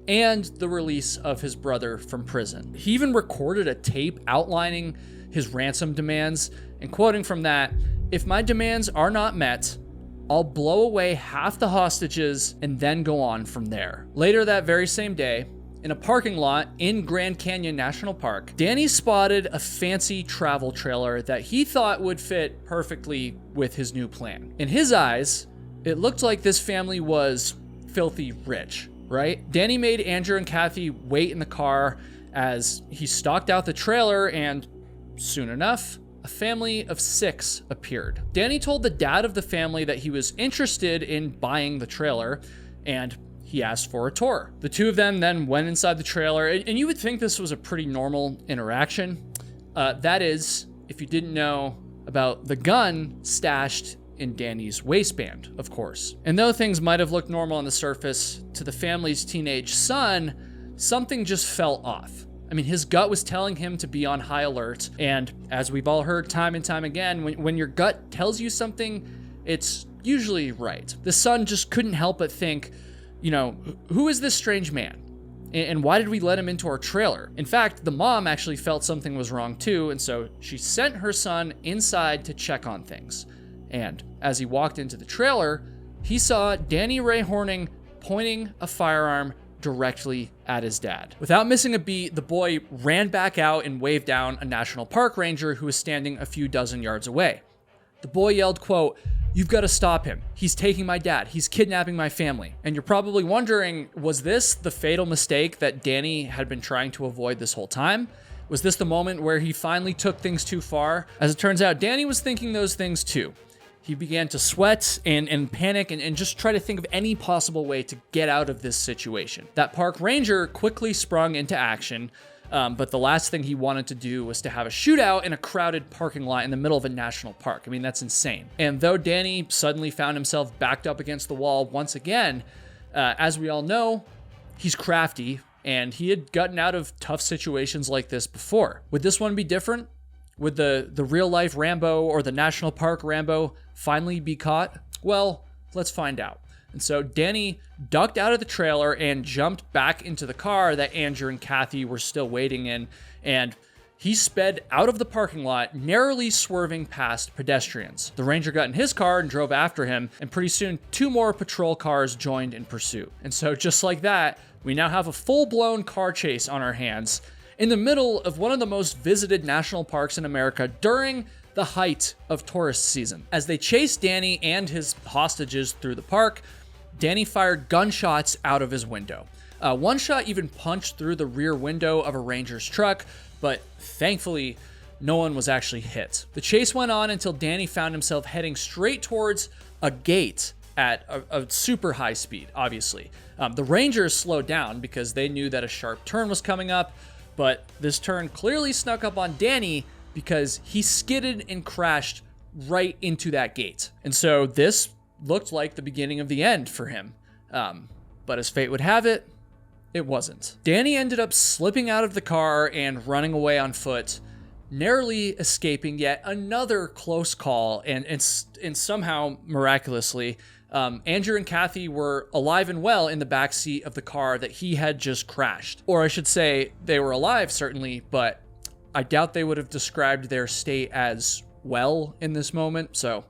and the release of his brother from prison. He even recorded a tape outlining his ransom demands, and quoting from that, "If my demands are not met, I'll blow away half the hostages and then go on from there." Later that very same day, in a parking lot in Grand Canyon National Park, Danny spotted a fancy travel trailer that he thought would fit perfectly with his new plan. In his eyes, it looked like this family was filthy rich, right? Danny made Andrew and Kathy wait in the car as he stalked out the trailer, and soon enough, a family of 6 appeared. Danny told the dad of the family that he was interested in buying the trailer, and he asked for a tour. The 2 of them then went inside the trailer, and you would think this was a pretty normal interaction. That is, if you didn't know about the gun stashed in Danny's waistband, of course. And though things might have looked normal on the surface, to the family's teenage son, something just felt off. I mean, his gut was telling him to be on high alert, and as we've all heard time and time again, when your gut tells you something, it's usually right. The son just couldn't help but think, who is this strange man? And why did we let him into our trailer? In fact, the mom actually felt something was wrong too, and so she sent her son inside to check on things. And as he walked into the trailer, he saw Danny Ray Horning pointing a firearm directly at his dad. Without missing a beat, the boy ran back out and waved down a national park ranger who was standing a few dozen yards away. The boy yelled, quote, "You've got to stop him. He's taking my dad. He's kidnapping my family." And you're probably wondering, was this the fatal mistake that Danny had been trying to avoid this whole time? Was this the moment where he finally took things too far? As it turns out, Danny was thinking those things too. He began to sweat and panic and just try to think of any possible way to get out of this situation. That park ranger quickly sprung into action, but the last thing he wanted to do was to have a shootout in a crowded parking lot in the middle of a national park. I mean, that's insane. And though Danny suddenly found himself backed up against the wall once again, as we all know, he's crafty and he had gotten out of tough situations like this before. Would this one be different? Would the real life Rambo or the national park Rambo finally be caught? Well, let's find out. And so Danny ducked out of the trailer and jumped back into the car that Andrew and Kathy were still waiting in, and he sped out of the parking lot, narrowly swerving past pedestrians. The ranger got in his car and drove after him, and pretty soon 2 more patrol cars joined in pursuit. And so just like that, we now have a full-blown car chase on our hands in the middle of one of the most visited national parks in America during the height of tourist season. As they chased Danny and his hostages through the park, Danny fired gunshots out of his window. One shot even punched through the rear window of a ranger's truck, but thankfully, no one was actually hit. The chase went on until Danny found himself heading straight towards a gate at a super high speed, obviously. The rangers slowed down because they knew that a sharp turn was coming up, but this turn clearly snuck up on Danny because he skidded and crashed right into that gate. And so this looked like the beginning of the end for him. But as fate would have it, it wasn't. Danny ended up slipping out of the car and running away on foot, narrowly escaping yet another close call, and somehow, miraculously, Andrew and Kathy were alive and well in the backseat of the car that he had just crashed. Or I should say, they were alive, certainly, but I doubt they would have described their state as well in this moment, so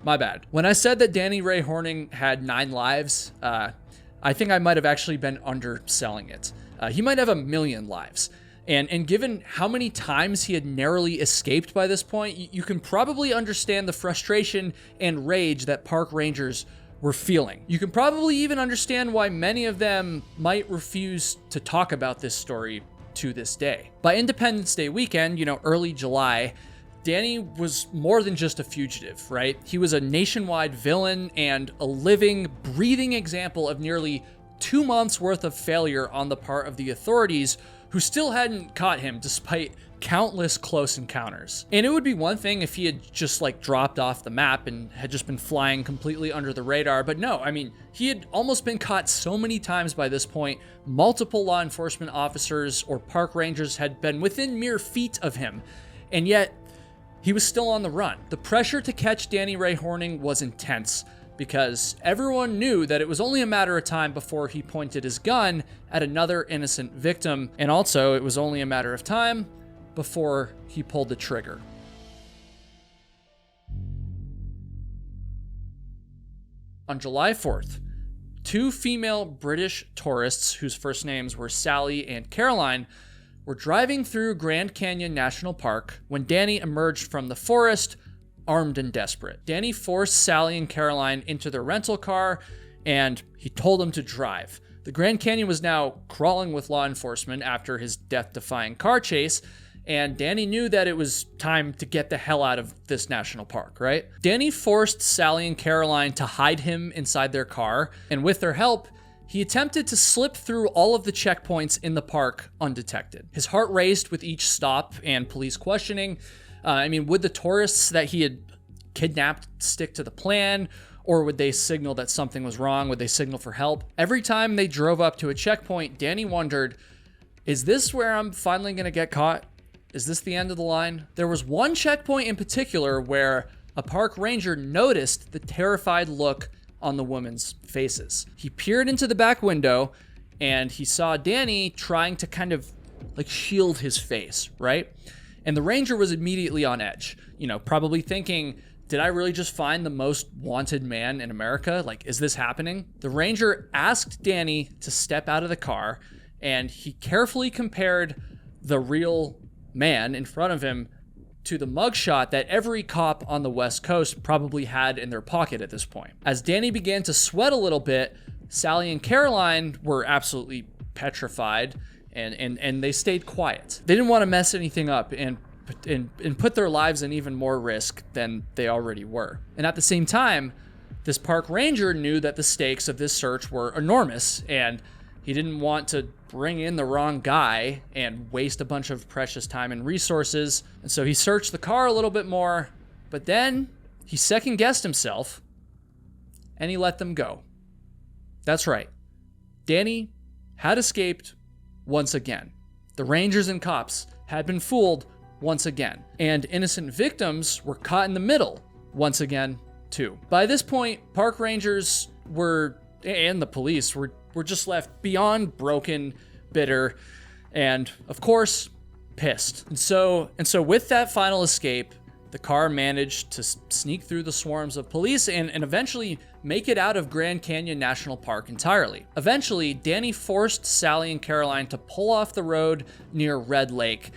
my bad. When I said that Danny Ray Horning had 9 lives, I think I might have actually been underselling it. He might have 1 million lives. And given how many times he had narrowly escaped by this point, you can probably understand the frustration and rage that park rangers were feeling. You can probably even understand why many of them might refuse to talk about this story to this day. By Independence Day weekend, early July, Danny was more than just a fugitive, right? He was a nationwide villain and a living, breathing example of nearly 2 months worth of failure on the part of the authorities, who still hadn't caught him despite countless close encounters. And it would be one thing if he had just dropped off the map and had just been flying completely under the radar, but no, he had almost been caught so many times by this point. Multiple law enforcement officers or park rangers had been within mere feet of him, and yet he was still on the run. The pressure to catch Danny Ray Horning was intense, because everyone knew that it was only a matter of time before he pointed his gun at another innocent victim, and also it was only a matter of time before he pulled the trigger. On July 4th, 2 female British tourists, whose first names were Sally and Caroline, were driving through Grand Canyon National Park when Danny emerged from the forest, armed and desperate. Danny forced Sally and Caroline into their rental car, and he told them to drive. The Grand Canyon was now crawling with law enforcement after his death-defying car chase, and Danny knew that it was time to get the hell out of this national park, right? Danny forced Sally and Caroline to hide him inside their car, and with their help, he attempted to slip through all of the checkpoints in the park undetected. His heart raced with each stop and police questioning. Would the tourists that he had kidnapped stick to the plan, or would they signal that something was wrong? Would they signal for help? Every time they drove up to a checkpoint, Danny wondered, is this where I'm finally gonna get caught? Is this the end of the line? There was one checkpoint in particular where a park ranger noticed the terrified look on the women's faces. He peered into the back window and he saw Danny trying to kind of like shield his face, right? And the ranger was immediately on edge, probably thinking, did I really just find the most wanted man in America? Like, is this happening? The ranger asked Danny to step out of the car, and he carefully compared the real man in front of him to the mugshot that every cop on the West Coast probably had in their pocket at this point. As Danny began to sweat a little bit, Sally and Caroline were absolutely petrified, and they stayed quiet. They didn't want to mess anything up and put their lives in even more risk than they already were. And at the same time, this park ranger knew that the stakes of this search were enormous, and he didn't want to bring in the wrong guy and waste a bunch of precious time and resources. And so he searched the car a little bit more, but then he second-guessed himself, and he let them go. That's right. Danny had escaped once again. The rangers and cops had been fooled once again, and innocent victims were caught in the middle once again, too. By this point, park rangers and the police were just left beyond broken, bitter, and of course, pissed. And so with that final escape, the car managed to sneak through the swarms of police and eventually make it out of Grand Canyon National Park entirely. Eventually, Danny forced Sally and Caroline to pull off the road near Red Lake,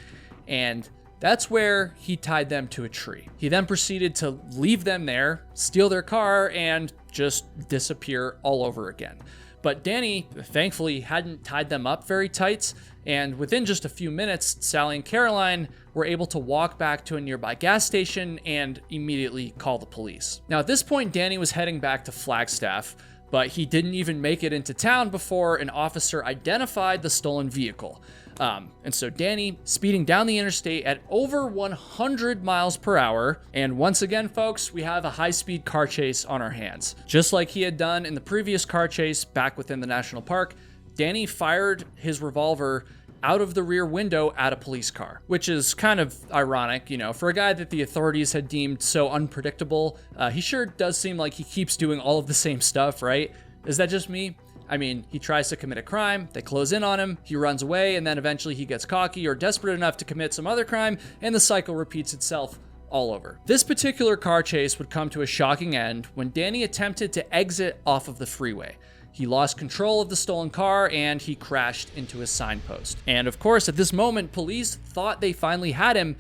and that's where he tied them to a tree. He then proceeded to leave them there, steal their car, and just disappear all over again. But Danny, thankfully, hadn't tied them up very tight, and within just a few minutes, Sally and Caroline were able to walk back to a nearby gas station and immediately call the police. Now, at this point, Danny was heading back to Flagstaff, but he didn't even make it into town before an officer identified the stolen vehicle. And so Danny, speeding down the interstate at over 100 miles per hour, and once again, folks, we have a high-speed car chase on our hands. Just like he had done in the previous car chase back within the national park, Danny fired his revolver out of the rear window at a police car, which is kind of ironic, for a guy that the authorities had deemed so unpredictable. He sure does seem like he keeps doing all of the same stuff, right? Is that just me? I mean, he tries to commit a crime, they close in on him, he runs away, and then eventually he gets cocky or desperate enough to commit some other crime, and the cycle repeats itself all over. This particular car chase would come to a shocking end when Danny attempted to exit off of the freeway. He lost control of the stolen car and he crashed into a signpost. And of course, at this moment, police thought they finally had him,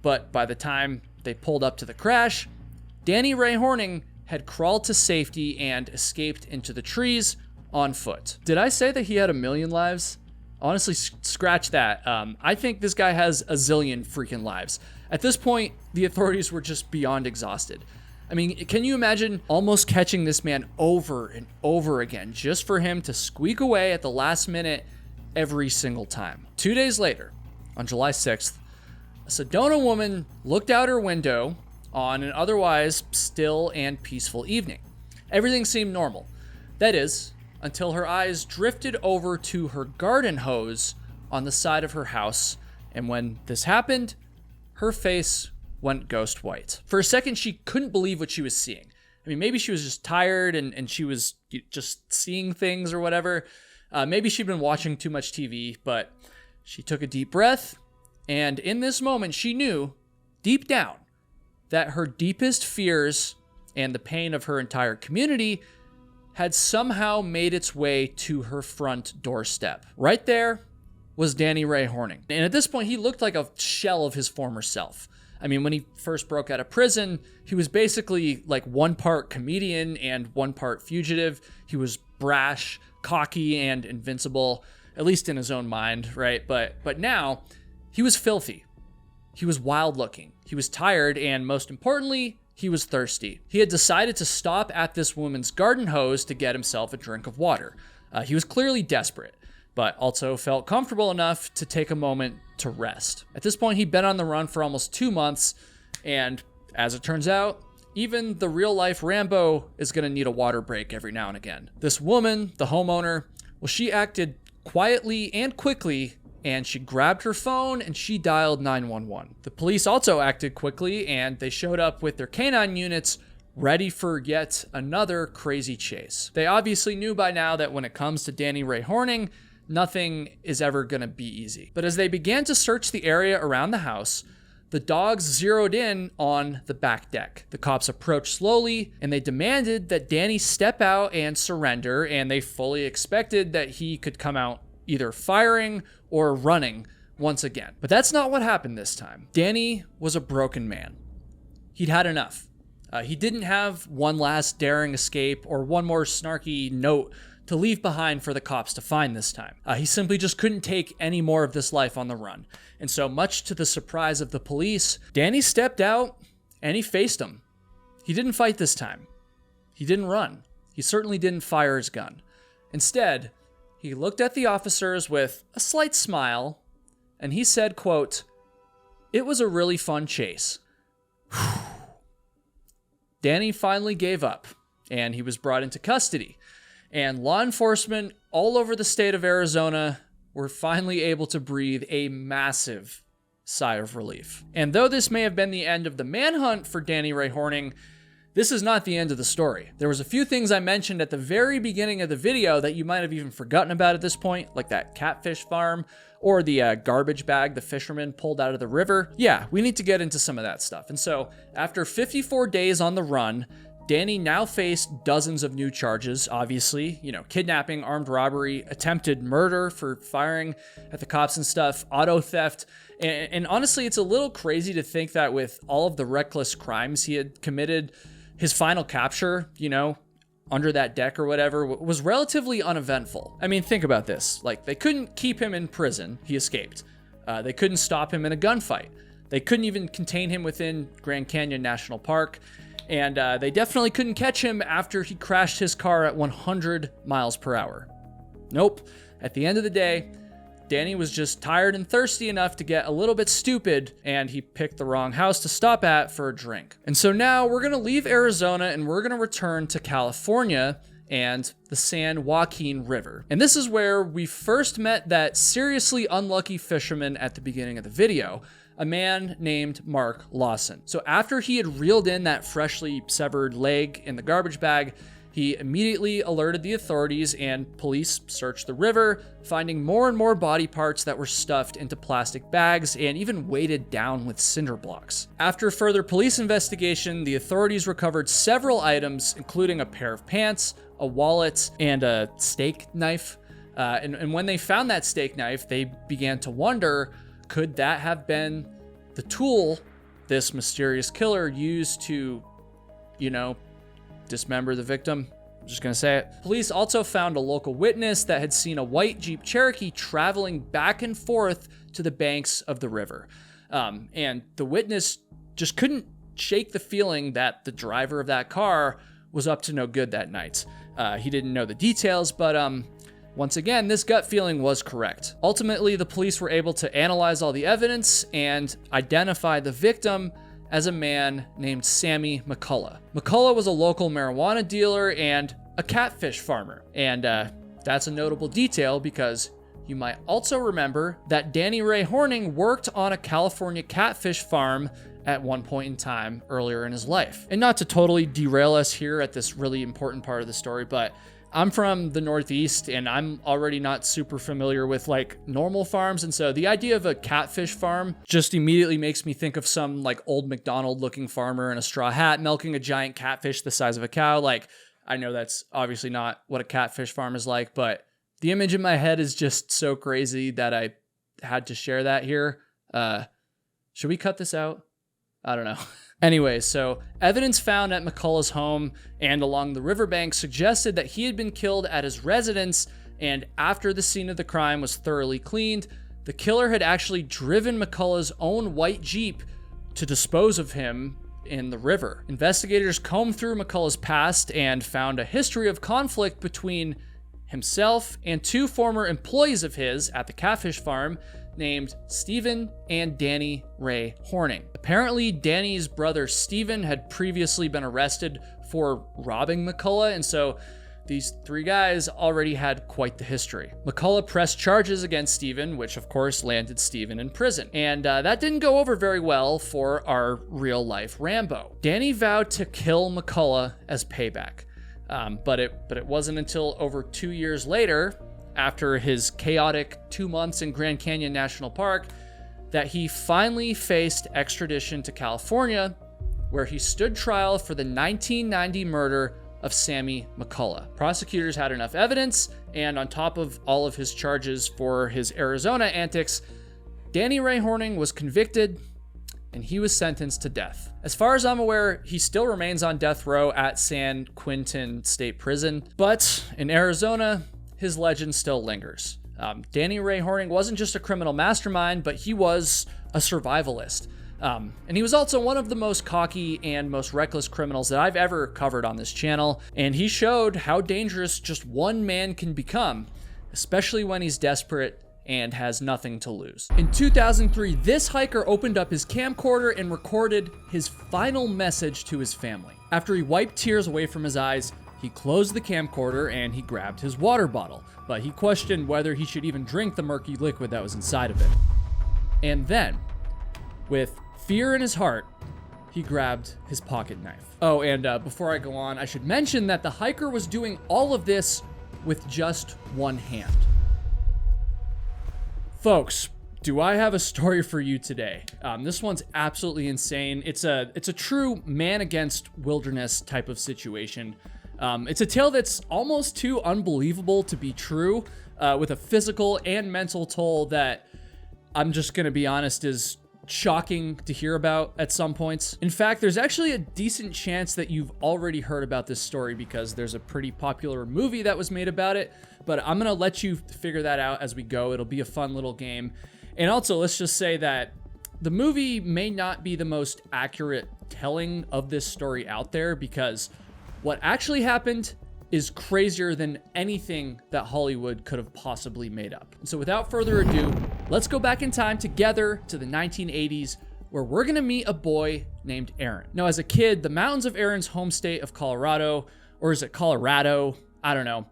but by the time they pulled up to the crash, Danny Ray Horning had crawled to safety and escaped into the trees on foot. Did I say that he had 1 million lives? Honestly, scratch that. I think this guy has a zillion freaking lives. At this point, the authorities were just beyond exhausted. I mean, can you imagine almost catching this man over and over again just for him to squeak away at the last minute every single time? 2 days later, on July 6th, a Sedona woman looked out her window on an otherwise still and peaceful evening. Everything seemed normal. That is, until her eyes drifted over to her garden hose on the side of her house, and when this happened, her face went ghost white. For a second, she couldn't believe what she was seeing. I mean, maybe she was just tired and she was just seeing things or whatever. Maybe she'd been watching too much TV, but she took a deep breath, and in this moment, she knew, deep down, that her deepest fears and the pain of her entire community had somehow made its way to her front doorstep. Right there was Danny Ray Horning. And at this point, he looked like a shell of his former self. I mean, when he first broke out of prison, he was basically like one part comedian and one part fugitive. He was brash, cocky, and invincible, at least in his own mind, right? But now, he was filthy. He was wild looking. He was tired, and most importantly, he was thirsty. He had decided to stop at this woman's garden hose to get himself a drink of water. He was clearly desperate, but also felt comfortable enough to take a moment to rest. At this point, he'd been on the run for almost 2 months, and as it turns out, even the real-life Rambo is going to need a water break every now and again. This woman, the homeowner, well, she acted quietly and quickly, and she grabbed her phone and she dialed 911. The police also acted quickly, and they showed up with their canine units ready for yet another crazy chase. They obviously knew by now that when it comes to Danny Ray Horning, nothing is ever going to be easy. But as they began to search the area around the house, the dogs zeroed in on the back deck. The cops approached slowly, and they demanded that Danny step out and surrender, and they fully expected that he could come out either firing or running once again. But that's not what happened this time. Danny was a broken man. He'd had enough. He didn't have one last daring escape or one more snarky note to leave behind for the cops to find this time. He simply just couldn't take any more of this life on the run. And so, much to the surprise of the police, Danny stepped out and he faced them. He didn't fight this time. He didn't run. He certainly didn't fire his gun. Instead, he looked at the officers with a slight smile and he said, quote, "It was a really fun chase." Danny finally gave up and he was brought into custody. And law enforcement all over the state of Arizona were finally able to breathe a massive sigh of relief. And though this may have been the end of the manhunt for Danny Ray Horning, this is not the end of the story. There was a few things I mentioned at the very beginning of the video that you might have even forgotten about at this point, like that catfish farm or the garbage bag the fisherman pulled out of the river. Yeah, we need to get into some of that stuff. And so after 54 days on the run, Danny now faced dozens of new charges, obviously, kidnapping, armed robbery, attempted murder for firing at the cops and stuff, auto theft. And honestly, it's a little crazy to think that with all of the reckless crimes he had committed, his final capture, under that deck or whatever, was relatively uneventful. I mean, think about this. Like, they couldn't keep him in prison. He escaped. They couldn't stop him in a gunfight. They couldn't even contain him within Grand Canyon National Park. And they definitely couldn't catch him after he crashed his car at 100 miles per hour. Nope. At the end of the day, Danny was just tired and thirsty enough to get a little bit stupid, and he picked the wrong house to stop at for a drink. And so now we're going to leave Arizona and we're going to return to California and the San Joaquin River. And this is where we first met that seriously unlucky fisherman at the beginning of the video, a man named Mark Lawson. So after he had reeled in that freshly severed leg in the garbage bag, he immediately alerted the authorities and police searched the river, finding more and more body parts that were stuffed into plastic bags and even weighted down with cinder blocks. After further police investigation, the authorities recovered several items, including a pair of pants, a wallet, and a steak knife. And when they found that steak knife, they began to wonder, could that have been the tool this mysterious killer used to, dismember the victim? I'm just gonna say it. Police also found a local witness that had seen a white Jeep Cherokee traveling back and forth to the banks of the river. And the witness just couldn't shake the feeling that the driver of that car was up to no good that night. He didn't know the details, but once again, this gut feeling was correct. Ultimately, the police were able to analyze all the evidence and identify the victim as a man named Sammy McCullough. McCullough was a local marijuana dealer and a catfish farmer. And that's a notable detail because you might also remember that Danny Ray Horning worked on a California catfish farm at one point in time earlier in his life. And not to totally derail us here at this really important part of the story, but I'm from the Northeast and I'm already not super familiar with normal farms. And so the idea of a catfish farm just immediately makes me think of some old McDonald looking farmer in a straw hat milking a giant catfish the size of a cow. I know that's obviously not what a catfish farm is like, but the image in my head is just so crazy that I had to share that here. Should we cut this out? I don't know. Anyway, so evidence found at McCullough's home and along the riverbank suggested that he had been killed at his residence, and after the scene of the crime was thoroughly cleaned, the killer had actually driven McCullough's own white Jeep to dispose of him in the river. Investigators combed through McCullough's past and found a history of conflict between himself and two former employees of his at the catfish farm named Stephen and Danny Ray Horning. Apparently, Danny's brother Stephen had previously been arrested for robbing McCullough, and so these three guys already had quite the history. McCullough pressed charges against Stephen, which of course landed Stephen in prison. And that didn't go over very well for our real life Rambo. Danny vowed to kill McCullough as payback. But it wasn't until over 2 years later, after his chaotic 2 months in Grand Canyon National Park, that he finally faced extradition to California, where he stood trial for the 1990 murder of Sammy McCullough. Prosecutors had enough evidence, and on top of all of his charges for his Arizona antics, Danny Ray Horning was convicted and he was sentenced to death. As far as I'm aware, he still remains on death row at San Quentin State Prison, but in Arizona, his legend still lingers. Danny Ray Horning wasn't just a criminal mastermind, but he was a survivalist. And he was also one of the most cocky and most reckless criminals that I've ever covered on this channel, and he showed how dangerous just one man can become, especially when he's desperate and has nothing to lose. In 2003, this hiker opened up his camcorder and recorded his final message to his family. After he wiped tears away from his eyes, he closed the camcorder and he grabbed his water bottle, but he questioned whether he should even drink the murky liquid that was inside of it. And then, with fear in his heart, he grabbed his pocket knife. Oh, and before I go on, I should mention that the hiker was doing all of this with just one hand. Folks, do I have a story for you today? This one's absolutely insane. It's a true man against wilderness type of situation. It's a tale that's almost too unbelievable to be true, with a physical and mental toll that I'm just gonna be honest is shocking to hear about at some points. In fact, there's actually a decent chance that you've already heard about this story because there's a pretty popular movie that was made about it, but I'm gonna let you figure that out as we go. It'll be a fun little game. And also, let's just say that the movie may not be the most accurate telling of this story out there because what actually happened is crazier than anything that Hollywood could have possibly made up. And so without further ado, let's go back in time together to the 1980s, where we're gonna meet a boy named Aaron. Now, as a kid, the mountains of Aaron's home state of Colorado, or is it Colorado? I don't know.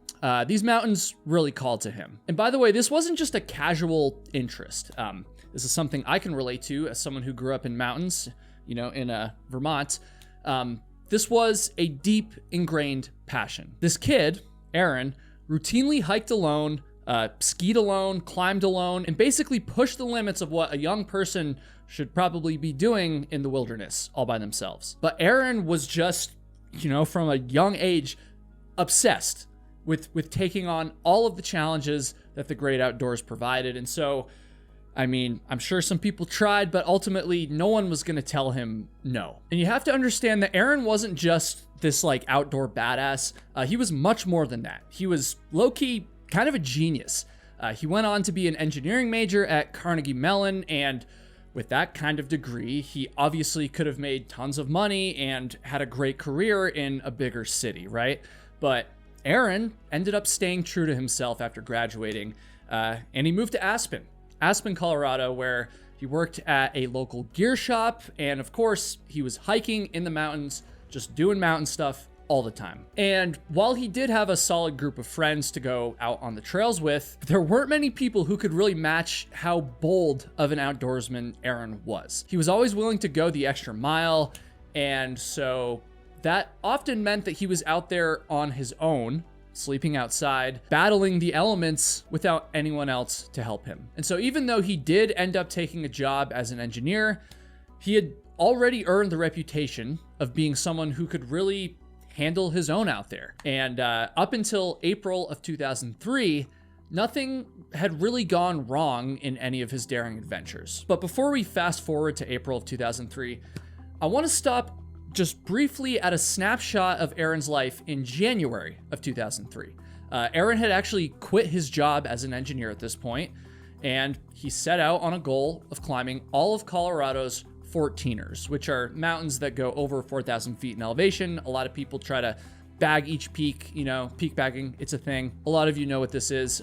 These mountains really called to him. And by the way, this wasn't just a casual interest. This is something I can relate to as someone who grew up in mountains, in Vermont. This was a deep ingrained passion. This kid, Aaron, routinely hiked alone, skied alone, climbed alone, and basically pushed the limits of what a young person should probably be doing in the wilderness all by themselves. But Aaron was just, from a young age, obsessed with taking on all of the challenges that the great outdoors provided. And so, I'm sure some people tried, but ultimately no one was going to tell him no. And you have to understand that Aaron wasn't just this outdoor badass. He was much more than that. He was low-key kind of a genius. He went on to be an engineering major at Carnegie Mellon, and with that kind of degree, he obviously could have made tons of money and had a great career in a bigger city, right? But Aaron ended up staying true to himself after graduating, and he moved to Aspen, Colorado, where he worked at a local gear shop, and of course, he was hiking in the mountains, just doing mountain stuff all the time. And while he did have a solid group of friends to go out on the trails with, there weren't many people who could really match how bold of an outdoorsman Aaron was. He was always willing to go the extra mile, and so that often meant that he was out there on his own, sleeping outside, battling the elements without anyone else to help him. And so even though he did end up taking a job as an engineer, he had already earned the reputation of being someone who could really handle his own out there. And up until April of 2003, nothing had really gone wrong in any of his daring adventures. But before we fast forward to April of 2003, I want to stop just briefly at a snapshot of Aaron's life in January of 2003. Aaron had actually quit his job as an engineer at this point, and he set out on a goal of climbing all of Colorado's 14ers, which are mountains that go over 4,000 feet in elevation. A lot of people try to bag each peak, peak bagging, it's a thing. A lot of you know what this is,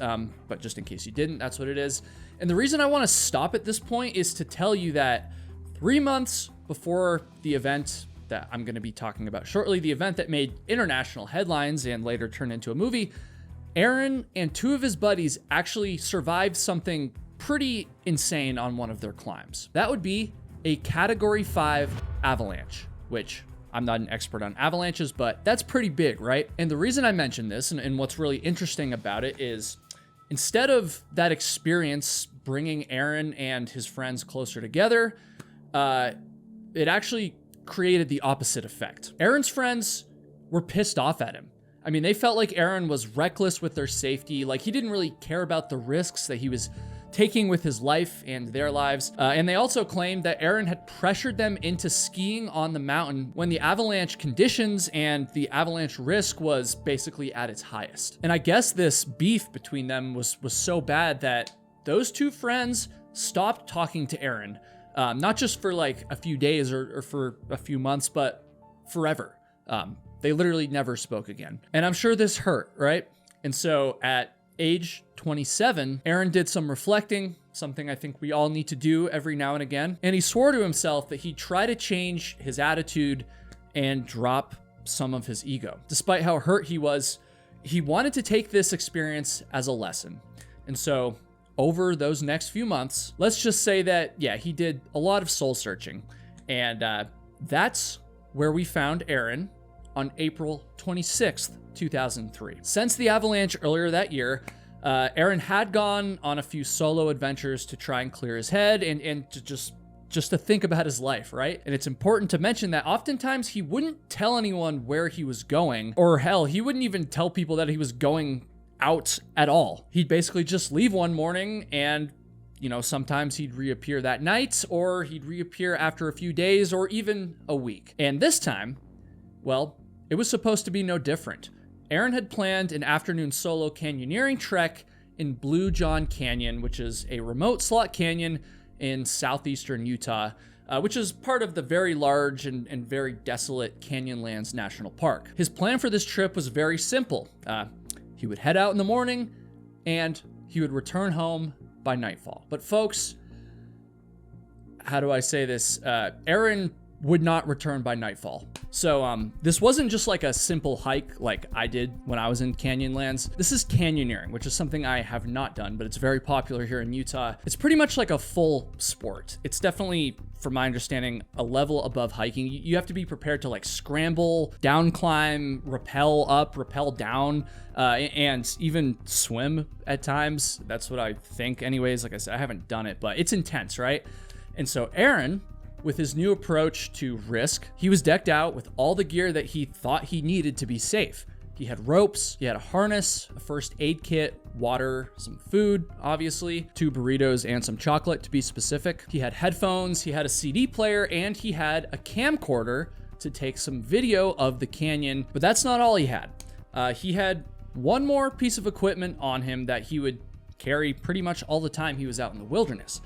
but just in case you didn't, that's what it is. And the reason I want to stop at this point is to tell you that 3 months before the event that I'm going to be talking about shortly, the event that made international headlines and later turned into a movie, Aaron and two of his buddies actually survived something pretty insane on one of their climbs. That would be a Category 5 avalanche, which I'm not an expert on avalanches, but that's pretty big, right? And the reason I mention this and what's really interesting about it is instead of that experience bringing Aaron and his friends closer together, it actually created the opposite effect. Aaron's friends were pissed off at him. I mean, they felt like Aaron was reckless with their safety, like he didn't really care about the risks that he was taking with his life and their lives. And they also claimed that Aaron had pressured them into skiing on the mountain when the avalanche conditions and the avalanche risk was basically at its highest. And I guess this beef between them was so bad that those two friends stopped talking to Aaron, not just for like a few days or for a few months, but forever. They literally never spoke again. And I'm sure this hurt, right? And so at age 27, Aaron did some reflecting, something I think we all need to do every now and again. And he swore to himself that he'd try to change his attitude and drop some of his ego. Despite how hurt he was, he wanted to take this experience as a lesson. And so over those next few months, let's just say that, yeah, he did a lot of soul searching. And that's where we found Aaron on April 26th, 2003. Since the avalanche earlier that year, Aaron had gone on a few solo adventures to try and clear his head and to just to think about his life, right? And it's important to mention that oftentimes he wouldn't tell anyone where he was going, or hell, he wouldn't even tell people that he was going out at all. He'd basically just leave one morning and, you know, sometimes he'd reappear that night, or he'd reappear after a few days or even a week. And this time, well, it was supposed to be no different. Aaron had planned an afternoon solo canyoneering trek in Blue John Canyon, which is a remote slot canyon in southeastern Utah, which is part of the very large and very desolate Canyonlands National Park. His plan for this trip was very simple. He would head out in the morning and he would return home by nightfall. But folks, how do I say this? Aaron would not return by nightfall. So this wasn't just like a simple hike like I did when I was in Canyonlands. This is canyoneering, which is something I have not done, but it's very popular here in Utah. It's pretty much like a full sport. It's definitely, from my understanding, a level above hiking. You have to be prepared to like scramble, down climb, rappel up, rappel down, and even swim at times. That's what I think anyways. Like I said, I haven't done it, but it's intense, right? And so Aaron, with his new approach to risk, he was decked out with all the gear that he thought he needed to be safe. He had ropes, he had a harness, a first aid kit, water, some food, obviously, 2 burritos and some chocolate to be specific. He had headphones, he had a CD player, and he had a camcorder to take some video of the canyon. But that's not all he had. He had one more piece of equipment on him that he would carry pretty much all the time he was out in the wilderness.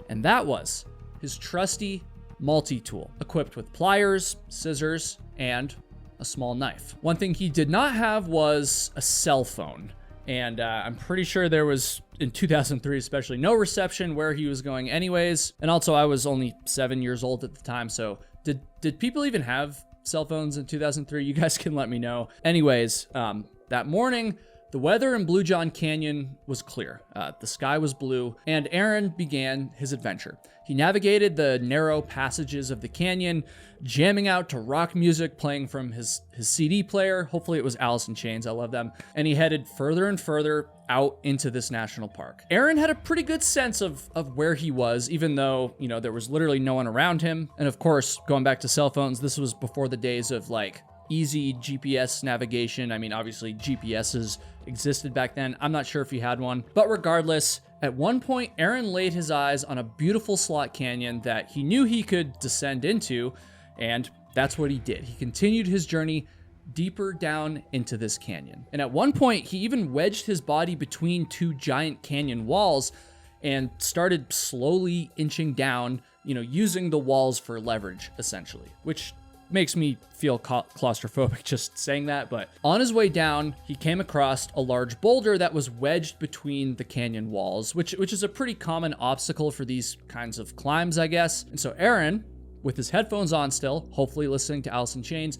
And that was his trusty multi-tool, equipped with pliers, scissors, and a small knife. One thing he did not have was a cell phone. And I'm pretty sure there was, in 2003 especially, no reception where he was going anyways. And also I was only 7 years old at the time, so did people even have cell phones in 2003? You guys can let me know. Anyways, that morning, the weather in Blue John Canyon was clear. The sky was blue, and Aaron began his adventure. He navigated the narrow passages of the canyon, jamming out to rock music playing from his CD player. Hopefully it was Alice in Chains, I love them. And he headed further and further out into this national park. Aaron had a pretty good sense of where he was, even though, you know, there was literally no one around him. And of course, going back to cell phones, this was before the days of like easy GPS navigation. I mean, obviously GPSs existed back then. I'm not sure if he had one, but regardless, at one point, Aaron laid his eyes on a beautiful slot canyon that he knew he could descend into, and that's what he did. He continued his journey deeper down into this canyon. And at one point, he even wedged his body between 2 giant canyon walls and started slowly inching down, you know, using the walls for leverage, essentially, which makes me feel claustrophobic just saying that. But on his way down, he came across a large boulder that was wedged between the canyon walls, which is a pretty common obstacle for these kinds of climbs, I guess. And so Aaron with his headphones on still, hopefully listening to Alice in Chains,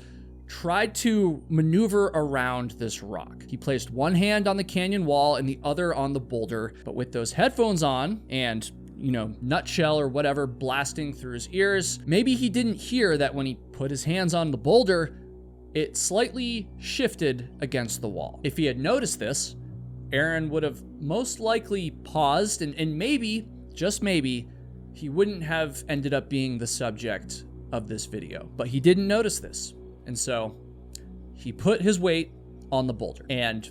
tried to maneuver around this rock. He placed one hand on the canyon wall and the other on the boulder, but with those headphones on and, nutshell or whatever blasting through his ears, maybe he didn't hear that when he put his hands on the boulder, it slightly shifted against the wall. If he had noticed this, Aaron would have most likely paused and maybe, just maybe, he wouldn't have ended up being the subject of this video. But he didn't notice this. And so he put his weight on the boulder. And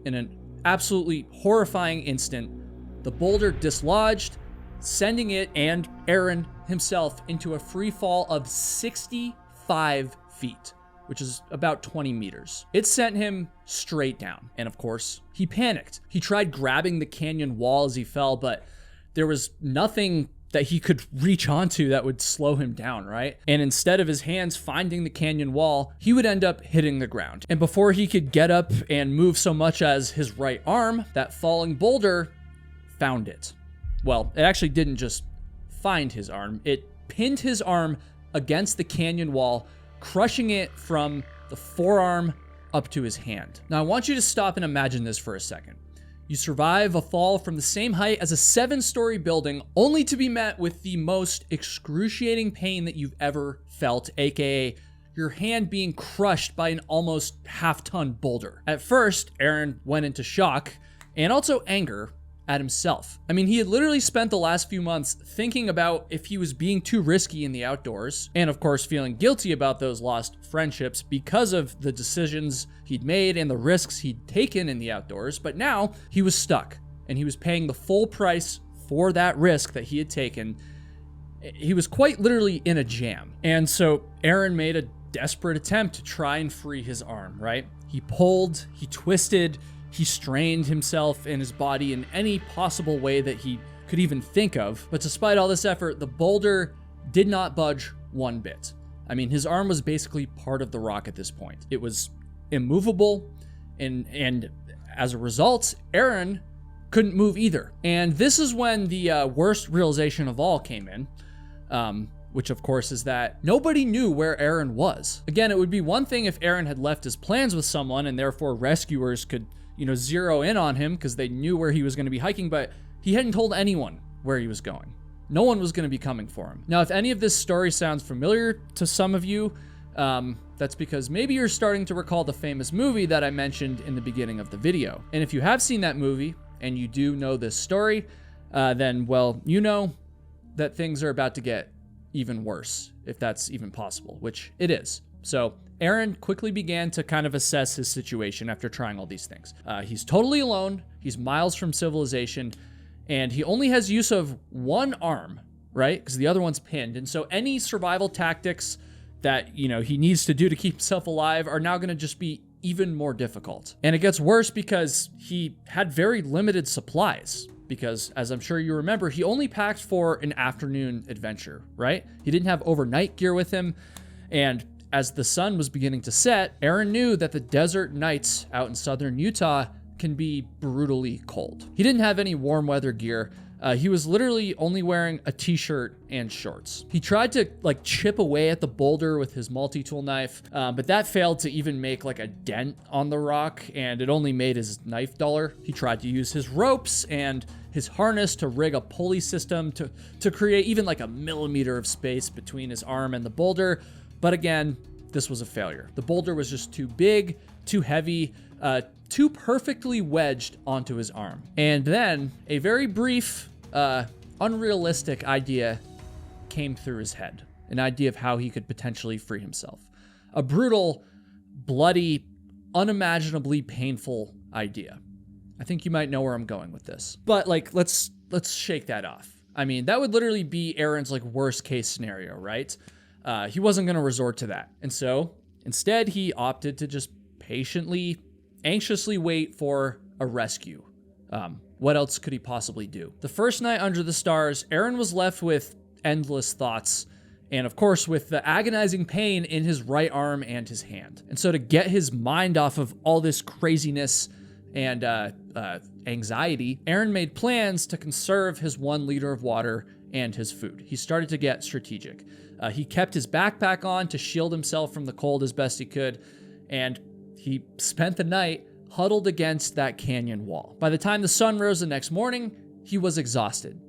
in an absolutely horrifying instant, the boulder dislodged, sending it and Aaron himself into a free fall of 65 feet, which is about 20 meters. It sent him straight down. And of course, he panicked. He tried grabbing the canyon wall as he fell, but there was nothing that he could reach onto that would slow him down, right? And instead of his hands finding the canyon wall, he would end up hitting the ground. And before he could get up and move so much as his right arm, that falling boulder found it. Well, it actually didn't just find his arm. It pinned his arm against the canyon wall, crushing it from the forearm up to his hand. Now, I want you to stop and imagine this for a second. You survive a fall from the same height as a 7-story building, only to be met with the most excruciating pain that you've ever felt, aka your hand being crushed by an almost half-ton boulder. At first, Aaron went into shock and also anger at himself. I mean, he had literally spent the last few months thinking about if he was being too risky in the outdoors, and of course feeling guilty about those lost friendships because of the decisions he'd made and the risks he'd taken in the outdoors. But now he was stuck and he was paying the full price for that risk that he had taken. He was quite literally in a jam. And so Aaron made a desperate attempt to try and free his arm, right? He pulled, he twisted, he strained himself and his body in any possible way that he could even think of. But despite all this effort, the boulder did not budge one bit. I mean, his arm was basically part of the rock at this point. It was immovable, and as a result, Aaron couldn't move either. And this is when the worst realization of all came in, which of course is that nobody knew where Aaron was. Again, it would be one thing if Aaron had left his plans with someone and therefore rescuers could zero in on him because they knew where he was going to be hiking, but he hadn't told anyone where he was going. No one was going to be coming for him. Now, if any of this story sounds familiar to some of you, that's because maybe you're starting to recall the famous movie that I mentioned in the beginning of the video. And if you have seen that movie and you do know this story, then, well, you know that things are about to get even worse, if that's even possible, which it is. So Aaron quickly began to kind of assess his situation after trying all these things. He's totally alone. He's miles from civilization, and he only has use of one arm, right? Because the other one's pinned. And so any survival tactics that, he needs to do to keep himself alive are now going to just be even more difficult. And it gets worse because he had very limited supplies. Because, as I'm sure you remember, he only packed for an afternoon adventure, right? He didn't have overnight gear with him, and as the sun was beginning to set, Aaron knew that the desert nights out in southern Utah can be brutally cold. He didn't have any warm weather gear. He was literally only wearing a t-shirt and shorts. He tried to chip away at the boulder with his multi-tool knife, but that failed to even make a dent on the rock, and it only made his knife duller. He tried to use his ropes and his harness to rig a pulley system to create even a millimeter of space between his arm and the boulder. But again, this was a failure. The boulder was just too big, too heavy, too perfectly wedged onto his arm. And then a very brief, unrealistic idea came through his head. An idea of how he could potentially free himself. A brutal, bloody, unimaginably painful idea. I think you might know where I'm going with this. But let's shake that off. I mean, that would literally be Aaron's worst case scenario, right? He wasn't going to resort to that. And so instead, he opted to just patiently, anxiously wait for a rescue. What else could he possibly do? The first night under the stars, Aaron was left with endless thoughts, and of course with the agonizing pain in his right arm and his hand. And so to get his mind off of all this craziness and anxiety, Aaron made plans to conserve his 1 liter of water and his food. He started to get strategic. He kept his backpack on to shield himself from the cold as best he could, and he spent the night huddled against that canyon wall. By the time the sun rose the next morning, he was exhausted.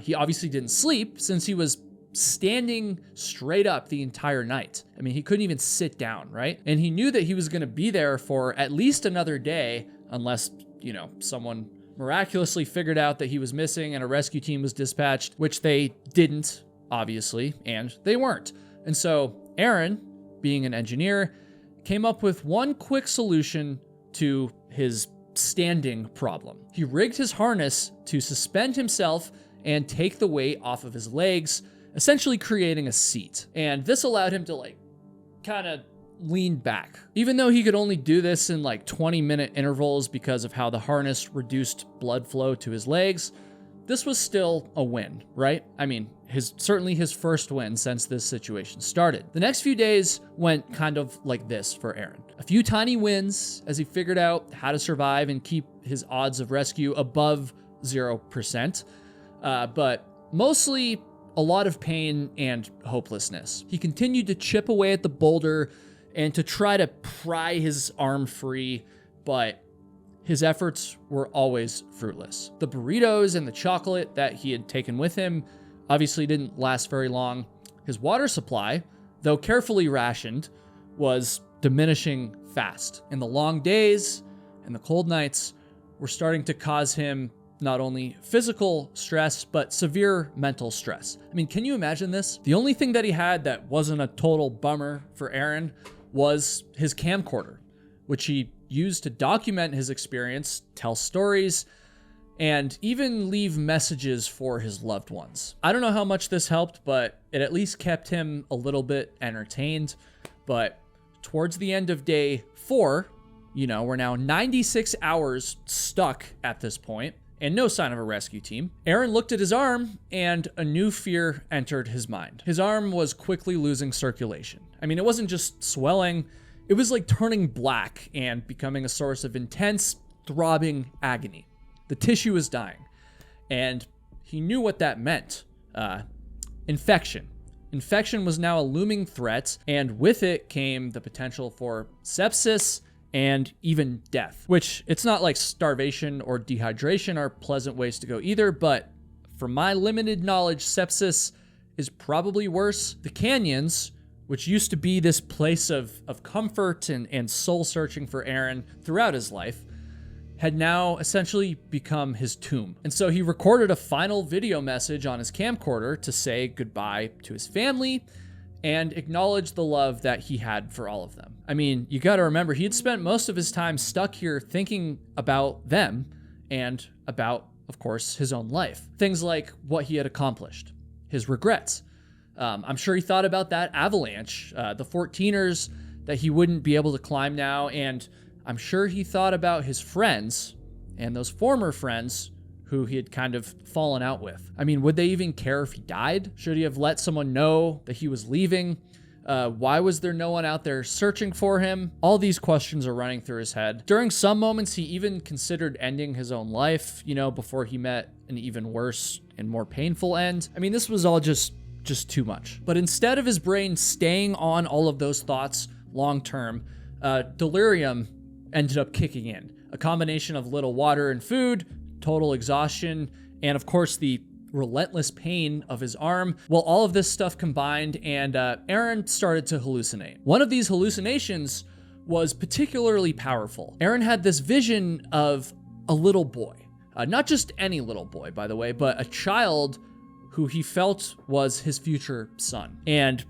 He obviously didn't sleep since he was standing straight up the entire night. I mean, he couldn't even sit down, right? And he knew that he was going to be there for at least another day unless, someone miraculously figured out that he was missing and a rescue team was dispatched, which they didn't, obviously, and they weren't. And so Aaron, being an engineer, came up with one quick solution to his standing problem. He rigged his harness to suspend himself and take the weight off of his legs, essentially creating a seat. And this allowed him to kind of lean back. Even though he could only do this in 20-minute intervals because of how the harness reduced blood flow to his legs, this was still a win, right? I mean, certainly his first win since this situation started. The next few days went kind of like this for Aaron. A few tiny wins as he figured out how to survive and keep his odds of rescue above 0%, but mostly a lot of pain and hopelessness. He continued to chip away at the boulder and to try to pry his arm free, but his efforts were always fruitless. The burritos and the chocolate that he had taken with him obviously didn't last very long. His water supply, though carefully rationed, was diminishing fast. And the long days and the cold nights were starting to cause him not only physical stress, but severe mental stress. I mean, can you imagine this? The only thing that he had that wasn't a total bummer for Aaron was his camcorder, which he used to document his experience, tell stories, and even leave messages for his loved ones. I don't know how much this helped, but it at least kept him a little bit entertained. But towards the end of day 4, we're now 96 hours stuck at this point, and no sign of a rescue team. Aaron looked at his arm, and a new fear entered his mind. His arm was quickly losing circulation. I mean, it wasn't just swelling, it was turning black and becoming a source of intense, throbbing agony. The tissue was dying, and he knew what that meant. Infection. Infection was now a looming threat, and with it came the potential for sepsis and even death, which it's not like starvation or dehydration are pleasant ways to go either, but from my limited knowledge, sepsis is probably worse. The canyons, which used to be this place of comfort and soul searching for Aaron throughout his life, had now essentially become his tomb. And so he recorded a final video message on his camcorder to say goodbye to his family and acknowledge the love that he had for all of them. I mean, you gotta remember, he had spent most of his time stuck here thinking about them and about, of course, his own life. Things like what he had accomplished, his regrets. I'm sure he thought about that avalanche, the 14ers that he wouldn't be able to climb now, and I'm sure he thought about his friends and those former friends who he had kind of fallen out with. I mean, would they even care if he died? Should he have let someone know that he was leaving? Why was there no one out there searching for him? All these questions are running through his head. During some moments, he even considered ending his own life, before he met an even worse and more painful end. I mean, this was all just too much. But instead of his brain staying on all of those thoughts long term, delirium ended up kicking in. A combination of little water and food, total exhaustion, and of course the relentless pain of his arm. Well, all of this stuff combined, and Aaron started to hallucinate. One of these hallucinations was particularly powerful. Aaron had this vision of a little boy. Not just any little boy, by the way, but a child who he felt was his future son. And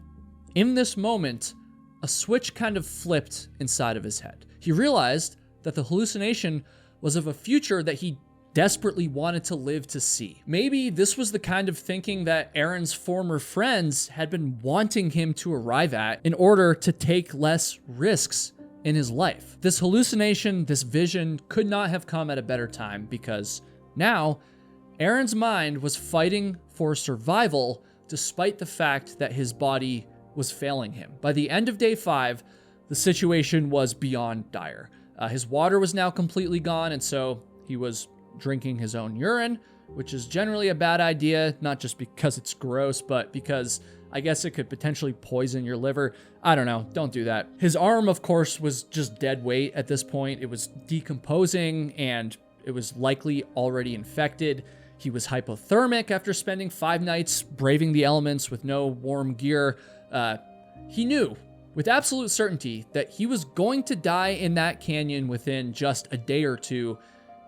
in this moment, a switch kind of flipped inside of his head. He realized that the hallucination was of a future that he desperately wanted to live to see. Maybe this was the kind of thinking that Aaron's former friends had been wanting him to arrive at in order to take less risks in his life. This hallucination, this vision, could not have come at a better time, because now Aaron's mind was fighting for survival despite the fact that his body was failing him. By the end of day 5, the situation was beyond dire. His water was now completely gone, and so he was drinking his own urine, which is generally a bad idea, not just because it's gross, but because I guess it could potentially poison your liver. I don't know. Don't do that. His arm, of course, was just dead weight at this point. It was decomposing and it was likely already infected. He was hypothermic after spending 5 nights braving the elements with no warm gear. He knew with absolute certainty that he was going to die in that canyon within just a day or two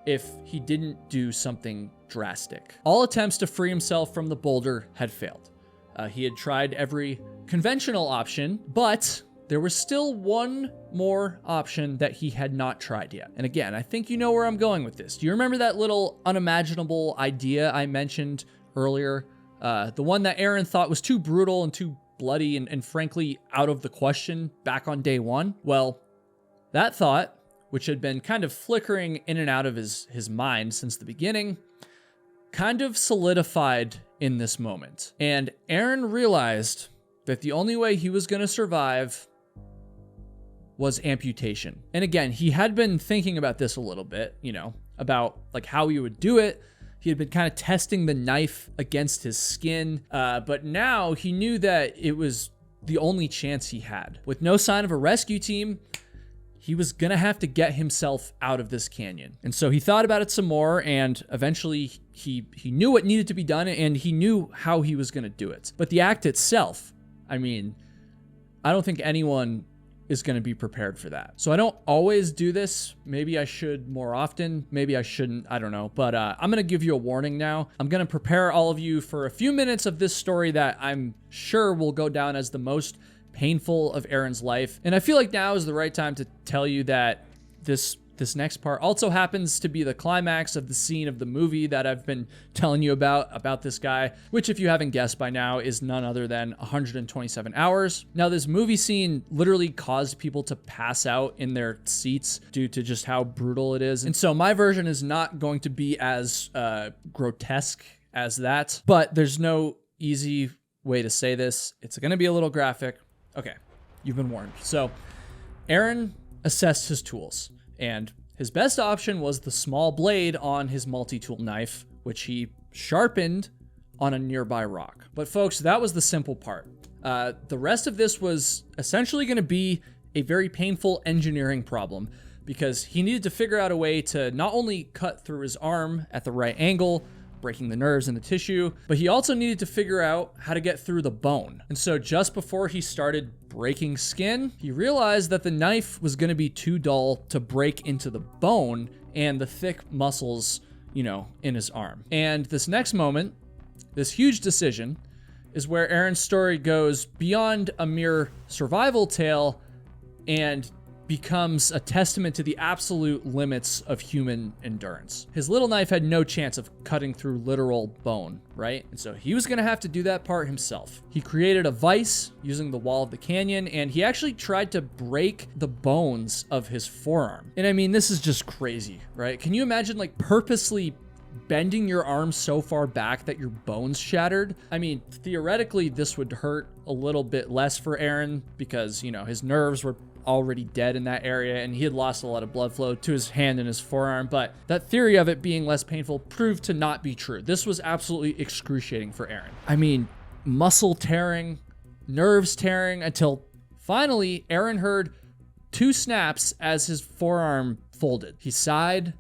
if he didn't do something drastic. All attempts to free himself from the boulder had failed. He had tried every conventional option, but there was still one more option that he had not tried yet. And again, I think you know where I'm going with this. Do you remember that little unimaginable idea I mentioned earlier? The one that Aaron thought was too brutal and too bloody and frankly out of the question back on day 1? Well, that thought, which had been kind of flickering in and out of his mind since the beginning, kind of solidified in this moment. And Aaron realized that the only way he was going to survive was amputation. And again, he had been thinking about this a little bit, about like how he would do it. He had been kind of testing the knife against his skin, but now he knew that it was the only chance he had. With no sign of a rescue team, he was gonna have to get himself out of this canyon. And so he thought about it some more, and eventually he knew what needed to be done, and he knew how he was gonna do it. But the act itself, I don't think anyone is going to be prepared for that. So I don't always do this. Maybe I should more often. Maybe I shouldn't. I don't know. But I'm going to give you a warning now. I'm going to prepare all of you for a few minutes of this story that I'm sure will go down as the most painful of Aaron's life. And I feel like now is the right time to tell you that this next part also happens to be the climax of the scene of the movie that I've been telling you about this guy, which, if you haven't guessed by now, is none other than 127 Hours. Now, this movie scene literally caused people to pass out in their seats due to just how brutal it is. And so my version is not going to be as grotesque as that, but there's no easy way to say this. It's going to be a little graphic. Okay, you've been warned. So Aaron assessed his tools, and his best option was the small blade on his multi-tool knife, which he sharpened on a nearby rock. But folks, that was the simple part. The rest of this was essentially going to be a very painful engineering problem, because he needed to figure out a way to not only cut through his arm at the right angle, breaking the nerves and the tissue, but he also needed to figure out how to get through the bone. And so just before he started breaking skin, he realized that the knife was going to be too dull to break into the bone and the thick muscles, in his arm. And this next moment, this huge decision, is where Aaron's story goes beyond a mere survival tale and becomes a testament to the absolute limits of human endurance. His little knife had no chance of cutting through literal bone, right? And so he was gonna have to do that part himself. He created a vise using the wall of the canyon, and he actually tried to break the bones of his forearm. And this is just crazy, right? Can you imagine purposely bending your arm so far back that your bones shattered? Theoretically, this would hurt a little bit less for Aaron because, his nerves were already dead in that area and he had lost a lot of blood flow to his hand and his forearm, but that theory of it being less painful proved to not be true. This was absolutely excruciating for Aaron. Muscle tearing, nerves tearing, until finally Aaron heard 2 snaps as his forearm folded. He sighed,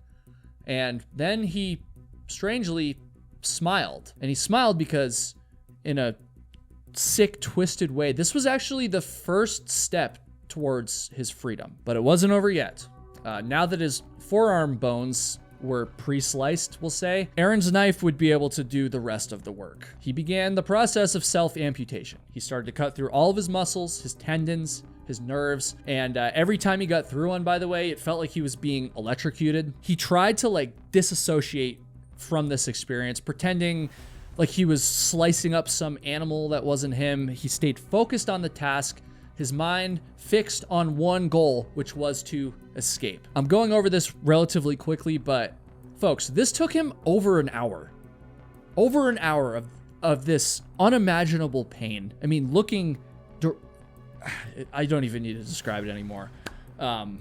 and then he strangely smiled. And he smiled because, in a sick, twisted way, this was actually the first step towards his freedom. But it wasn't over yet. Now that his forearm bones were pre-sliced, we'll say, Aaron's knife would be able to do the rest of the work. He began the process of self-amputation. He started to cut through all of his muscles, his tendons, his nerves, and every time he got through one, by the way, it felt like he was being electrocuted. He tried to disassociate from this experience, pretending like he was slicing up some animal that wasn't him. He stayed focused on the task, his mind fixed on one goal, which was to escape. I'm going over this relatively quickly, but folks, this took him over an hour. Over an hour of this unimaginable pain. I don't even need to describe it anymore.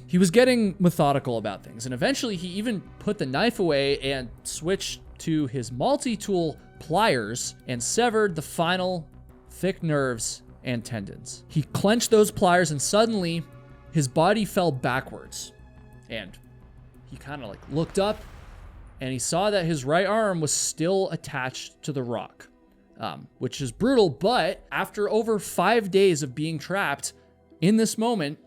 He was getting methodical about things, and eventually he even put the knife away and switched to his multi-tool pliers and severed the final thick nerves and tendons. He clenched those pliers and suddenly his body fell backwards. And he kind of like looked up and he saw that his right arm was still attached to the rock, which is brutal. But after over 5 days of being trapped in this moment,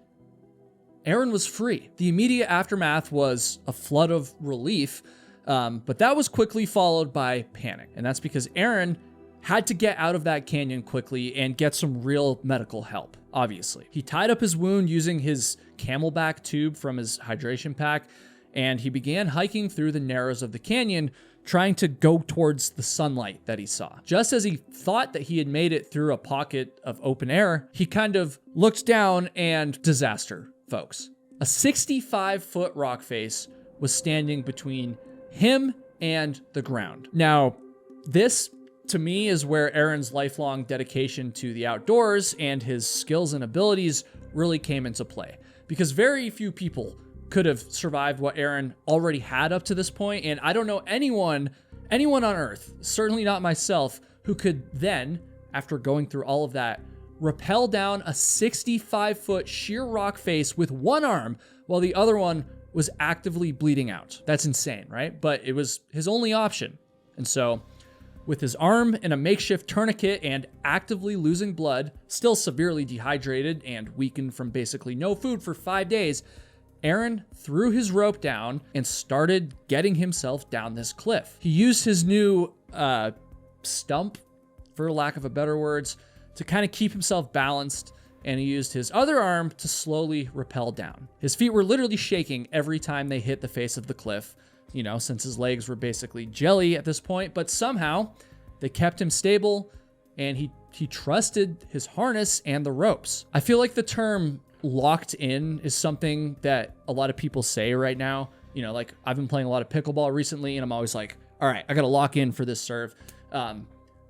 Aaron was free. The immediate aftermath was a flood of relief, but that was quickly followed by panic. And that's because Aaron had to get out of that canyon quickly and get some real medical help, obviously. He tied up his wound using his camelback tube from his hydration pack, and he began hiking through the narrows of the canyon, trying to go towards the sunlight that he saw. Just as he thought that he had made it through a pocket of open air, he kind of looked down and disaster, folks. A 65-foot rock face was standing between him and the ground. Now, this to me is where Aaron's lifelong dedication to the outdoors and his skills and abilities really came into play, because very few people could have survived what Aaron already had up to this point. And I don't know anyone on earth, certainly not myself, who could then, after going through all of that, rappel down a 65-foot sheer rock face with one arm while the other one was actively bleeding out. That's insane, right? But it was his only option. And so, with his arm in a makeshift tourniquet and actively losing blood, still severely dehydrated and weakened from basically no food for 5 days, Aaron threw his rope down and started getting himself down this cliff. He used his new stump, for lack of a better words, to kind of keep himself balanced, and he used his other arm to slowly rappel down. His feet were literally shaking every time they hit the face of the cliff, you know, since his legs were basically jelly at this point, but somehow they kept him stable and he trusted his harness and the ropes. I feel like the term locked in is something that a lot of people say right now. You know, like I've been playing a lot of pickleball recently and I'm always like, all right, I got to lock in for this serve.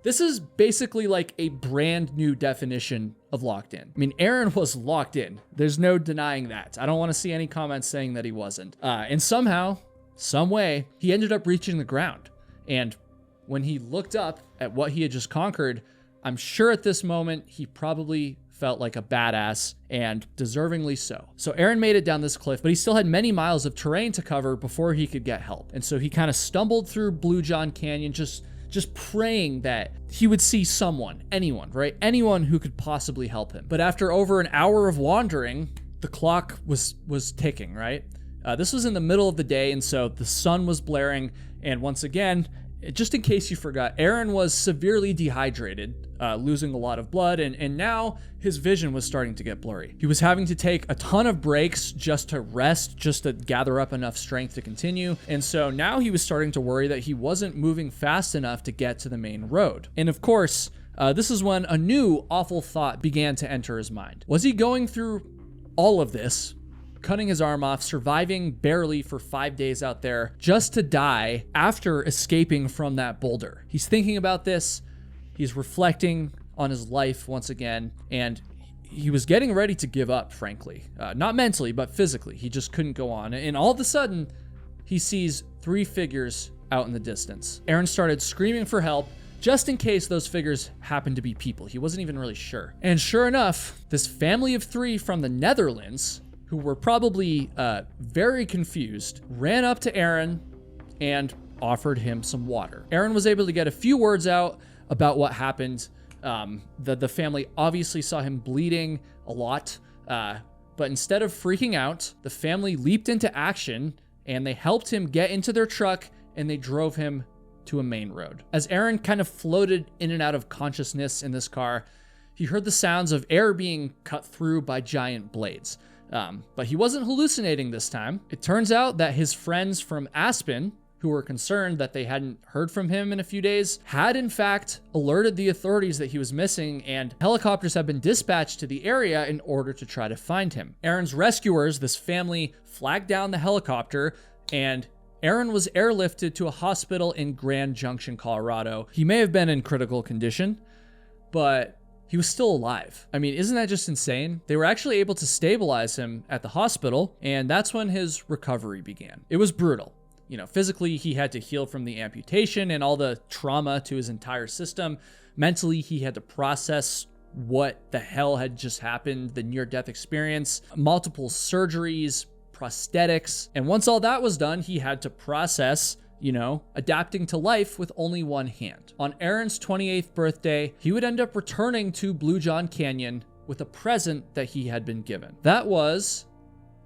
This is basically like a brand new definition of locked in. I mean, Aaron was locked in. There's no denying that. I don't want to see any comments saying that he wasn't. And somehow, some way, he ended up reaching the ground. And when he looked up at what he had just conquered, I'm sure at this moment he probably felt like a badass, and deservingly so. So Aaron made it down this cliff, but he still had many miles of terrain to cover before he could get help. And so he kind of stumbled through Blue John Canyon, just praying that he would see someone, anyone, right? Anyone who could possibly help him. But after over an hour of wandering, the clock was ticking, right? This was in the middle of the day, and so the sun was blaring. And once again, just in case you forgot, Aaron was severely dehydrated, losing a lot of blood, and now his vision was starting to get blurry. He was having to take a ton of breaks just to rest, just to gather up enough strength to continue. And so now he was starting to worry that he wasn't moving fast enough to get to the main road. And of course, this is when a new awful thought began to enter his mind. Was he going through all of this, cutting his arm off, surviving barely for 5 days out there, just to die after escaping from that boulder? He's thinking about this. He's reflecting on his life once again, and he was getting ready to give up, frankly. Not mentally, but physically. He just couldn't go on. And all of a sudden, he sees 3 figures out in the distance. Aaron started screaming for help, just in case those figures happened to be people. He wasn't even really sure. And sure enough, this family of 3 from the Netherlands, who were probably very confused, ran up to Aaron and offered him some water. Aaron was able to get a few words out about what happened. The family obviously saw him bleeding a lot, but instead of freaking out, the family leaped into action and they helped him get into their truck and they drove him to a main road. As Aaron kind of floated in and out of consciousness in this car, he heard the sounds of air being cut through by giant blades. But he wasn't hallucinating this time. It turns out that his friends from Aspen, who were concerned that they hadn't heard from him in a few days, had in fact alerted the authorities that he was missing, and helicopters had been dispatched to the area in order to try to find him. Aaron's rescuers, this family, flagged down the helicopter, and Aaron was airlifted to a hospital in Grand Junction, Colorado. He may have been in critical condition, but he was still alive. I mean, isn't that just insane? They were actually able to stabilize him at the hospital, and that's when his recovery began. It was brutal. physically, he had to heal from the amputation and all the trauma to his entire system. Mentally, he had to process what the hell had just happened, the near-death experience, multiple surgeries, prosthetics. And once all that was done, he had to process, adapting to life with only one hand. On Aaron's 28th birthday, he would end up returning to Blue John Canyon with a present that he had been given. That was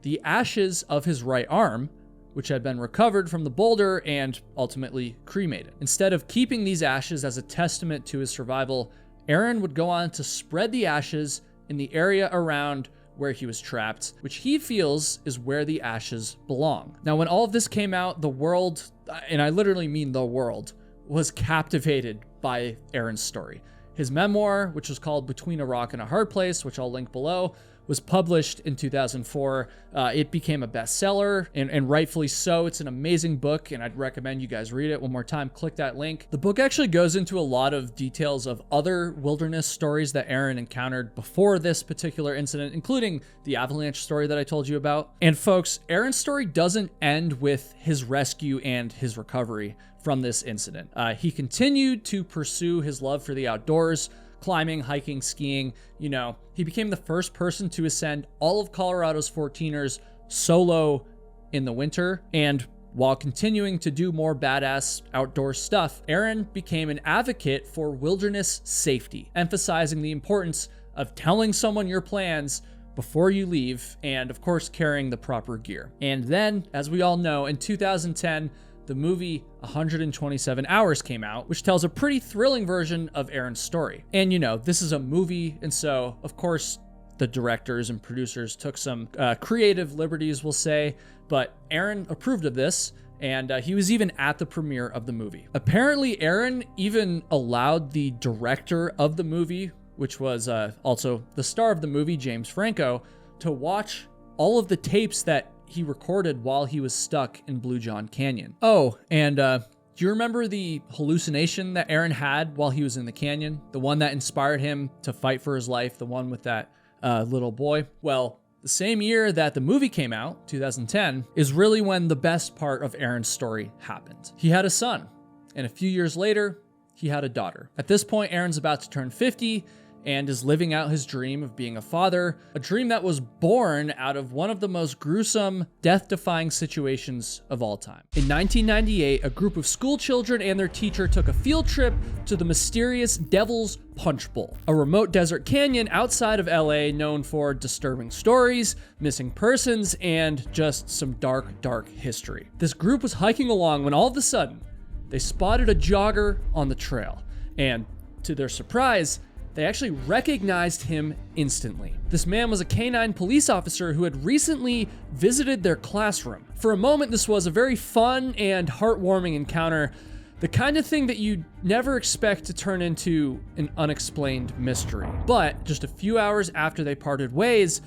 the ashes of his right arm, which had been recovered from the boulder and ultimately cremated. Instead of keeping these ashes as a testament to his survival, Aaron would go on to spread the ashes in the area around where he was trapped, which he feels is where the ashes belong. Now, when all of this came out, the world, and I literally mean the world, was captivated by Aaron's story. His memoir, which was called Between a Rock and a Hard Place, which I'll link below, was published in 2004. It became a bestseller, and rightfully so. It's an amazing book, and I'd recommend you guys read it. One more time, click that link. The book actually goes into a lot of details of other wilderness stories that Aaron encountered before this particular incident, including the avalanche story that I told you about. And folks, Aaron's story doesn't end with his rescue and his recovery from this incident. He continued to pursue his love for the outdoors, climbing, hiking, skiing. He became the first person to ascend all of Colorado's 14ers solo in the winter. And while continuing to do more badass outdoor stuff, Aaron became an advocate for wilderness safety, emphasizing the importance of telling someone your plans before you leave, and of course, carrying the proper gear. And then, as we all know, in 2010, the movie 127 Hours came out, which tells a pretty thrilling version of Aaron's story. And this is a movie, and so, of course, the directors and producers took some creative liberties, we'll say, but Aaron approved of this, and he was even at the premiere of the movie. Apparently, Aaron even allowed the director of the movie, which was also the star of the movie, James Franco, to watch all of the tapes that he recorded while he was stuck in Blue John Canyon. Oh, and do you remember the hallucination that Aaron had while he was in the canyon? The one that inspired him to fight for his life, the one with that little boy? Well, the same year that the movie came out, 2010, is really when the best part of Aaron's story happened. He had a son, and a few years later, he had a daughter. At this point, Aaron's about to turn 50, and is living out his dream of being a father, a dream that was born out of one of the most gruesome, death-defying situations of all time. In 1998, a group of school children and their teacher took a field trip to the mysterious Devil's Punch Bowl, a remote desert canyon outside of LA known for disturbing stories, missing persons, and just some dark, dark history. This group was hiking along when all of a sudden, they spotted a jogger on the trail, and to their surprise, they actually recognized him instantly. This man was a canine police officer who had recently visited their classroom. For a moment, this was a very fun and heartwarming encounter, the kind of thing that you'd never expect to turn into an unexplained mystery. But just a few hours after they parted ways,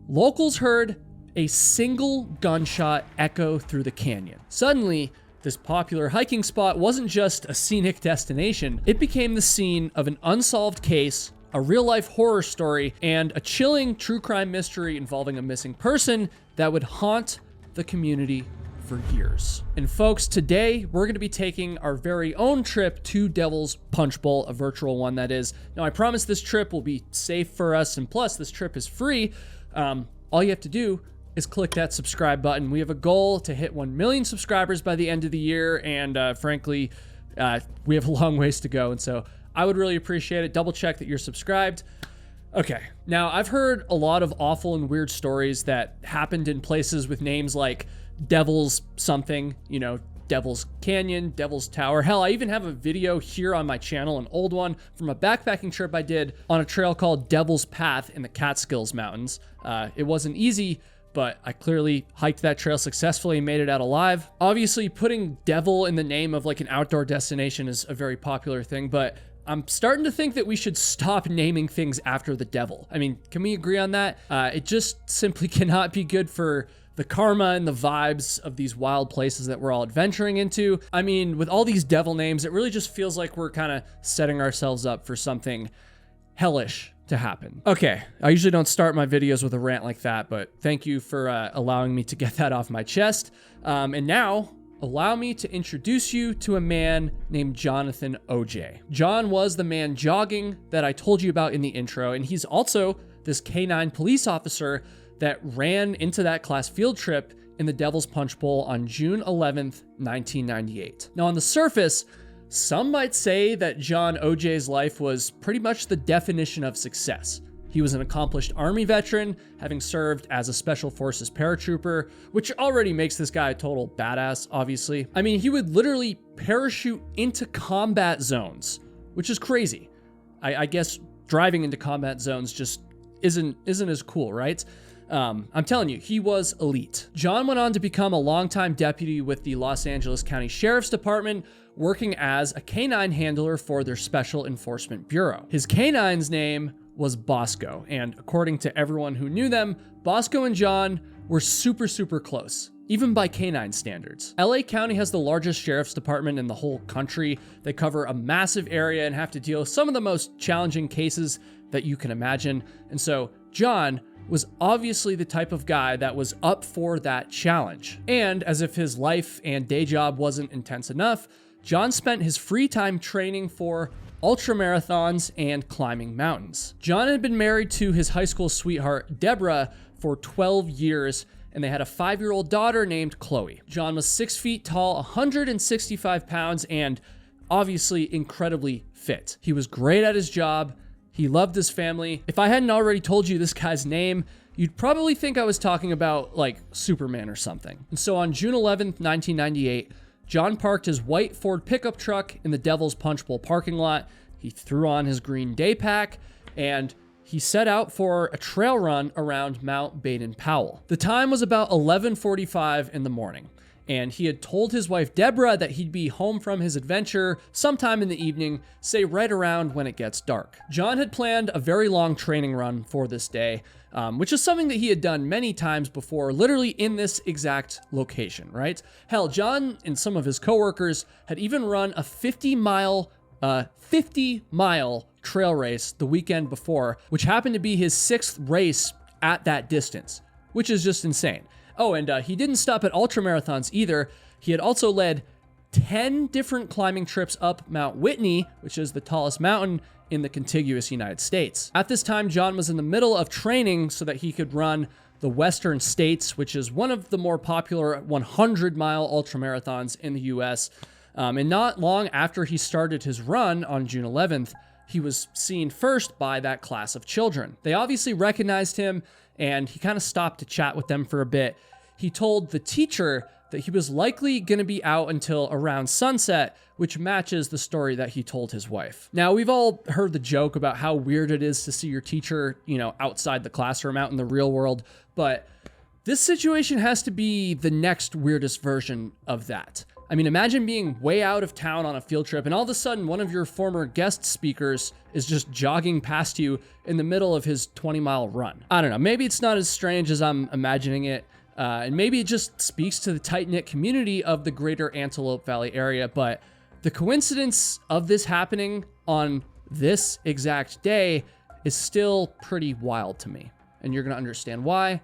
locals heard a single gunshot echo through the canyon. Suddenly, this popular hiking spot wasn't just a scenic destination, it became the scene of an unsolved case, a real-life horror story, and a chilling true crime mystery involving a missing person that would haunt the community for years. And folks, today we're going to be taking our very own trip to Devil's Punch Bowl, a virtual one that is. Now, I promise this trip will be safe for us, and plus this trip is free. All you have to do is click that subscribe button. We have a goal to hit 1 million subscribers by the end of the year, and frankly, we have a long ways to go, and so I would really appreciate it. Double check that you're subscribed. Okay, now I've heard a lot of awful and weird stories that happened in places with names like Devil's something, Devil's Canyon, Devil's Tower. Hell, I even have a video here on my channel, an old one from a backpacking trip I did on a trail called Devil's Path in the Catskills Mountains. It wasn't easy, but I clearly hiked that trail successfully and made it out alive. Obviously, putting devil in the name of like an outdoor destination is a very popular thing, but I'm starting to think that we should stop naming things after the devil. I mean, can we agree on that? It just simply cannot be good for the karma and the vibes of these wild places that we're all adventuring into. I mean, with all these devil names, it really just feels like we're kind of setting ourselves up for something hellish to happen. Okay, I usually don't start my videos with a rant like that, but thank you for allowing me to get that off my chest. And now allow me to introduce you to a man named Jonathan OJ. John was the man jogging that I told you about in the intro, and he's also this K-9 police officer that ran into that class field trip in the Devil's Punch Bowl on June 11th, 1998. Now, on the surface, some might say that John OJ's life was pretty much the definition of success. He was an accomplished Army veteran, having served as a Special Forces paratrooper, which already makes this guy a total badass, obviously. I mean, he would literally parachute into combat zones, which is crazy. I guess driving into combat zones just isn't as cool, right? I'm telling you, he was elite. John went on to become a longtime deputy with the Los Angeles County Sheriff's Department, working as a K-9 handler for their Special Enforcement Bureau. His K-9's name was Bosco, and according to everyone who knew them, Bosco and John were super close, even by K-9 standards. LA County has the largest sheriff's department in the whole country. They cover a massive area and have to deal with some of the most challenging cases that you can imagine. And so John was obviously the type of guy that was up for that challenge. And as if his life and day job wasn't intense enough, John spent his free time training for ultramarathons and climbing mountains. John had been married to his high school sweetheart, Deborah, for 12 years, and they had a 5-year-old daughter named Chloe. John was 6 feet tall, 165 pounds, and obviously incredibly fit. He was great at his job. He loved his family. If I hadn't already told you this guy's name, you'd probably think I was talking about like Superman or something. And so on June 11th, 1998, John parked his white Ford pickup truck in the Devil's Punch Bowl parking lot. He threw on his green day pack and he set out for a trail run around Mount Baden-Powell. The time was about 11:45 in the morning, and he had told his wife Deborah that he'd be home from his adventure sometime in the evening, say right around when it gets dark. John had planned a very long training run for this day, which is something that he had done many times before, literally in this exact location, right? Hell, John and some of his coworkers had even run a 50-mile trail race the weekend before, which happened to be his 6th race at that distance, which is just insane. Oh, and he didn't stop at ultramarathons either. He had also led 10 different climbing trips up Mount Whitney, which is the tallest mountain in the contiguous United States. At this time, John was in the middle of training so that he could run the Western States, which is one of the more popular 100-mile ultramarathons in the US. And not long after he started his run on June 11th, he was seen first by that class of children. They obviously recognized him, and he kind of stopped to chat with them for a bit. He told the teacher that he was likely going to be out until around sunset, which matches the story that he told his wife. Now, we've all heard the joke about how weird it is to see your teacher, outside the classroom, out in the real world, but this situation has to be the next weirdest version of that. I mean, imagine being way out of town on a field trip and all of a sudden one of your former guest speakers is just jogging past you in the middle of his 20-mile run. I don't know, maybe it's not as strange as I'm imagining it, and maybe it just speaks to the tight-knit community of the greater Antelope Valley area, but the coincidence of this happening on this exact day is still pretty wild to me, and you're gonna understand why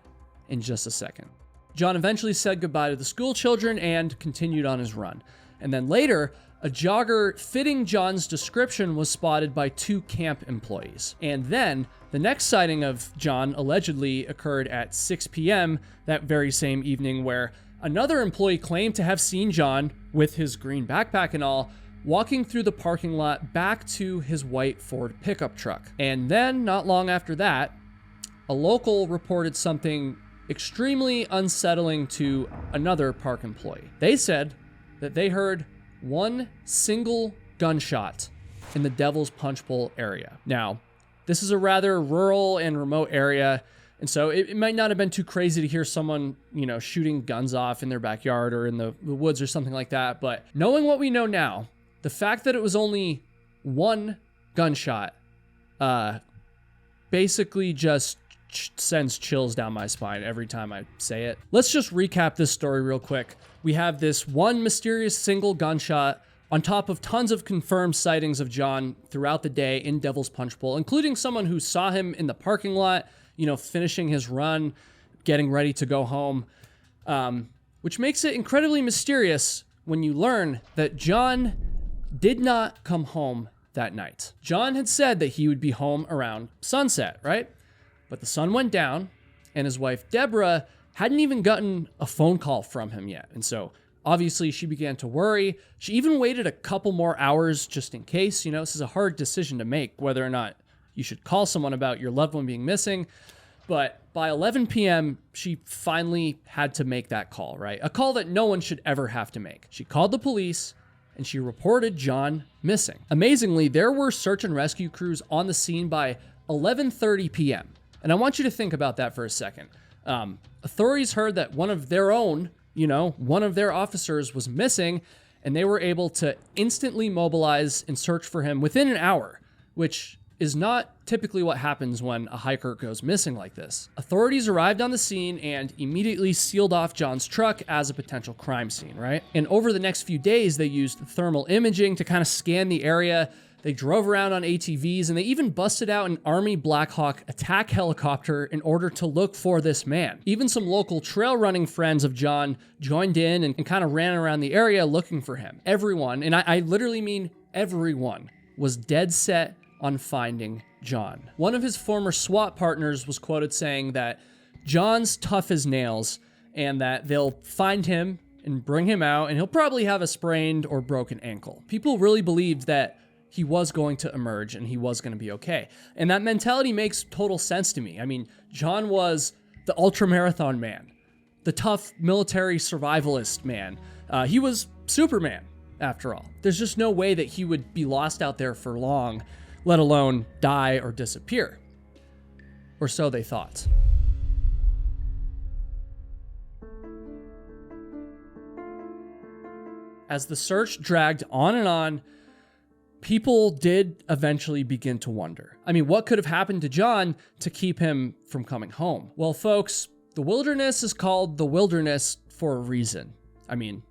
in just a second. John eventually said goodbye to the school children and continued on his run. And then later, a jogger fitting John's description was spotted by 2 camp employees. And then the next sighting of John allegedly occurred at 6 p.m. that very same evening, where another employee claimed to have seen John with his green backpack and all walking through the parking lot back to his white Ford pickup truck. And then not long after that, a local reported something extremely unsettling to another park employee. They said that they heard one single gunshot in the Devil's Punch Bowl area. Now, this is a rather rural and remote area, and so it might not have been too crazy to hear someone, shooting guns off in their backyard or in the woods or something like that, but knowing what we know now, the fact that it was only one gunshot basically just sends chills down my spine every time I say it. Let's just recap this story real quick. We have this one mysterious single gunshot on top of tons of confirmed sightings of John throughout the day in Devil's Punch Bowl, including someone who saw him in the parking lot, finishing his run, getting ready to go home. which makes it incredibly mysterious when you learn that John did not come home that night. John had said that he would be home around sunset, right? But the sun went down, and his wife Deborah hadn't even gotten a phone call from him yet. And so obviously she began to worry. She even waited a couple more hours just in case. You know, this is a hard decision to make, whether or not you should call someone about your loved one being missing. But by 11 p.m., she finally had to make that call, right? A call that no one should ever have to make. She called the police and she reported John missing. Amazingly, there were search and rescue crews on the scene by 11:30 p.m. And I want you to think about that for a second. Authorities heard that one of their own, one of their officers was missing, and they were able to instantly mobilize and search for him within an hour, which is not typically what happens when a hiker goes missing like this. Authorities arrived on the scene and immediately sealed off John's truck as a potential crime scene, right? And over the next few days, they used thermal imaging to kind of scan the area. They drove around on ATVs, and they even busted out an Army Black Hawk attack helicopter in order to look for this man. Even some local trail running friends of John joined in and kind of ran around the area looking for him. Everyone, and I literally mean everyone, was dead set on finding John. One of his former SWAT partners was quoted saying that John's tough as nails and that they'll find him and bring him out, and he'll probably have a sprained or broken ankle. People really believed that he was going to emerge and he was going to be okay. And that mentality makes total sense to me. I mean, John was the ultramarathon man, the tough military survivalist man. He was Superman, after all. There's just no way that he would be lost out there for long, let alone die or disappear. Or so they thought. As the search dragged on and on, people did eventually begin to wonder. I mean, what could have happened to John to keep him from coming home? Well, folks, the wilderness is called the wilderness for a reason. I mean,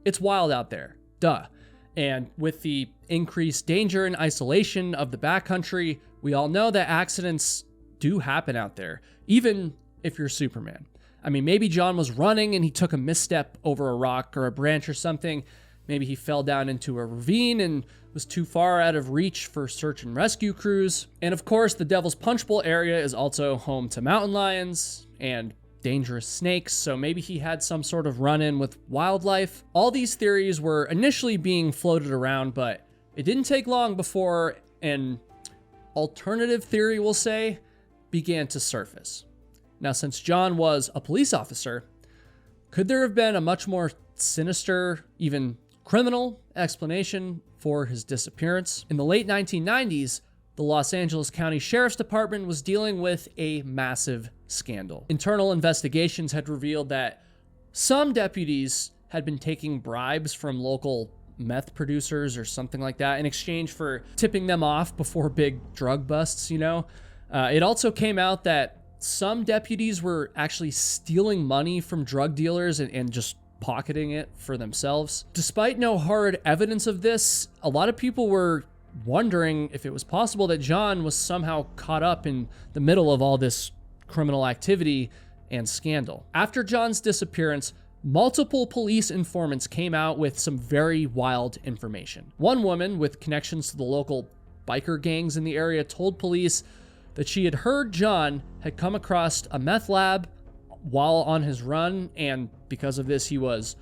it's wild out there, duh. And with the increased danger and isolation of the backcountry, we all know that accidents do happen out there, even if you're Superman. I mean, maybe John was running and he took a misstep over a rock or a branch or something. Maybe he fell down into a ravine and was too far out of reach for search and rescue crews. And of course, the Devil's Punch Bowl area is also home to mountain lions and dangerous snakes, so maybe he had some sort of run-in with wildlife. All these theories were initially being floated around, but it didn't take long before an alternative theory, we'll say, began to surface. Now, since John was a police officer, could there have been a much more sinister, even criminal explanation for his disappearance? In the late 1990s, the Los Angeles County Sheriff's Department was dealing with a massive scandal. Internal investigations had revealed that some deputies had been taking bribes from local meth producers or something like that in exchange for tipping them off before big drug busts, It also came out that some deputies were actually stealing money from drug dealers and just pocketing it for themselves. Despite no hard evidence of this, a lot of people were wondering if it was possible that John was somehow caught up in the middle of all this criminal activity and scandal. After John's disappearance, multiple police informants came out with some very wild information. One woman with connections to the local biker gangs in the area told police that she had heard John had come across a meth lab while on his run, and because of this, he was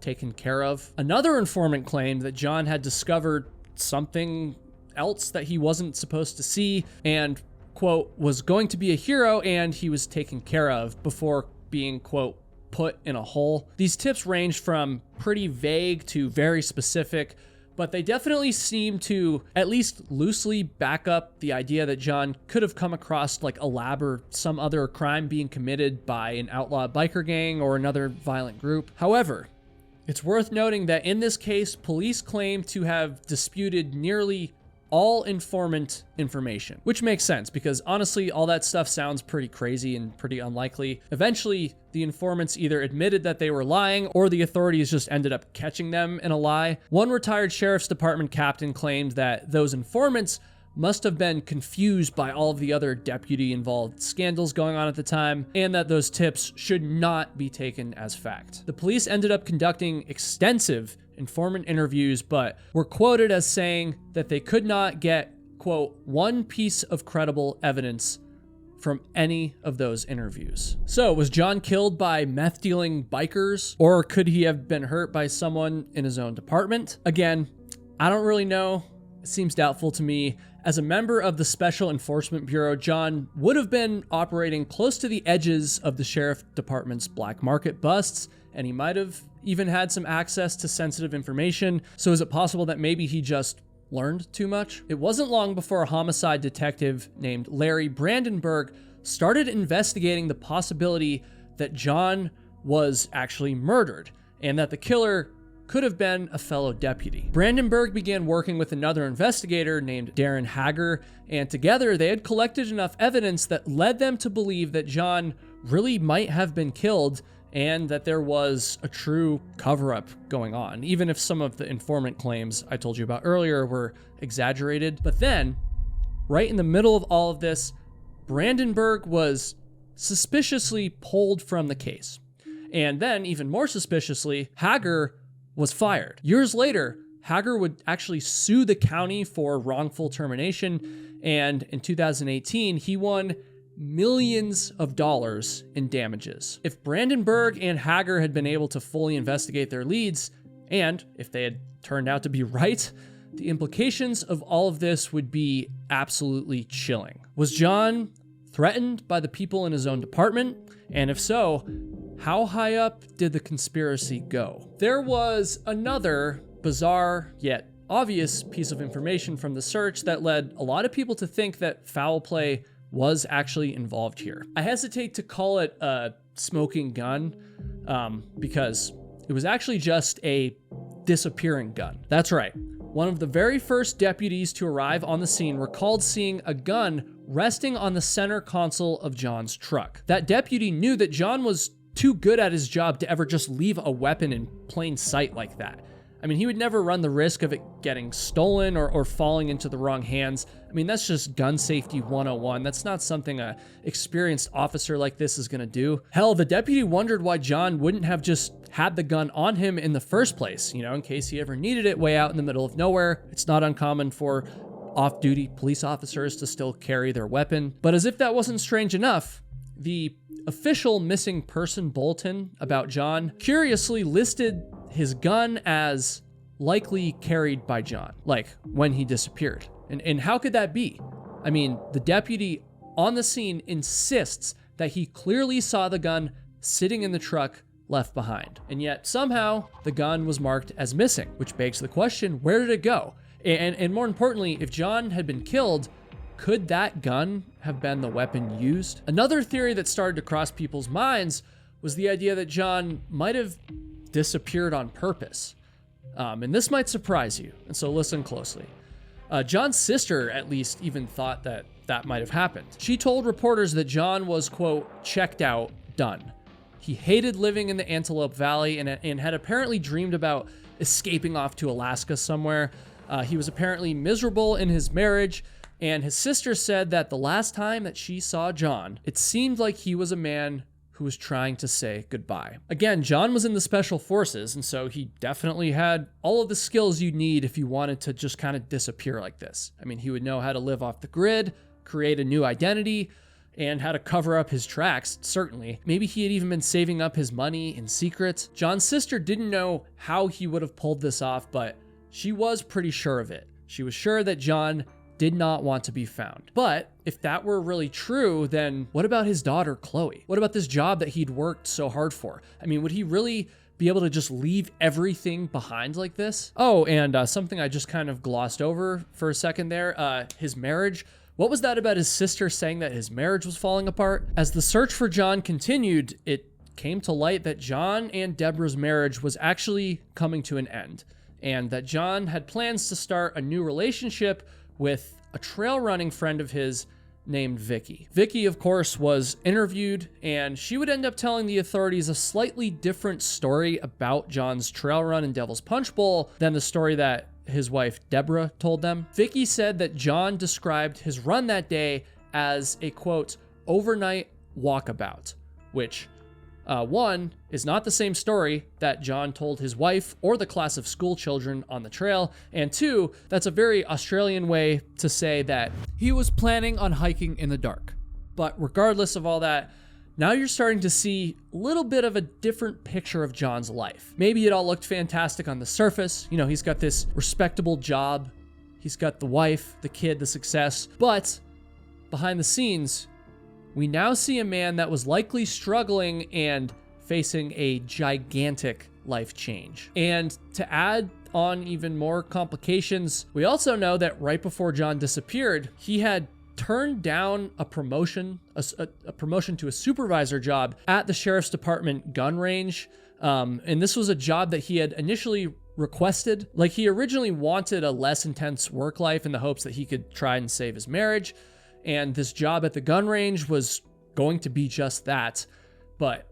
taken care of. Another informant claimed that John had discovered something else that he wasn't supposed to see and, quote, was going to be a hero and he was taken care of before being, quote, put in a hole. These tips ranged from pretty vague to very specific, but they definitely seem to at least loosely back up the idea that John could have come across like a lab or some other crime being committed by an outlaw biker gang or another violent group. However, it's worth noting that in this case, police claim to have disputed nearly all informant information, which makes sense because honestly, all that stuff sounds pretty crazy and pretty unlikely. Eventually, the informants either admitted that they were lying or the authorities just ended up catching them in a lie. One retired sheriff's department captain claimed that those informants must have been confused by all of the other deputy-involved scandals going on at the time, and that those tips should not be taken as fact. The police ended up conducting extensive informant interviews, but were quoted as saying that they could not get, quote, one piece of credible evidence from any of those interviews. So, was John killed by meth-dealing bikers, or could he have been hurt by someone in his own department? Again, I don't really know. It seems doubtful to me. As a member of the Special Enforcement Bureau, John would have been operating close to the edges of the sheriff department's black market busts, and he might have even had some access to sensitive information. So is it possible that maybe he just learned too much? It wasn't long before a homicide detective named Larry Brandenburg started investigating the possibility that John was actually murdered and that the killer could have been a fellow deputy. Brandenburg began working with another investigator named Darren Hager, and together they had collected enough evidence that led them to believe that John really might have been killed and that there was a true cover-up going on, even if some of the informant claims I told you about earlier were exaggerated. But then, right in the middle of all of this, Brandenburg was suspiciously pulled from the case. And then, even more suspiciously, Hager was fired. Years later, Hager would actually sue the county for wrongful termination, and in 2018, he won millions of dollars in damages. If Brandenburg and Hager had been able to fully investigate their leads, and if they had turned out to be right, the implications of all of this would be absolutely chilling. Was John threatened by the people in his own department? And if so, how high up did the conspiracy go? There was another bizarre yet obvious piece of information from the search that led a lot of people to think that foul play was actually involved here. I hesitate to call it a smoking gun because it was actually just a disappearing gun. That's right. One of the very first deputies to arrive on the scene recalled seeing a gun resting on the center console of John's truck. That deputy knew that John was too good at his job to ever just leave a weapon in plain sight like that. I mean, he would never run the risk of it getting stolen or falling into the wrong hands. I mean, that's just gun safety 101. That's not something a experienced officer like this is gonna do. Hell, the deputy wondered why John wouldn't have just had the gun on him in the first place, you know, in case he ever needed it way out in the middle of nowhere. It's not uncommon for off-duty police officers to still carry their weapon. But as if that wasn't strange enough, the official missing person bulletin about John curiously listed his gun as likely carried by John, like when he disappeared. And how could that be? I mean, the deputy on the scene insists that he clearly saw the gun sitting in the truck left behind. And yet somehow the gun was marked as missing, which begs the question, where did it go? And more importantly, if John had been killed, could that gun have been the weapon used? Another theory that started to cross people's minds was the idea that John might have disappeared on purpose. And this might surprise you, and so listen closely. John's sister, at least, even thought that that might have happened. She told reporters that John was, quote, checked out, done. He hated living in the Antelope Valley and had apparently dreamed about escaping off to Alaska somewhere. He was apparently miserable in his marriage, and his sister said that the last time that she saw John, it seemed like he was a man who was trying to say goodbye. Again, John was in the special forces, and so he definitely had all of the skills you need if you wanted to just kind of disappear like this. I mean, he would know how to live off the grid, create a new identity, and how to cover up his tracks, certainly. Maybe he had even been saving up his money in secret. John's sister didn't know how he would have pulled this off, but she was pretty sure of it. She was sure that John did not want to be found. But if that were really true, then what about his daughter, Chloe? What about this job that he'd worked so hard for? I mean, would he really be able to just leave everything behind like this? Oh, and something I just kind of glossed over for a second there, his marriage. What was that about his sister saying that his marriage was falling apart? As the search for John continued, it came to light that John and Deborah's marriage was actually coming to an end, and that John had plans to start a new relationship with a trail running friend of his named Vicky. Vicky, of course, was interviewed, and she would end up telling the authorities a slightly different story about John's trail run in Devil's Punch Bowl than the story that his wife Deborah told them. Vicky said that John described his run that day as a, quote, overnight walkabout, which one is not the same story that John told his wife or the class of school children on the trail, and two, that's a very Australian way to say that he was planning on hiking in the dark. But regardless of all that, now you're starting to see a little bit of a different picture of John's life. Maybe it all looked fantastic on the surface. You know, he's got this respectable job, he's got the wife, the kid, the success, but behind the scenes, we now see a man that was likely struggling and facing a gigantic life change. And to add on even more complications, we also know that right before John disappeared, he had turned down a promotion, a promotion to a supervisor job at the sheriff's department gun range. And this was a job that he had initially requested. Like, he originally wanted a less intense work life in the hopes that he could try and save his marriage. And this job at the gun range was going to be just that. But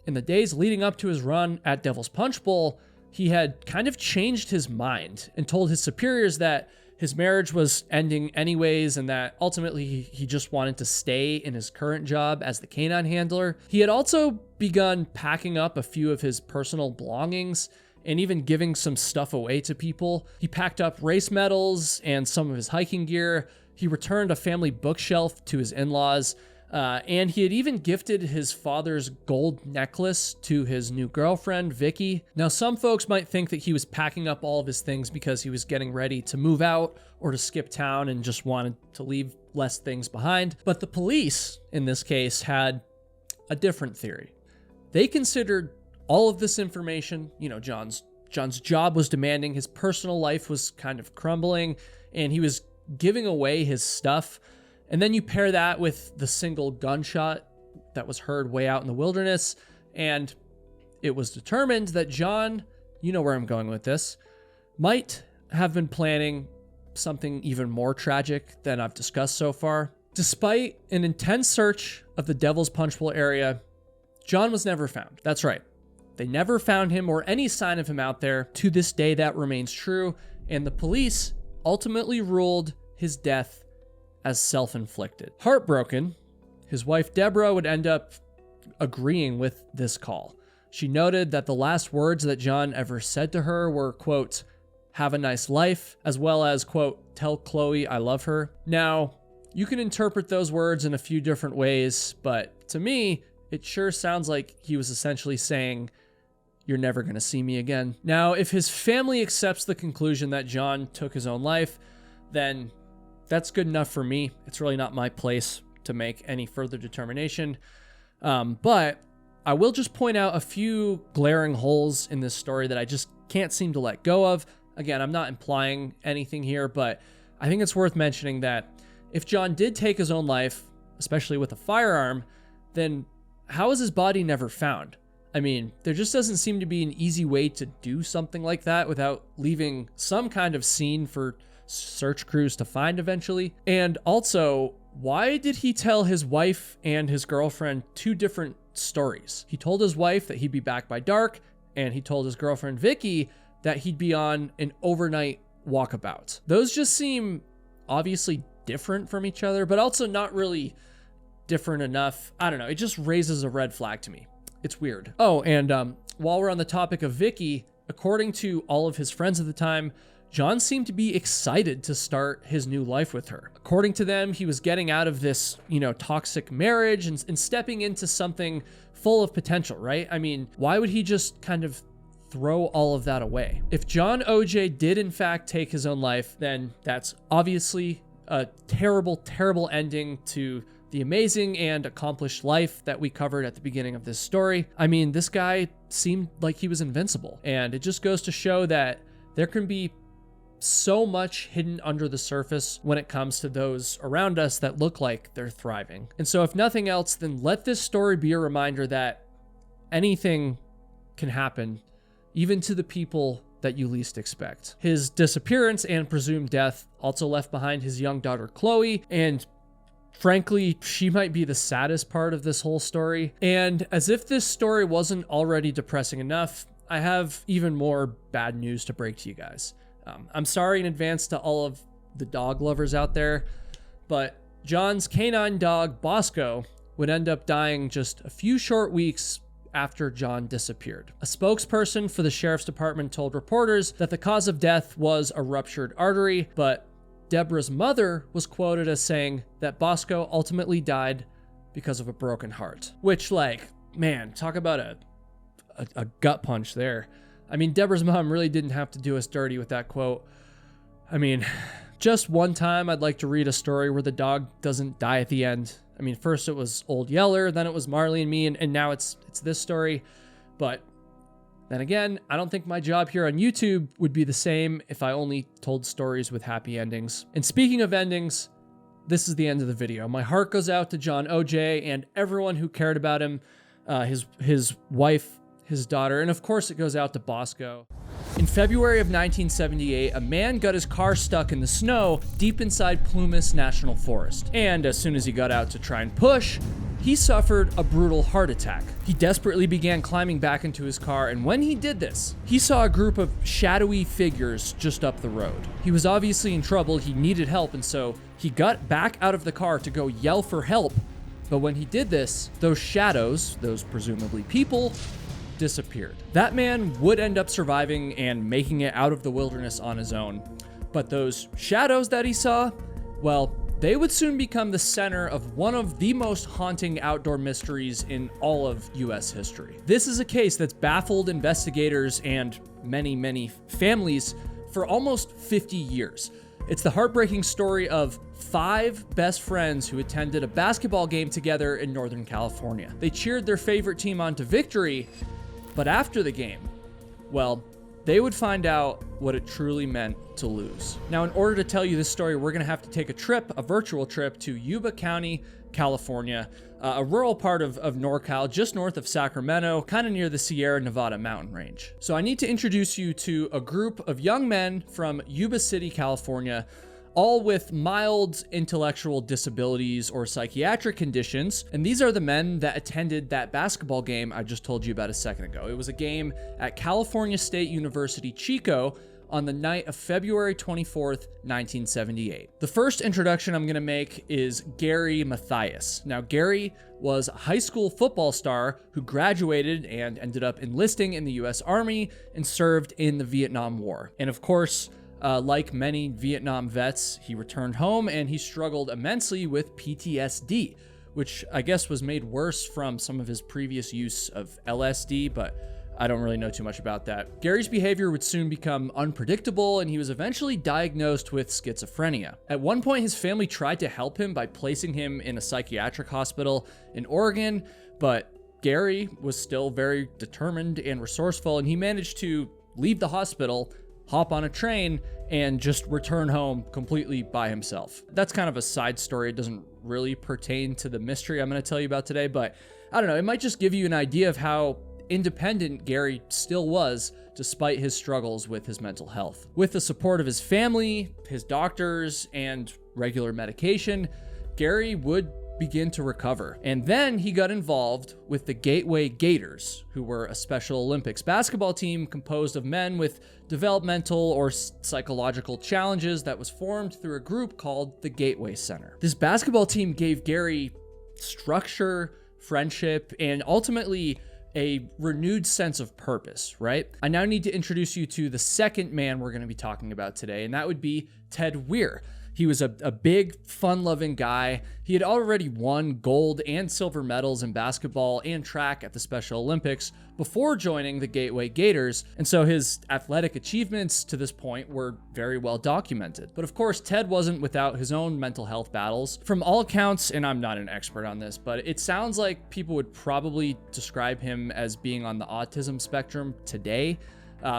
in the days leading up to his run at Devil's Punch Bowl, he had kind of changed his mind and told his superiors that his marriage was ending anyways, and that ultimately he just wanted to stay in his current job as the canine handler. He had also begun packing up a few of his personal belongings and even giving some stuff away to people. He packed up race medals and some of his hiking gear. He returned a family bookshelf to his in-laws, and he had even gifted his father's gold necklace to his new girlfriend, Vicky. Now, some folks might think that he was packing up all of his things because he was getting ready to move out or to skip town and just wanted to leave less things behind. But the police, in this case, had a different theory. They considered all of this information, you know, John's job was demanding, his personal life was kind of crumbling, and he was giving away his stuff. And then you pair that with the single gunshot that was heard way out in the wilderness, and it was determined that John, you know where I'm going with this, might have been planning something even more tragic than I've discussed so far. Despite an intense search of the Devil's Punch Bowl area, John was never found. That's right. They never found him or any sign of him out there. To this day, that remains true, and the police ultimately ruled his death as self-inflicted. Heartbroken, his wife Deborah would end up agreeing with this call. She noted that the last words that John ever said to her were, quote, "Have a nice life," as well as, quote, "Tell Chloe I love her." Now, you can interpret those words in a few different ways, but to me, it sure sounds like he was essentially saying, "You're never going to see me again." Now, if his family accepts the conclusion that John took his own life, then that's good enough for me. It's really not my place to make any further determination. But I will just point out a few glaring holes in this story that I just can't seem to let go of. Again, I'm not implying anything here, but I think it's worth mentioning that if John did take his own life, especially with a firearm, then how is his body never found? I mean, there just doesn't seem to be an easy way to do something like that without leaving some kind of scene for search crews to find eventually. And also, why did he tell his wife and his girlfriend two different stories? He told his wife that he'd be back by dark, and he told his girlfriend Vicky that he'd be on an overnight walkabout. Those just seem obviously different from each other, but also not really different enough. I don't know. It just raises a red flag to me. It's weird. Oh, and while we're on the topic of Vicky, according to all of his friends at the time, John seemed to be excited to start his new life with her. According to them, he was getting out of this, toxic marriage and stepping into something full of potential, right? I mean, why would he just kind of throw all of that away? If John O.J. did in fact take his own life, then that's obviously a terrible, terrible ending to the amazing and accomplished life that we covered at the beginning of this story. I mean, this guy seemed like he was invincible, and it just goes to show that there can be so much hidden under the surface when it comes to those around us that look like they're thriving. And so if nothing else, then let this story be a reminder that anything can happen, even to the people that you least expect. His disappearance and presumed death also left behind his young daughter Chloe, and frankly, she might be the saddest part of this whole story. And as if this story wasn't already depressing enough, I have even more bad news to break to you guys. I'm sorry in advance to all of the dog lovers out there, but John's canine dog, Bosco, would end up dying just a few short weeks after John disappeared. A spokesperson for the sheriff's department told reporters that the cause of death was a ruptured artery, but Deborah's mother was quoted as saying that Bosco ultimately died because of a broken heart. Which, like, man, talk about a gut punch there. I mean, Deborah's mom really didn't have to do us dirty with that quote. I mean, just one time I'd like to read a story where the dog doesn't die at the end. I mean, first it was Old Yeller, then it was Marley and me, and now it's this story. But then again, I don't think my job here on YouTube would be the same if I only told stories with happy endings. And speaking of endings, this is the end of the video. My heart goes out to John OJ and everyone who cared about him, his wife, his daughter, and of course it goes out to Bosco. In February of 1978, a man got his car stuck in the snow deep inside Plumas National Forest. And as soon as he got out to try and push, he suffered a brutal heart attack. He desperately began climbing back into his car, and when he did this, he saw a group of shadowy figures just up the road. He was obviously in trouble, he needed help, and so he got back out of the car to go yell for help. But when he did this, those shadows, those presumably people, disappeared. That man would end up surviving and making it out of the wilderness on his own. But those shadows that he saw, well, they would soon become the center of one of the most haunting outdoor mysteries in all of US history. This is a case that's baffled investigators and many, many families for almost 50 years. It's the heartbreaking story of 5 best friends who attended a basketball game together in Northern California. They cheered their favorite team on to victory, but after the game, well, they would find out what it truly meant to lose. Now, in order to tell you this story, we're gonna have to take a virtual trip to Yuba County, California, a rural part of NorCal, just north of Sacramento, kind of near the Sierra Nevada mountain range. So I need to introduce you to a group of young men from Yuba City, California, all with mild intellectual disabilities or psychiatric conditions. And these are the men that attended that basketball game I just told you about a second ago. It was a game at California State University, Chico, on the night of February 24th, 1978. The first introduction I'm gonna make is Gary Mathias. Now, Gary was a high school football star who graduated and ended up enlisting in the US Army and served in the Vietnam War. And of course, like many Vietnam vets, he returned home and he struggled immensely with PTSD, which I guess was made worse from some of his previous use of LSD, but I don't really know too much about that. Gary's behavior would soon become unpredictable, and he was eventually diagnosed with schizophrenia. At one point, his family tried to help him by placing him in a psychiatric hospital in Oregon, but Gary was still very determined and resourceful, and he managed to leave the hospital, hop on a train, and just return home completely by himself. That's kind of a side story. It doesn't really pertain to the mystery I'm going to tell you about today, but I don't know, it might just give you an idea of how independent Gary still was despite his struggles with his mental health. With the support of his family, his doctors, and regular medication, Gary would begin to recover. And then he got involved with the Gateway Gators, who were a Special Olympics basketball team composed of men with developmental or psychological challenges that was formed through a group called the Gateway Center. This basketball team gave Gary structure, friendship, and ultimately a renewed sense of purpose, right? I now need to introduce you to the second man we're going to be talking about today, and that would be Ted Weir. He was a big, fun-loving guy. He had already won gold and silver medals in basketball and track at the Special Olympics before joining the Gateway Gators, and so his athletic achievements to this point were very well documented. But of course, Ted wasn't without his own mental health battles. From all accounts, and I'm not an expert on this, but it sounds like people would probably describe him as being on the autism spectrum today.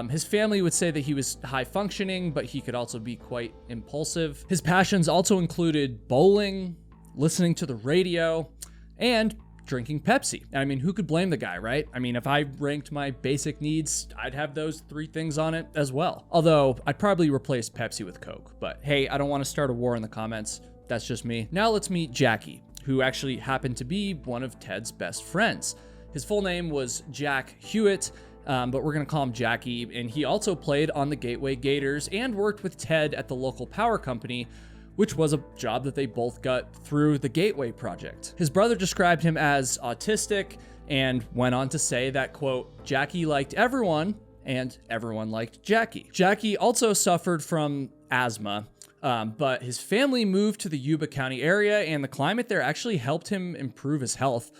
His family would say that he was high functioning, but he could also be quite impulsive. His passions also included bowling, listening to the radio, and drinking Pepsi. I mean, who could blame the guy, right? I mean, if I ranked my basic needs, I'd have those 3 things on it as well. Although I'd probably replace Pepsi with Coke, but hey, I don't want to start a war in the comments. that's just me. Now let's meet Jackie, who actually happened to be one of Ted's best friends. His full name was Jack Hewitt, but we're gonna call him Jackie, and he also played on the Gateway Gators and worked with Ted at the local power company, which was a job that they both got through the Gateway project. His brother described him as autistic and went on to say that, quote, Jackie liked everyone and everyone liked Jackie. Jackie also suffered from asthma, but his family moved to the Yuba County area, and the climate there actually helped him improve his health.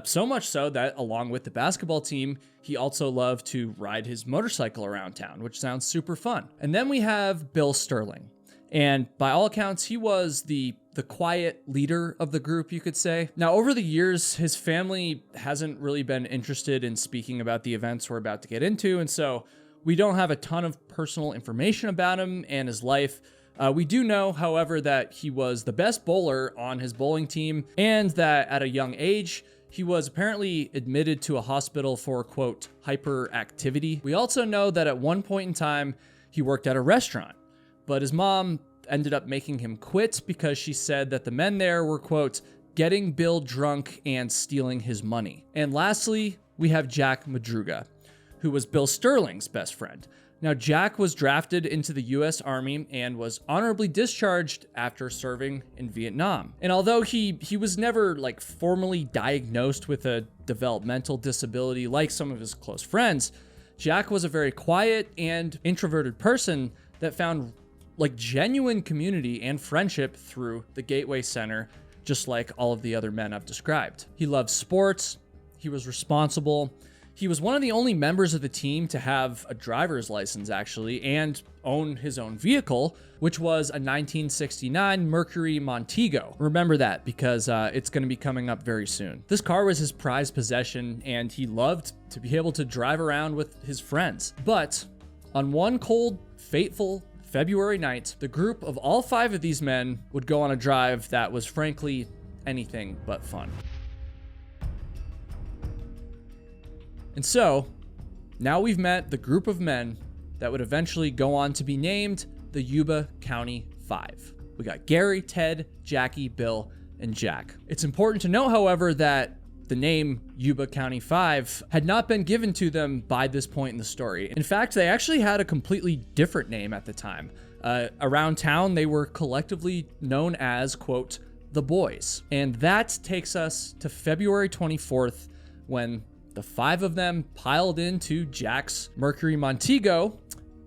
So much so that, along with the basketball team, he also loved to ride his motorcycle around town, which sounds super fun. And then we have Bill Sterling. And by all accounts, he was the quiet leader of the group, you could say. Now, over the years, his family hasn't really been interested in speaking about the events we're about to get into, and so we don't have a ton of personal information about him and his life. We do know, however, that he was the best bowler on his bowling team, and that at a young age, he was apparently admitted to a hospital for, quote, hyperactivity. We also know that at one point in time, he worked at a restaurant, but his mom ended up making him quit because she said that the men there were, quote, getting Bill drunk and stealing his money. And lastly, we have Jack Madruga, who was Bill Sterling's best friend. Now, Jack was drafted into the U.S. Army and was honorably discharged after serving in Vietnam. And although he was never like formally diagnosed with a developmental disability like some of his close friends, Jack was a very quiet and introverted person that found like genuine community and friendship through the Gateway Center, just like all of the other men I've described. He loved sports. He was responsible. He was one of the only members of the team to have a driver's license, actually, and own his own vehicle, which was a 1969 Mercury Montego. Remember that, because it's going to be coming up very soon. This car was his prized possession, and he loved to be able to drive around with his friends. But on one cold, fateful February night, the group of all 5 of these men would go on a drive that was frankly anything but fun. And so, now we've met the group of men that would eventually go on to be named the Yuba County 5. We got Gary, Ted, Jackie, Bill, and Jack. It's important to note, however, that the name Yuba County 5 had not been given to them by this point in the story. In fact, they actually had a completely different name at the time. Around town, they were collectively known as, quote, the Boys. And that takes us to February 24th, when the 5 of them piled into Jack's Mercury Montego,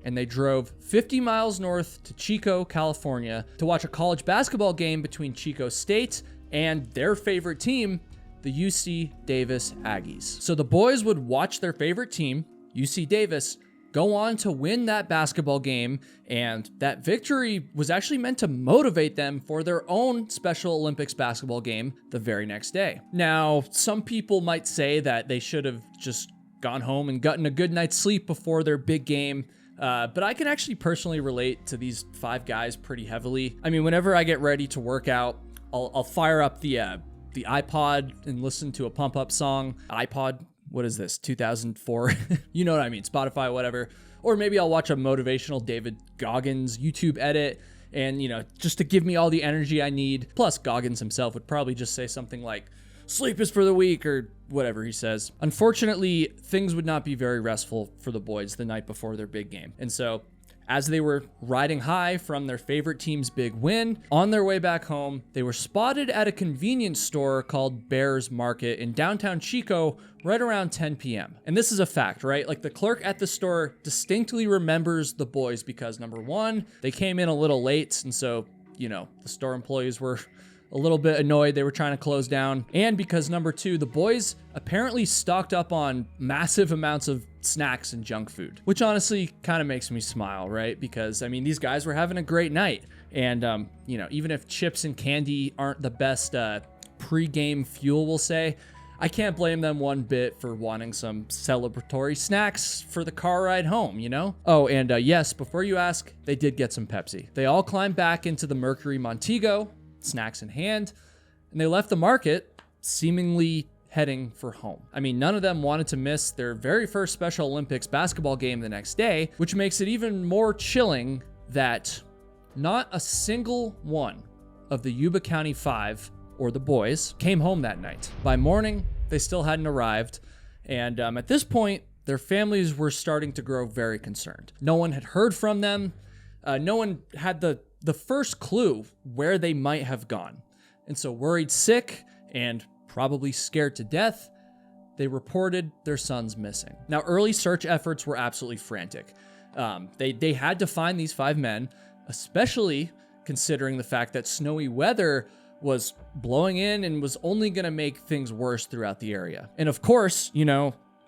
and they drove 50 miles north to Chico, California, to watch a college basketball game between Chico State and their favorite team, the UC Davis Aggies. So the boys would watch their favorite team, UC Davis, go on to win that basketball game, and that victory was actually meant to motivate them for their own Special Olympics basketball game the very next day. Now, some people might say that they should have just gone home and gotten a good night's sleep before their big game, but I can actually personally relate to these 5 guys pretty heavily. I mean, whenever I get ready to work out, I'll fire up the iPod and listen to a pump-up song. iPod, what is this, 2004? You know what I mean, Spotify, whatever. Or maybe I'll watch a motivational David Goggins YouTube edit, and, just to give me all the energy I need. Plus, Goggins himself would probably just say something like, sleep is for the weak, or whatever he says. Unfortunately, things would not be very restful for the boys the night before their big game. And so, as they were riding high from their favorite team's big win, on their way back home, they were spotted at a convenience store called Bears Market in downtown Chico right around 10 p.m. And this is a fact, right? Like, the clerk at the store distinctly remembers the boys because, number one, they came in a little late, and so, the store employees were a little bit annoyed they were trying to close down. And because, number two, the boys apparently stocked up on massive amounts of snacks and junk food, which honestly kind of makes me smile, right? Because, these guys were having a great night. And, even if chips and candy aren't the best pre-game fuel, we'll say, I can't blame them one bit for wanting some celebratory snacks for the car ride home, Oh, and yes, before you ask, they did get some Pepsi. They all climbed back into the Mercury Montego, snacks in hand, and they left the market seemingly heading for home. None of them wanted to miss their very first Special Olympics basketball game the next day, which makes it even more chilling that not a single one of the Yuba County Five, or the boys, came home that night. By morning, they still hadn't arrived, and at this point, their families were starting to grow very concerned. No one had heard from them. No one had the first clue where they might have gone. And so worried sick and probably scared to death, they reported their sons missing. Now, early search efforts were absolutely frantic. They had to find these 5 men, especially considering the fact that snowy weather was blowing in and was only going to make things worse throughout the area. And of course,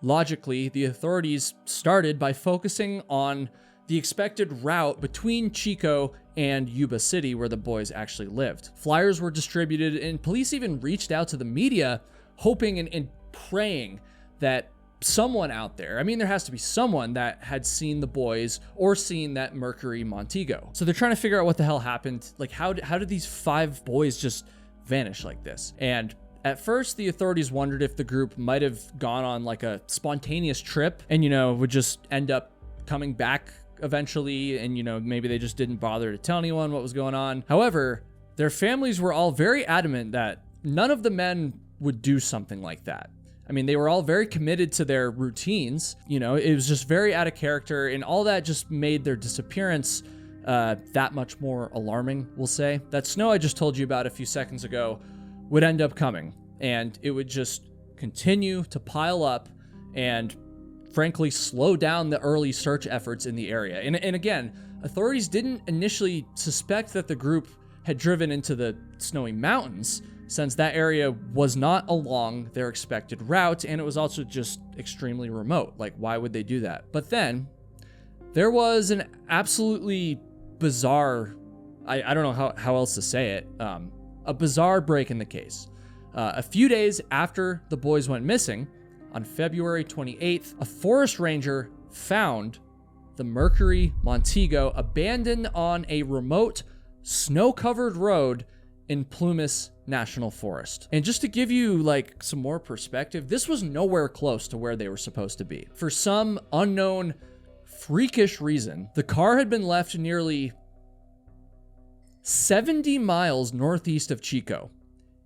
logically, the authorities started by focusing on the expected route between Chico and Yuba City, where the boys actually lived. Flyers were distributed, and police even reached out to the media, hoping and praying that someone out there, there has to be someone that had seen the boys or seen that Mercury Montego. So they're trying to figure out what the hell happened. Like, how did these 5 boys just vanish like this? And at first, the authorities wondered if the group might have gone on like a spontaneous trip and, would just end up coming back eventually, and maybe they just didn't bother to tell anyone what was going on. However, their families were all very adamant that none of the men would do something like that. They were all very committed to their routines. It was just very out of character, and all that just made their disappearance that much more alarming, we'll say. That snow I just told you about a few seconds ago would end up coming, and it would just continue to pile up and frankly slow down the early search efforts in the area. And again, authorities didn't initially suspect that the group had driven into the snowy mountains, since that area was not along their expected route, and it was also just extremely remote. Like, why would they do that? But then there was an absolutely bizarre, I don't know how else to say it, a bizarre break in the case. A few days after the boys went missing, on February 28th, a forest ranger found the Mercury Montego abandoned on a remote, snow-covered road in Plumas National Forest. And just to give you some more perspective, this was nowhere close to where they were supposed to be. For some unknown, freakish reason, the car had been left nearly 70 miles northeast of Chico,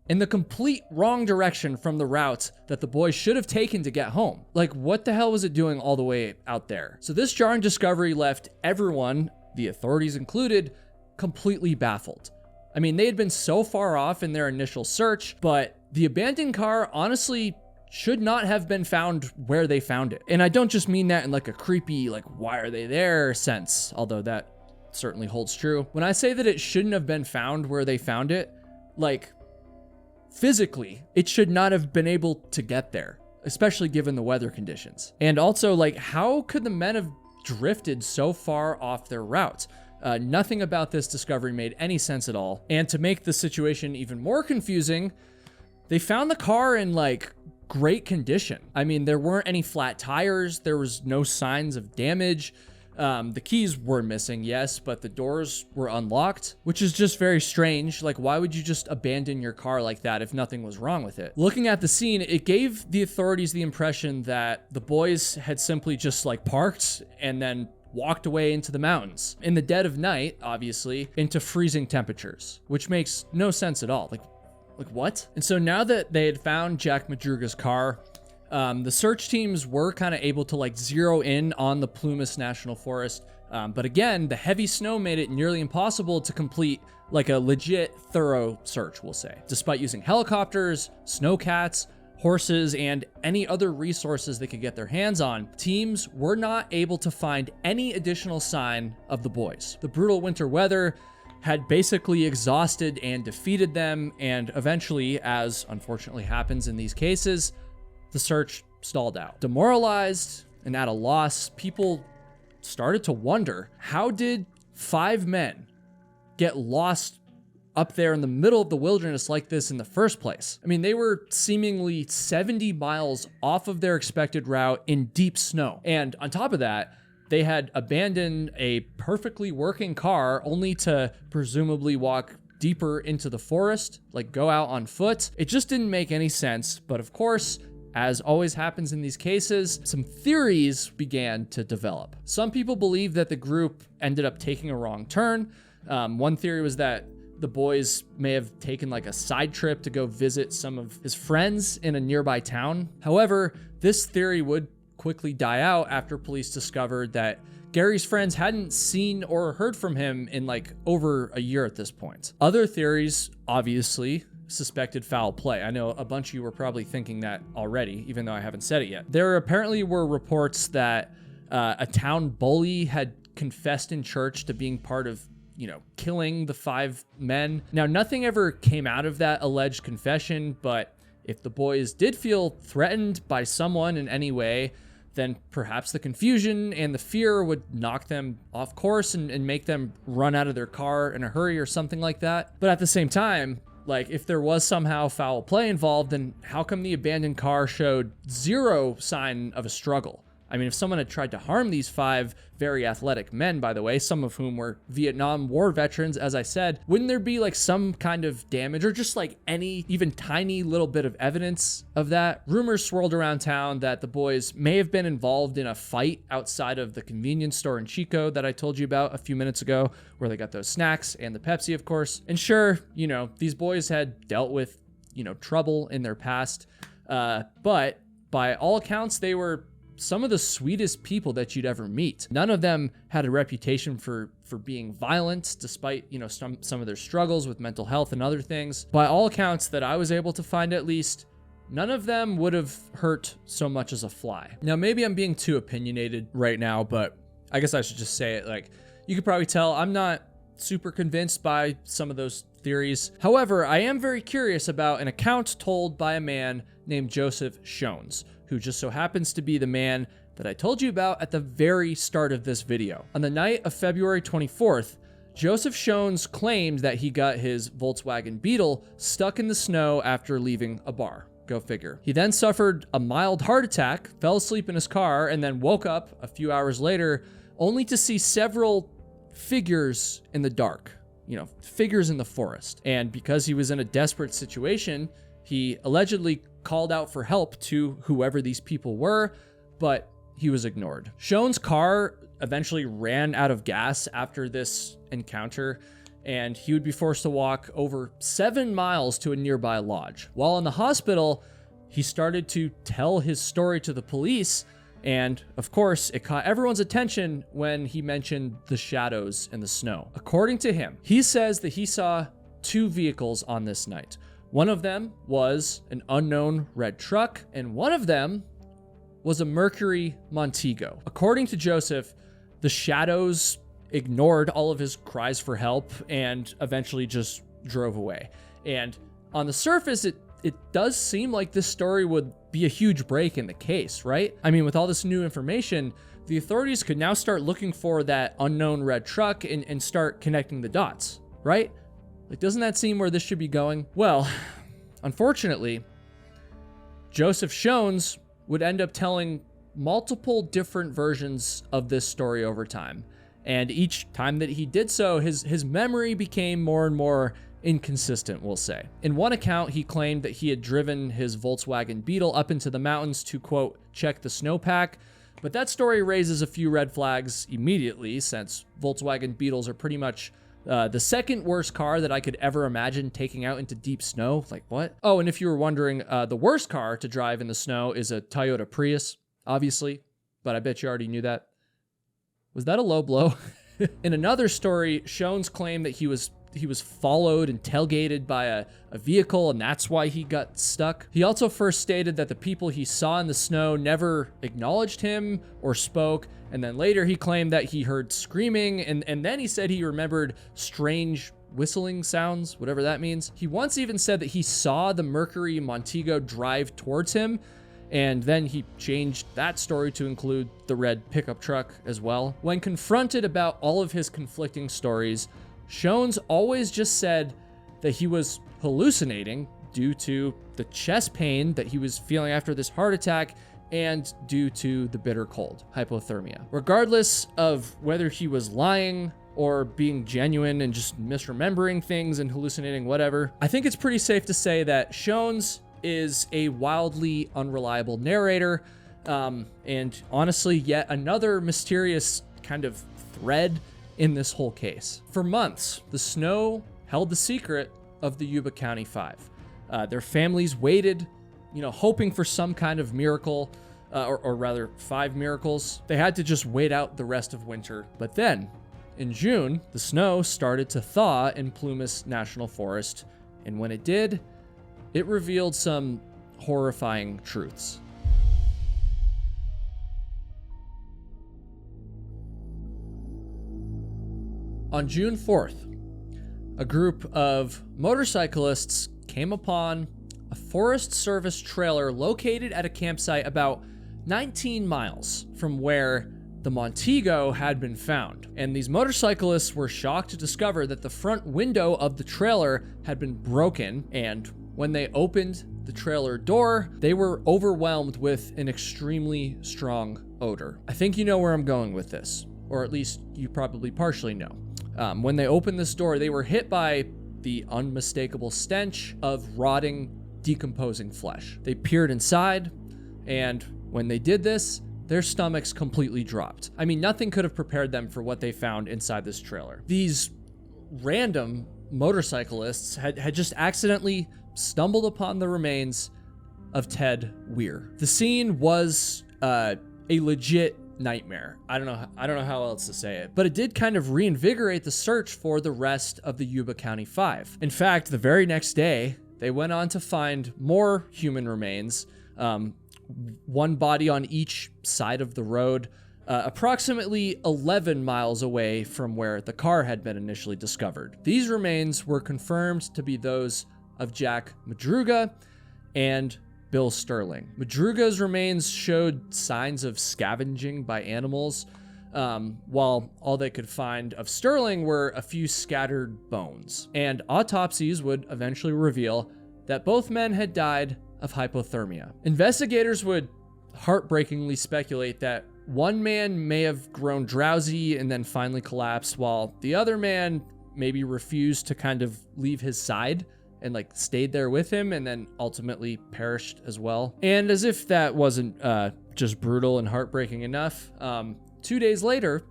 in the complete wrong direction from the route that the boys should have taken to get home. What the hell was it doing all the way out there? So this jarring discovery left everyone, the authorities included, completely baffled. They had been so far off in their initial search, but the abandoned car honestly should not have been found where they found it. And I don't just mean that in a creepy, why are they there sense, although that certainly holds true. When I say that it shouldn't have been found where they found it, physically, it should not have been able to get there, especially given the weather conditions. And also, how could the men have drifted so far off their route? Nothing about this discovery made any sense at all. And to make the situation even more confusing, they found the car in great condition. There weren't any flat tires. There was no signs of damage. The keys were missing, yes, but the doors were unlocked, which is just very strange. Why would you just abandon your car like that if nothing was wrong with it? Looking at the scene, it gave the authorities the impression that the boys had simply just parked and then walked away into the mountains in the dead of night, obviously, into freezing temperatures, which makes no sense at all. What? And so now that they had found Jack Madruga's car, the search teams were kind of able to zero in on the Plumas National Forest. But again, the heavy snow made it nearly impossible to complete a legit thorough search, we'll say. Despite using helicopters, snowcats, horses, and any other resources they could get their hands on, teams were not able to find any additional sign of the boys. The brutal winter weather had basically exhausted and defeated them, and eventually, as unfortunately happens in these cases, the search stalled out. Demoralized and at a loss, people started to wonder, how did 5 men get lost up there in the middle of the wilderness like this in the first place? They were seemingly 70 miles off of their expected route in deep snow. And on top of that, they had abandoned a perfectly working car only to presumably walk deeper into the forest, go out on foot. It just didn't make any sense. But of course, as always happens in these cases, some theories began to develop. Some people believe that the group ended up taking a wrong turn. One theory was that the boys may have taken like a side trip to go visit some of his friends in a nearby town. However, this theory would quickly die out after police discovered that Gary's friends hadn't seen or heard from him in like over a year at this point. Other theories, obviously, suspected foul play. I know a bunch of you were probably thinking that already, even though I haven't said it yet. There apparently were reports that a town bully had confessed in church to being part of, killing the 5 men. Now, nothing ever came out of that alleged confession, but if the boys did feel threatened by someone in any way, then perhaps the confusion and the fear would knock them off course and make them run out of their car in a hurry or something like that. But at the same time, like, if there was somehow foul play involved, then how come the abandoned car showed zero sign of a struggle? I mean, if someone had tried to harm these 5 very athletic men, by the way, some of whom were Vietnam War veterans, as I said, wouldn't there be like some kind of damage or just like any even tiny little bit of evidence of that? Rumors swirled around town that the boys may have been involved in a fight outside of the convenience store in Chico that I told you about a few minutes ago, where they got those snacks and the Pepsi, of course. And sure, these boys had dealt with, trouble in their past, but by all accounts, they were some of the sweetest people that you'd ever meet. None of them had a reputation for being violent, despite, some of their struggles with mental health and other things. By all accounts that I was able to find, at least, none of them would have hurt so much as a fly. Now, maybe I'm being too opinionated right now, but I guess I should just say it. Like, you could probably tell I'm not super convinced by some of those theories. However, I am very curious about an account told by a man named Joseph Shones, who just so happens to be the man that I told you about at the very start of this video. On the night of February 24th, Joseph Shones claimed that he got his Volkswagen Beetle stuck in the snow after leaving a bar. Go figure. He then suffered a mild heart attack, fell asleep in his car, and then woke up a few hours later only to see several figures in the dark, figures in the forest. And because he was in a desperate situation, he allegedly called out for help to whoever these people were, but he was ignored. Shones' car eventually ran out of gas after this encounter, and he would be forced to walk over 7 miles to a nearby lodge. While in the hospital, he started to tell his story to the police, and of course, it caught everyone's attention when he mentioned the shadows in the snow. According to him, he says that he saw 2 vehicles on this night. One of them was an unknown red truck, and one of them was a Mercury Montego. According to Joseph, the shadows ignored all of his cries for help and eventually just drove away. And on the surface, it does seem like this story would be a huge break in the case, right? I mean, with all this new information, the authorities could now start looking for that unknown red truck and start connecting the dots, right? Like, doesn't that seem where this should be going? Well, unfortunately, Joseph Shones would end up telling multiple different versions of this story over time. And each time that he did so, his memory became more and more inconsistent, we'll say. In one account, he claimed that he had driven his Volkswagen Beetle up into the mountains to, quote, check the snowpack. But that story raises a few red flags immediately, since Volkswagen Beetles are pretty much the second worst car that I could ever imagine taking out into deep snow. Like, what? Oh, and if you were wondering, the worst car to drive in the snow is a Toyota Prius, obviously, but I bet you already knew that. Was that a low blow? In another story, Shones claimed that he was followed and tailgated by a vehicle, and that's why he got stuck. He also first stated that the people he saw in the snow never acknowledged him or spoke, and then later he claimed that he heard screaming, and then he said he remembered strange whistling sounds, whatever that means. He once even said that he saw the Mercury Montego drive towards him, and then he changed that story to include the red pickup truck as well. When confronted about all of his conflicting stories, Shones always just said that he was hallucinating due to the chest pain that he was feeling after this heart attack and due to the bitter cold, hypothermia. Regardless of whether he was lying or being genuine and just misremembering things and hallucinating, whatever, I think it's pretty safe to say that Shones is a wildly unreliable narrator, and honestly, yet another mysterious kind of thread in this whole case. For months, the snow held the secret of the Yuba County Five. Their families waited, hoping for some kind of miracle, or rather 5 miracles. They had to just wait out the rest of winter. But then, in June, the snow started to thaw in Plumas National Forest, and when it did, it revealed some horrifying truths. On June 4th, a group of motorcyclists came upon a Forest Service trailer located at a campsite about 19 miles from where the Montego had been found. And these motorcyclists were shocked to discover that the front window of the trailer had been broken, and when they opened the trailer door, they were overwhelmed with an extremely strong odor. I think you know where I'm going with this, or at least you probably partially know. When they opened this door, they were hit by the unmistakable stench of rotting, decomposing flesh. They peered inside, and when they did this, their stomachs completely dropped. I mean, nothing could have prepared them for what they found inside this trailer. These random motorcyclists had just accidentally stumbled upon the remains of Ted Weir. The scene was a legit nightmare. I don't know how else to say it, but it did kind of reinvigorate the search for the rest of the Yuba County Five. In fact, the very next day, they went on to find more human remains, one body on each side of the road, approximately 11 miles away from where the car had been initially discovered. These remains were confirmed to be those of Jack Madruga and Bill Sterling. Madruga's remains showed signs of scavenging by animals, while all they could find of Sterling were a few scattered bones. And autopsies would eventually reveal that both men had died of hypothermia. Investigators would heartbreakingly speculate that one man may have grown drowsy and then finally collapsed, while the other man maybe refused to kind of leave his side and stayed there with him and then ultimately perished as well. And as if that wasn't just brutal and heartbreaking enough, 2 days later,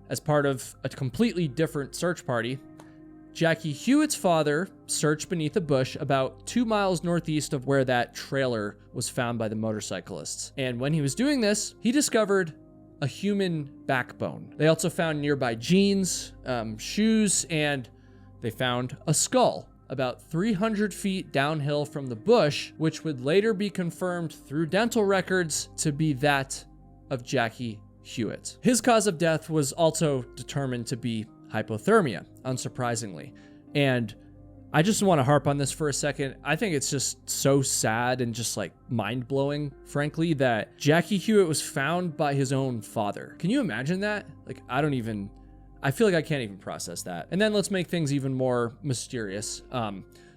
as part of a completely different search party, Jackie Hewitt's father searched beneath a bush about 2 miles northeast of where that trailer was found by the motorcyclists. And when he was doing this, he discovered a human backbone. They also found nearby jeans, shoes, and they found a skull about 300 feet downhill from the bush, which would later be confirmed through dental records to be that of Jackie Hewitt. His cause of death was also determined to be hypothermia, unsurprisingly. And I just want to harp on this for a second. I think it's just so sad and just mind-blowing, frankly, that Jackie Hewitt was found by his own father. Can you imagine that? I feel like I can't even process that. And then let's make things even more mysterious.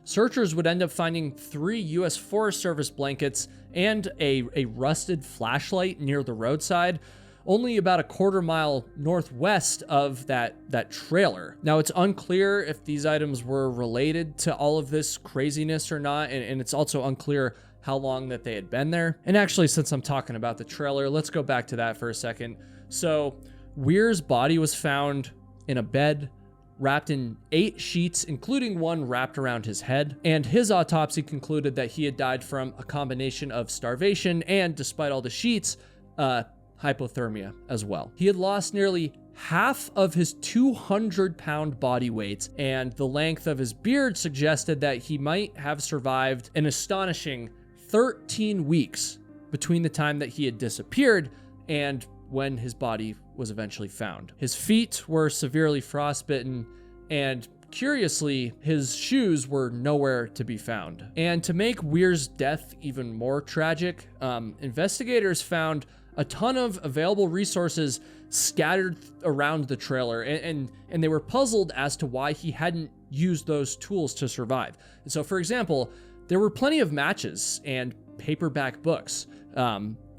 Searchers would end up finding 3 U.S. Forest Service blankets and a rusted flashlight near the roadside, only about a quarter mile northwest of that trailer. Now, it's unclear if these items were related to all of this craziness or not, and it's also unclear how long that they had been there. And actually, since I'm talking about the trailer, let's go back to that for a second. So Weir's body was found in a bed wrapped in 8 sheets, including one wrapped around his head. And his autopsy concluded that he had died from a combination of starvation and, despite all the sheets, hypothermia as well. He had lost nearly half of his 200-pound body weight, and the length of his beard suggested that he might have survived an astonishing 13 weeks between the time that he had disappeared and when his body was eventually found. His feet were severely frostbitten, and curiously, his shoes were nowhere to be found. And to make Weir's death even more tragic, investigators found a ton of available resources scattered around the trailer, and they were puzzled as to why he hadn't used those tools to survive. And so, for example, there were plenty of matches and paperback books,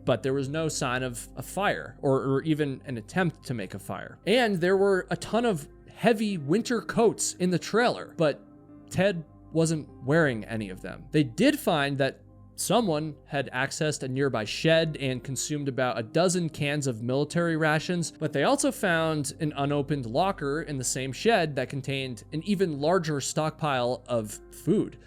but there was no sign of a fire or even an attempt to make a fire. And there were a ton of heavy winter coats in the trailer, but Ted wasn't wearing any of them. They did find that someone had accessed a nearby shed and consumed about a dozen cans of military rations, but they also found an unopened locker in the same shed that contained an even larger stockpile of food,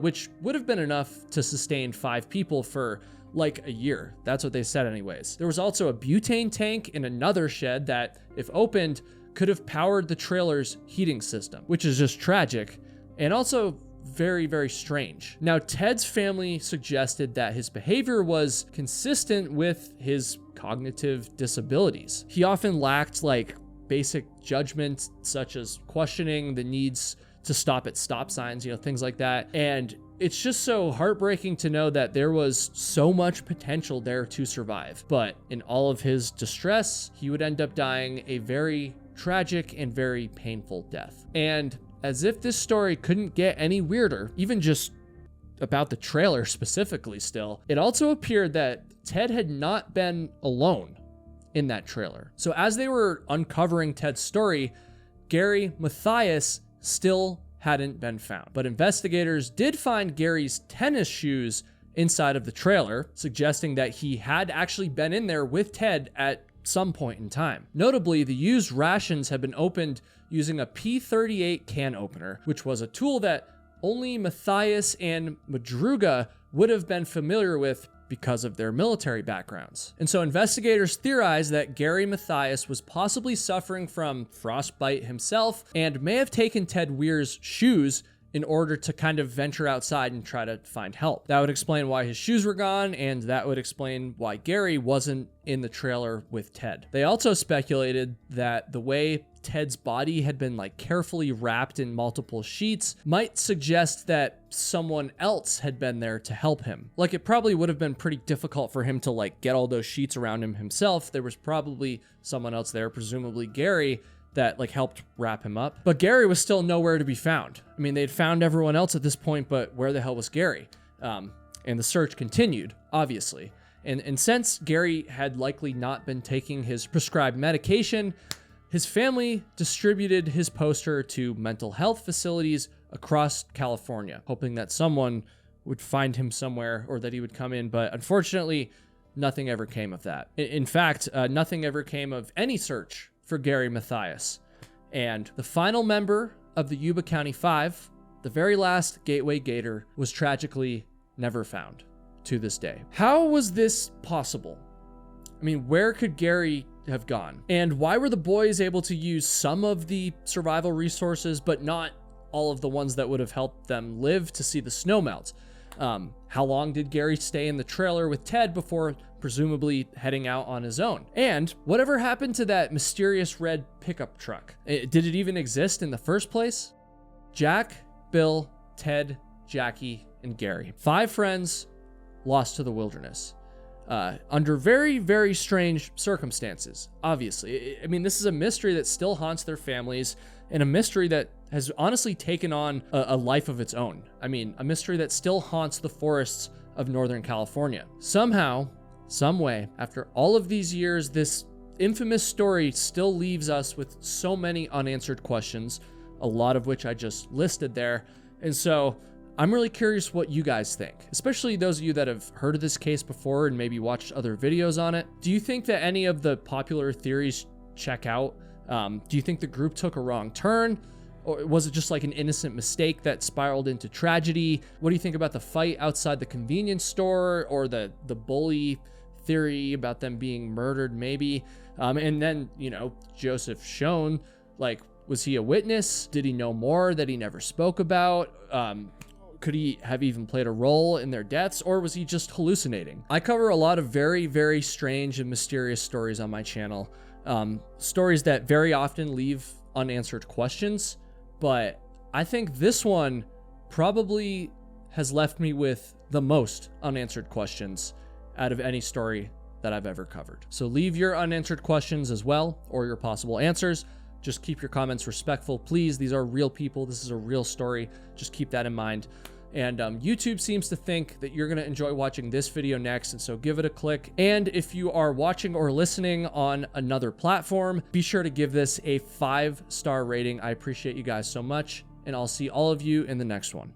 which would have been enough to sustain 5 people for like a year. That's what they said anyways. There was also a butane tank in another shed that, if opened, could have powered the trailer's heating system, which is just tragic and also very, very strange. Now, Ted's family suggested that his behavior was consistent with his cognitive disabilities. He often lacked like basic judgment, such as questioning the needs to stop at stop signs, things like that. And it's just so heartbreaking to know that there was so much potential there to survive. But in all of his distress, he would end up dying a very tragic and very painful death. And as if this story couldn't get any weirder, even just about the trailer specifically still, it also appeared that Ted had not been alone in that trailer. So as they were uncovering Ted's story, Gary Mathias still hadn't been found. But investigators did find Gary's tennis shoes inside of the trailer, suggesting that he had actually been in there with Ted at some point in time. Notably, the used rations had been opened using a P38 can opener, which was a tool that only Mathias and Madruga would have been familiar with because of their military backgrounds. And so investigators theorized that Gary Mathias was possibly suffering from frostbite himself and may have taken Ted Weir's shoes in order to kind of venture outside and try to find help. That would explain why his shoes were gone, and that would explain why Gary wasn't in the trailer with Ted. They also speculated that the way Ted's body had been like carefully wrapped in multiple sheets might suggest that someone else had been there to help him. Like, it probably would have been pretty difficult for him to like get all those sheets around him himself. There was probably someone else there, presumably Gary, that like helped wrap him up. But Gary was still nowhere to be found. I mean, they'd found everyone else at this point, but where the hell was Gary? And the search continued, obviously. And since Gary had likely not been taking his prescribed medication, his family distributed his poster to mental health facilities across California, hoping that someone would find him somewhere or that he would come in. But unfortunately, nothing ever came of that. In fact, nothing ever came of any search for Gary Mathias. And the final member of the Yuba County Five, the very last Gateway Gator, was tragically never found to this day. How was this possible? I mean, where could Gary have gone? And why were the boys able to use some of the survival resources, but not all of the ones that would have helped them live to see the snow melt? How long did Gary stay in the trailer with Ted before presumably heading out on his own? And whatever happened to that mysterious red pickup truck? Did it even exist in the first place? Jack, Bill, Ted, Jackie, and Gary. 5 friends lost to the wilderness. Under very, very strange circumstances, obviously. I mean, this is a mystery that still haunts their families, and a mystery that has honestly taken on a life of its own. I mean, a mystery that still haunts the forests of Northern California. Somehow, some way, after all of these years, this infamous story still leaves us with so many unanswered questions, a lot of which I just listed there. And so I'm really curious what you guys think, especially those of you that have heard of this case before and maybe watched other videos on it. Do you think that any of the popular theories check out? Do you think the group took a wrong turn? Or was it just like an innocent mistake that spiraled into tragedy? What do you think about the fight outside the convenience store, or the bully theory about them being murdered maybe? And then, Joseph Schoen, like, was he a witness? Did he know more that he never spoke about? Could he have even played a role in their deaths, or was he just hallucinating? I cover a lot of very, very strange and mysterious stories on my channel. Stories that very often leave unanswered questions, but I think this one probably has left me with the most unanswered questions out of any story that I've ever covered. So leave your unanswered questions as well, or your possible answers. Just keep your comments respectful, please. These are real people. This is a real story. Just keep that in mind. And YouTube seems to think that you're going to enjoy watching this video next, and so give it a click. And if you are watching or listening on another platform, be sure to give this a 5-star rating. I appreciate you guys so much, and I'll see all of you in the next one.